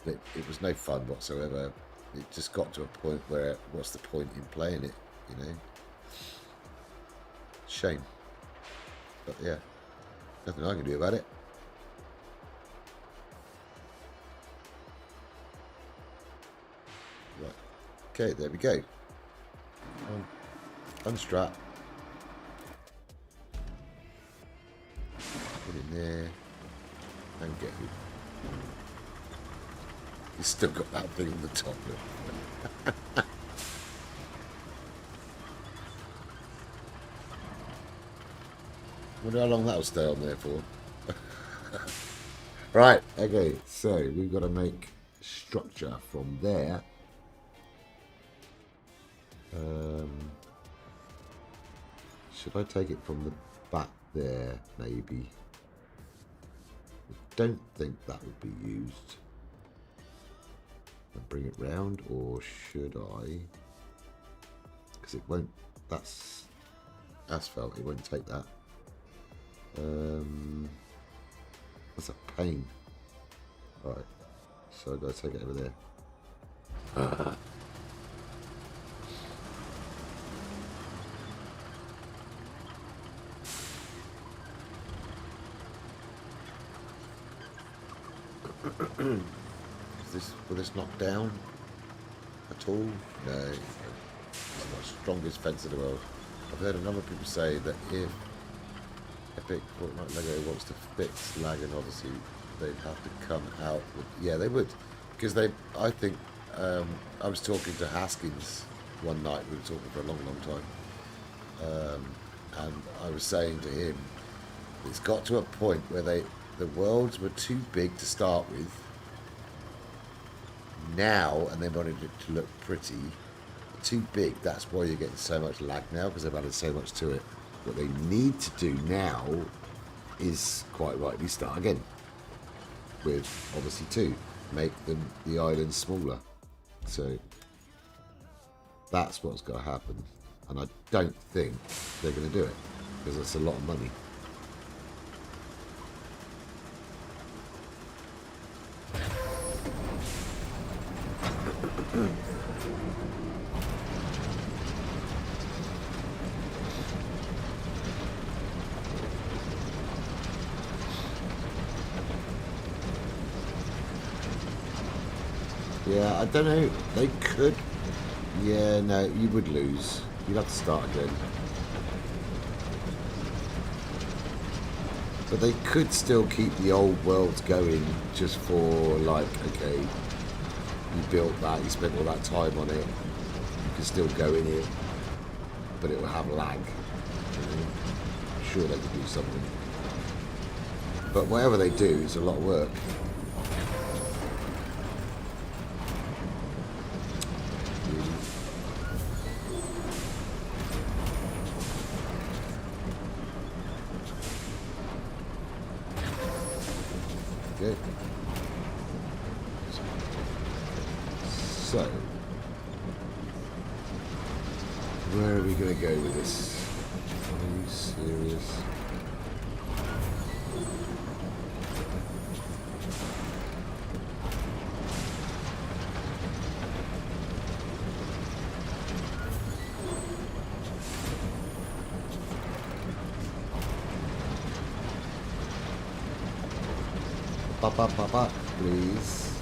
It was no fun whatsoever. It just got to a point where, what's the point in playing it, you know? Shame. But yeah, nothing I can do about it. Right. Okay, there we go. Unstrap. Put in there and go. You still got that thing on the top. Wonder how long that'll stay on there for. Right, okay, so we've got to make structure from there. Should I take it from the back there, maybe? I don't think that would be used. And bring it round, or should I? Because it won't, that's asphalt, it won't take that. That's a pain. Alright, So I've got to take it over there. Will this knock down at all? No. It's the strongest fence in the world. I've heard a number of people say that if Epic Fortnite Lego wants to fix lag and Odyssey, they'd have to come out with... Yeah, they would. Because I think... I was talking to Haskins one night. We were talking for a long, long time. And I was saying to him, it's got to a point where the worlds were too big to start with. Now, and they wanted it to look pretty, too big. That's why you're getting so much lag now, because they've added so much to it. What they need to do now is quite rightly start again with Odyssey 2. Make the islands smaller. So that's what's got to happen. And I don't think they're going to do it, because it's a lot of money. Yeah, I don't know. They could. Yeah, no, you would lose. You'd have to start again. But they could still keep the old worlds going just for, like, okay, you built that, you spent all that time on it, you can still go in it, but it will have lag. I'm sure they could do something. But whatever they do, it's a lot of work. Okay. So, where are we going to go with this? Are you serious? Papa, please.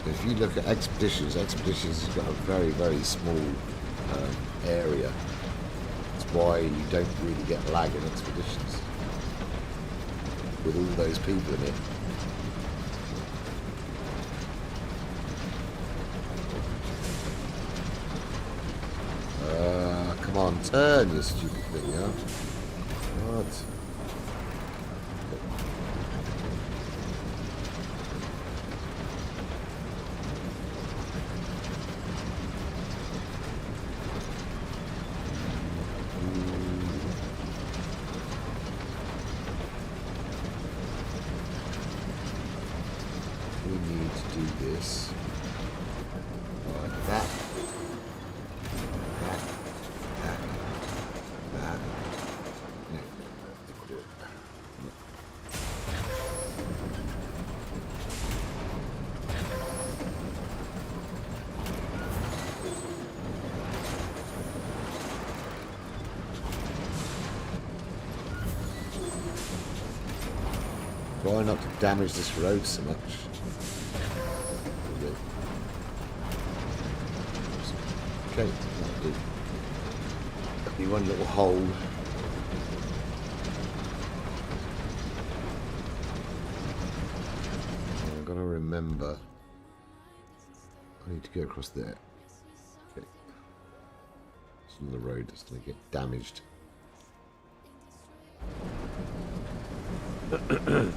If you look at expeditions has got a very, very small area. Why you don't really get lag in expeditions with all those people in it. Come on, turn, you stupid thing, yeah? God. This like that. No. Try not to damage this road so much. Okay, that'll do. That'll be one little hole. I've got to remember. I need to go across there. Okay. It's on the road that's going to get damaged. Okay.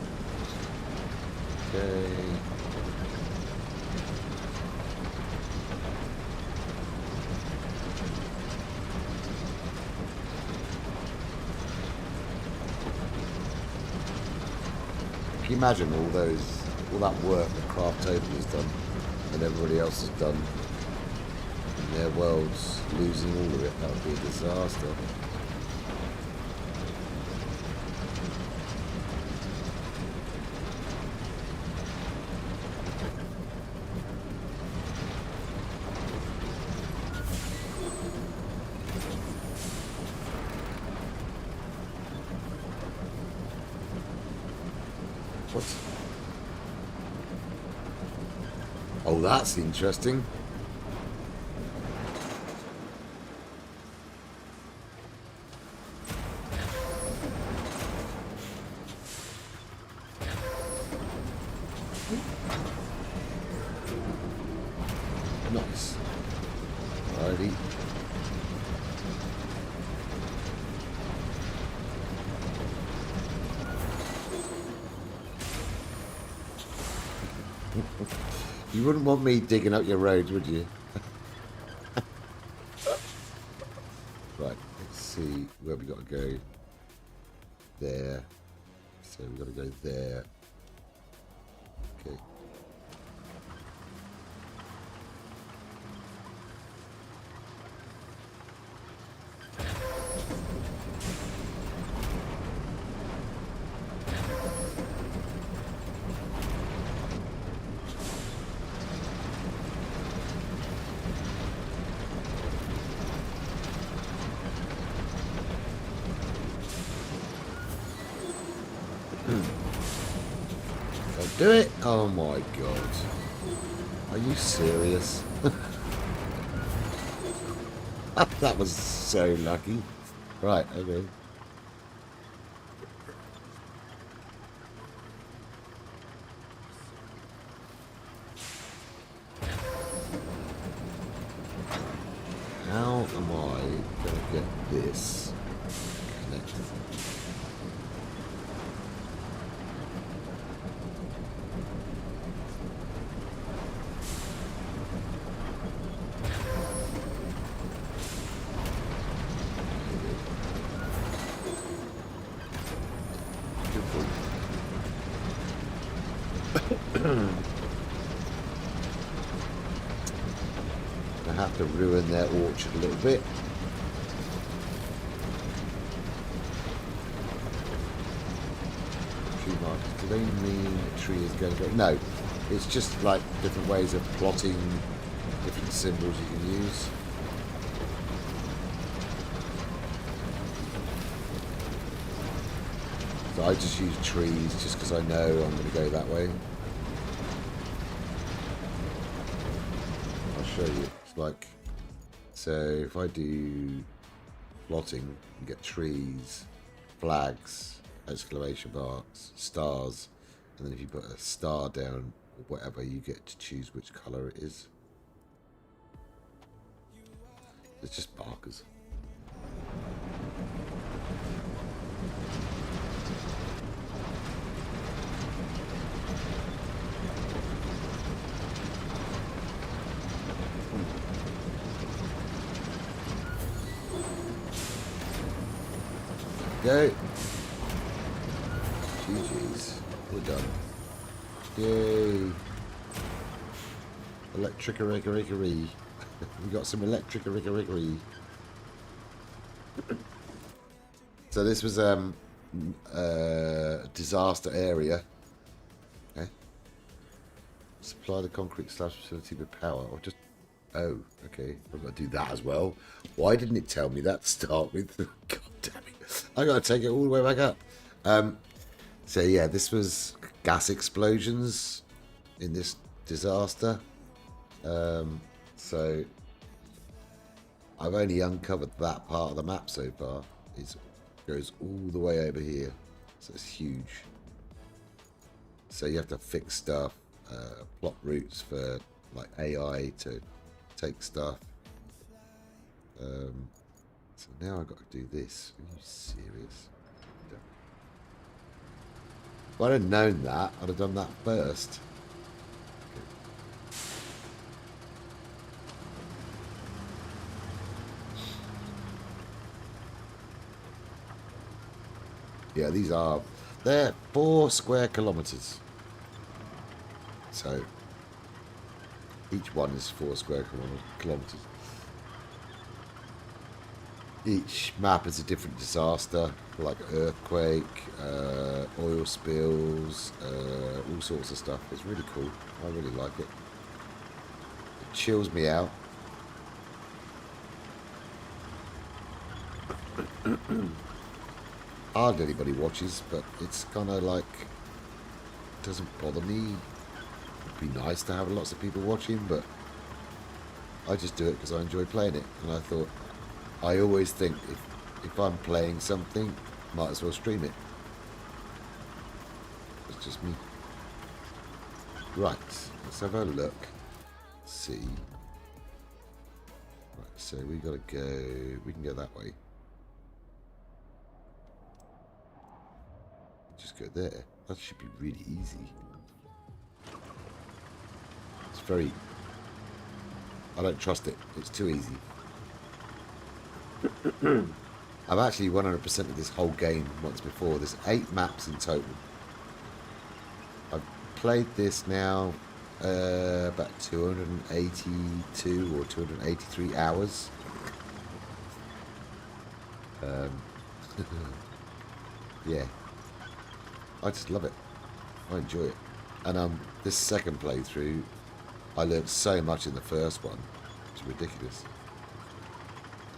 you imagine all that work that Craftopia has done and everybody else has done, and their world's losing all of it? That would be a disaster. What's... Oh, that's interesting. Nice. Alrighty. You wouldn't want me digging up your roads, would you? Right, let's see where we got to go. There. So we got to go there. Okay. Don't do it! Oh my god. Are you serious? That was so lucky. Right, okay. How am I gonna get this connected? I have to ruin their orchard a little bit. Tree markers, do they mean a tree is going to go? No, it's just like different ways of plotting different symbols you can use. So I just use trees just because I know I'm going to go that way. I'll show you. It's like, so if I do plotting, you get trees, flags, exclamation marks, stars, and then if you put a star down or whatever, you get to choose which colour it is. It's just markers. Go. GG's. We're done. Yay. Electric-a-rick-a-rick-a-ree. We got some electric-a-rick-a-rick-a-ree. So this was a disaster area. Okay. Supply the concrete slab facility with power, or just... Oh, okay. I've got to do that as well. Why didn't it tell me that to start with? God damn it. I got to take it all the way back up. So yeah, this was gas explosions in this disaster. So I've only uncovered that part of the map so far. It goes all the way over here. So it's huge. So you have to fix stuff, plot routes for like AI to take stuff. So now I've got to do this. Are you serious? If I'd have known that, I'd have done that first. Yeah, these are They're 4 square kilometers. So each one is 4 square kilometers. Each map is a different disaster, like earthquake, oil spills, all sorts of stuff. It's really cool. I really like it. It chills me out. Hardly anybody watches, but it's kind of like, doesn't bother me. It'd be nice to have lots of people watching, but I just do it because I enjoy playing it. And I thought, I always think if I'm playing something, might as well stream it. It's just me. Right, let's have a look. See. Right, so we gotta go. We can go that way. Just go there. That should be really easy. It's very. I don't trust it. It's too easy. I've actually 100% of this whole game once before. There's 8 maps in total. I've played this now about 282 or 283 hours. Yeah, I just love it. I enjoy it. And this second playthrough, I learned so much in the first one. It's ridiculous.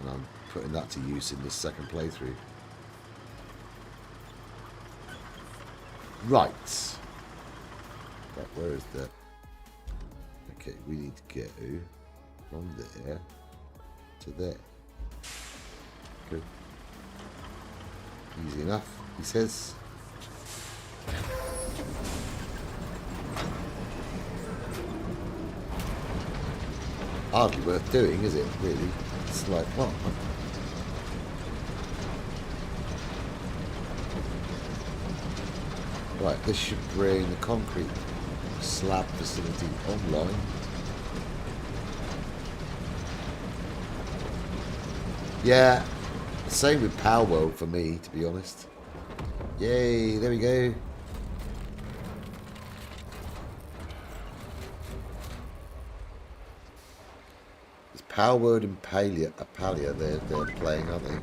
And I'm putting that to use in this second playthrough. Right. Right, where is the... Okay, we need to go from there to there. Good. Easy enough, he says. Hardly worth doing, is it, really? It's like, what? Right, this should bring the concrete slab facility online. Yeah, same with Power World for me, to be honest. Yay, there we go. It's Power World and Apalia they're playing, aren't they?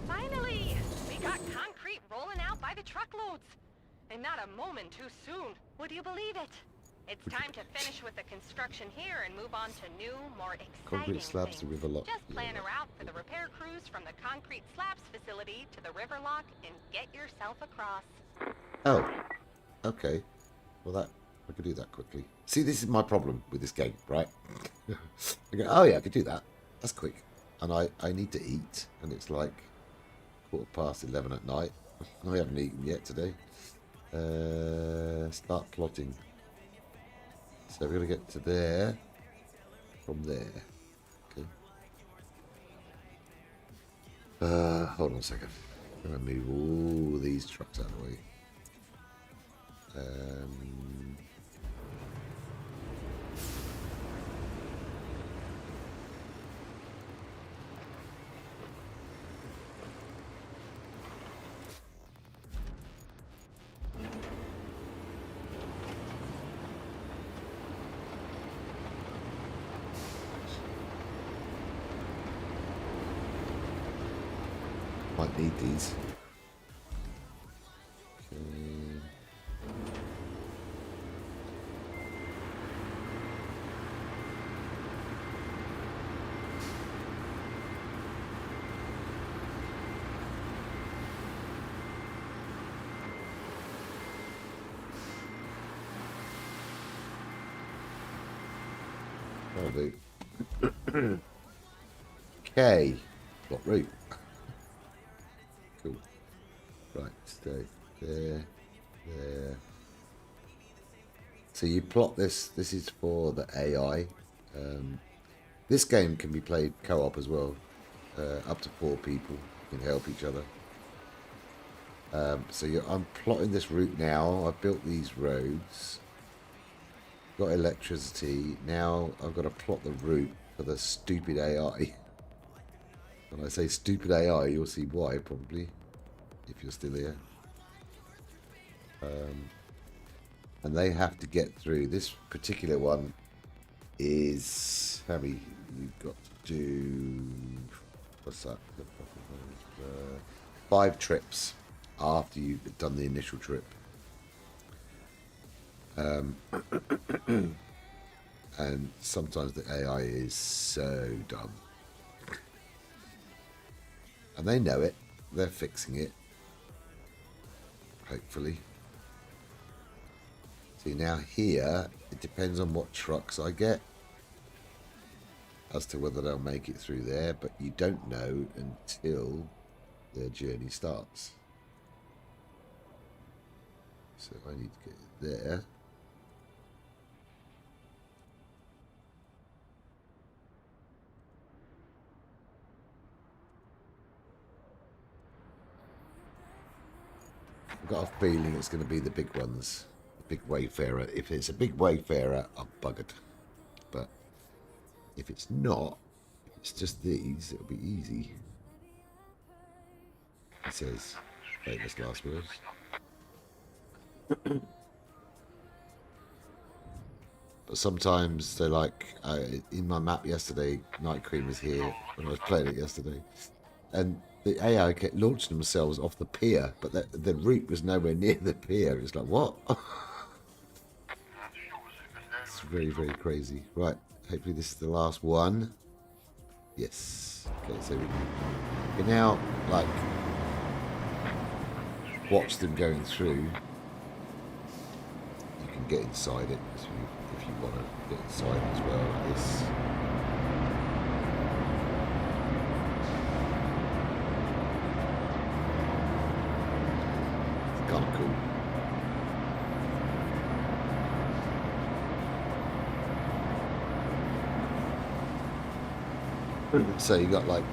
Finally! We got concrete rolling out by the truckloads. And not a moment too soon. Would you believe it? It's time to finish with the construction here and move on to new, more exciting Concrete slabs things. to river lock. Just plan a route for the repair crews from the concrete slabs facility to the river lock and get yourself across. Oh, okay. Well, I could do that quickly. See, this is my problem with this game, right? I go, oh yeah, I could do that. That's quick. And I need to eat, and it's like 11:15 at night. I haven't eaten yet today. Start plotting. So we're going to get to there from there. Okay. Hold on a second. I'm going to move all these trucks out of the way. Might need these. Okay. That'll do. Okay. What route? Cool. Right, stay there, there. So you plot this. This is for the AI. This game can be played co-op as well. Up to 4 people can help each other. I'm plotting this route now. I've built these roads. Got electricity. Now I've got to plot the route for the stupid AI. When I say stupid AI, you'll see why, probably, if you're still here. And they have to get through. This particular one is how many you've got to do. What's that? 5 trips after you've done the initial trip. And sometimes the AI is so dumb. And they know it. They're fixing it. Hopefully. See, now here, it depends on what trucks I get as to whether they'll make it through there, but you don't know until their journey starts. So I need to get it there. I've got a feeling it's going to be the big ones. The big wayfarer. If it's a big wayfarer, I'm buggered. But if it's not, if it's just these, it'll be easy. It says famous last words. But sometimes they're like, in my map yesterday, Night Queen was here when I was playing it yesterday. And the AI kept launching themselves off the pier, but the route was nowhere near the pier. It's like, what? It's very, very crazy. Right, hopefully this is the last one. Yes. Okay, so we can now, like, watch them going through. You can get inside it if you want to get inside as well, like this. Kind of cool. So you got like,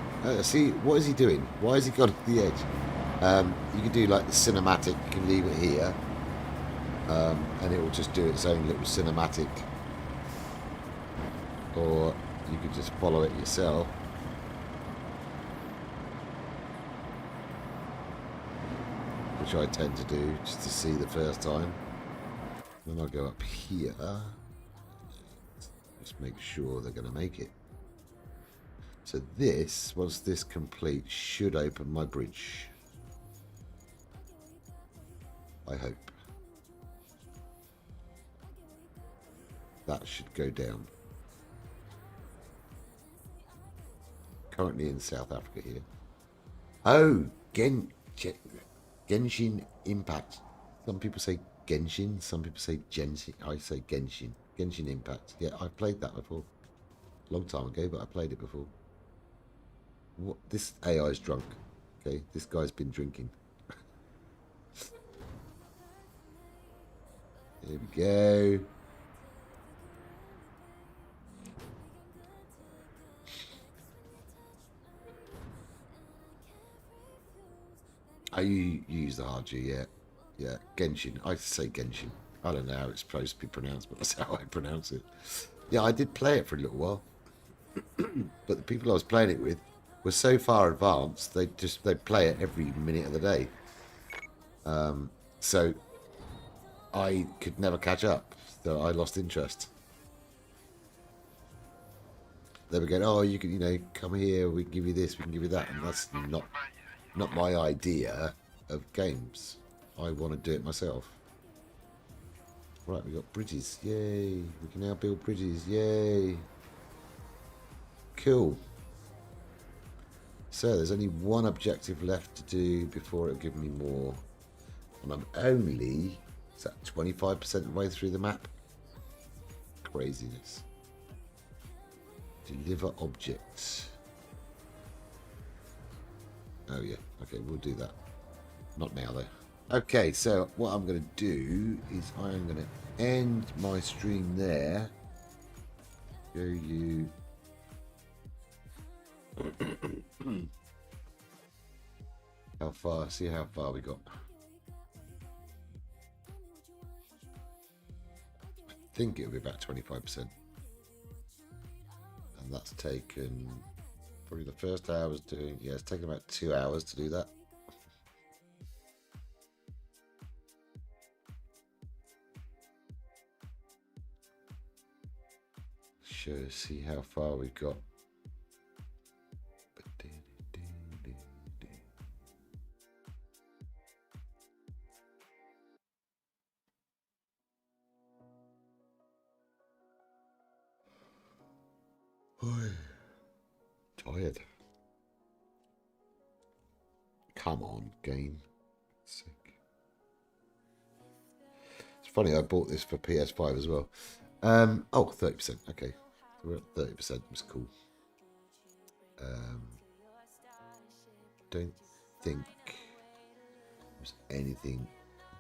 see, what is he doing? Why has he got at the edge? You can do like the cinematic. You can leave it here, and it will just do its own little cinematic. Or you could just follow it yourself. Which I tend to do just to see the first time. Then I'll go up here. Just make sure they're going to make it. So this, once this complete, should open my bridge. I hope. That should go down. Currently in South Africa here. Oh, Genshin Impact. Some people say Genshin, some people say Genshin. I say Genshin. Genshin Impact. Yeah, I played that before. Long time ago, but I played it before. What? This AI is drunk. Okay, this guy's been drinking. Here we go. Oh, you use the hard G, yeah. Yeah, Genshin. I say Genshin. I don't know how it's supposed to be pronounced, but that's how I pronounce it. Yeah, I did play it for a little while. But the people I was playing it with were so far advanced, they play it every minute of the day. So I could never catch up. So I lost interest. They were going, oh, you can, come here, we can give you this, we can give you that. And that's not my idea of games. I want to do it myself. Right, we got bridges. Yay. We can now build bridges. Yay. Cool. So there's only one objective left to do before it'll give me more. And I'm only, is that 25% of the way through the map? Craziness. Deliver objects. Oh yeah, okay, we'll do that. Not now though. Okay, so what I'm going to do is I'm going to end my stream there. Show you. How far? See how far we got. I think it'll be about 25%. And that's taken probably the first hour I was doing. Yeah, it's taken about 2 hours to do that. show, see how far we've got. Tired. Come on, game. Sick. It's funny, I bought this for PS5 as well. Oh, 30%. Okay. So we're at 30%. Was cool. Don't think there's anything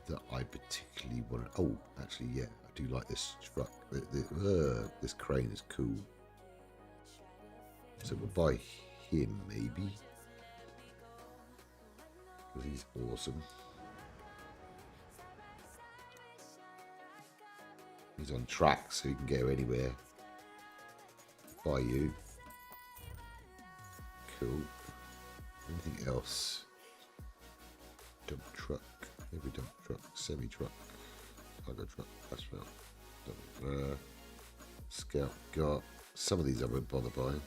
that I particularly want. Oh, actually, yeah, I do like this truck. This crane is cool. So we'll buy him, maybe. Because he's awesome. He's on track, so he can go anywhere. Buy you. Cool. Anything else? Dump truck. Maybe dump truck. Semi-truck. Cargo truck. That's well. Scout got. Some of these I won't bother buying.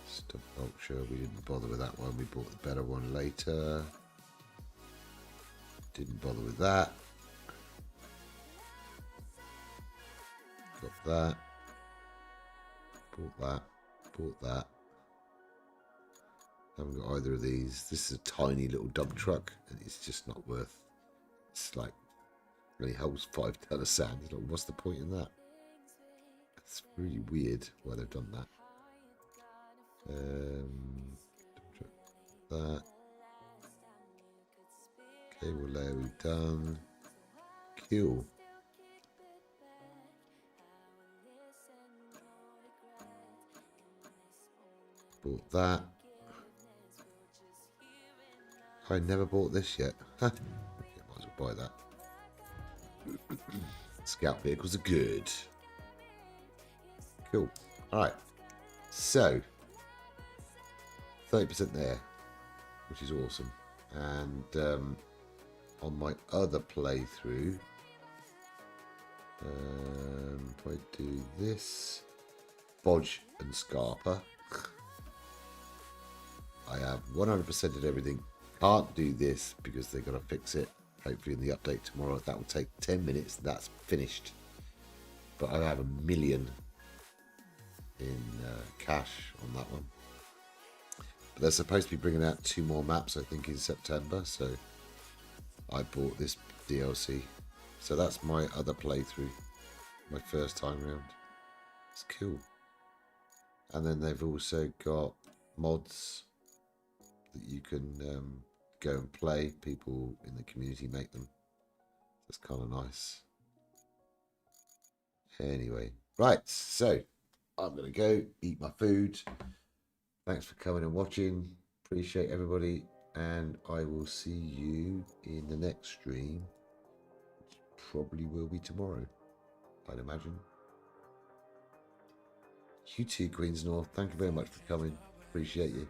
Stump Ultra, we didn't bother with that one. We bought the better one later. Didn't bother with that. Got that. Bought that. Bought that. Haven't got either of these. This is a tiny little dump truck, and it's just not worth. It's like only holds 5 tons of sand. Like, what's the point in that? It's really weird why they've done that. That. Cable layer we've done. Kill. Bought that. I never bought this yet. Huh. Okay, might as well buy that. Scout vehicles are good. Cool. Alright. So 30% there, which is awesome. And on my other playthrough, if I do this, Bodge and Scarpa, I have 100%ed everything. Can't do this because they're going to fix it. Hopefully in the update tomorrow. That will take 10 minutes. That's finished. But I have 1 million in cash on that one. But they're supposed to be bringing out 2 more maps, I think, in September. So I bought this DLC. So that's my other playthrough. My first time round. It's cool. And then they've also got mods that you can go and play. People in the community make them. That's kind of nice. Anyway, right, so I'm going to go eat my food. Thanks for coming and watching. Appreciate everybody. And I will see you in the next stream, which probably will be tomorrow, I'd imagine. You too, Queens North. Thank you very much for coming. Appreciate you.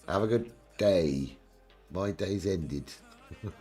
Have a good day. My day's ended.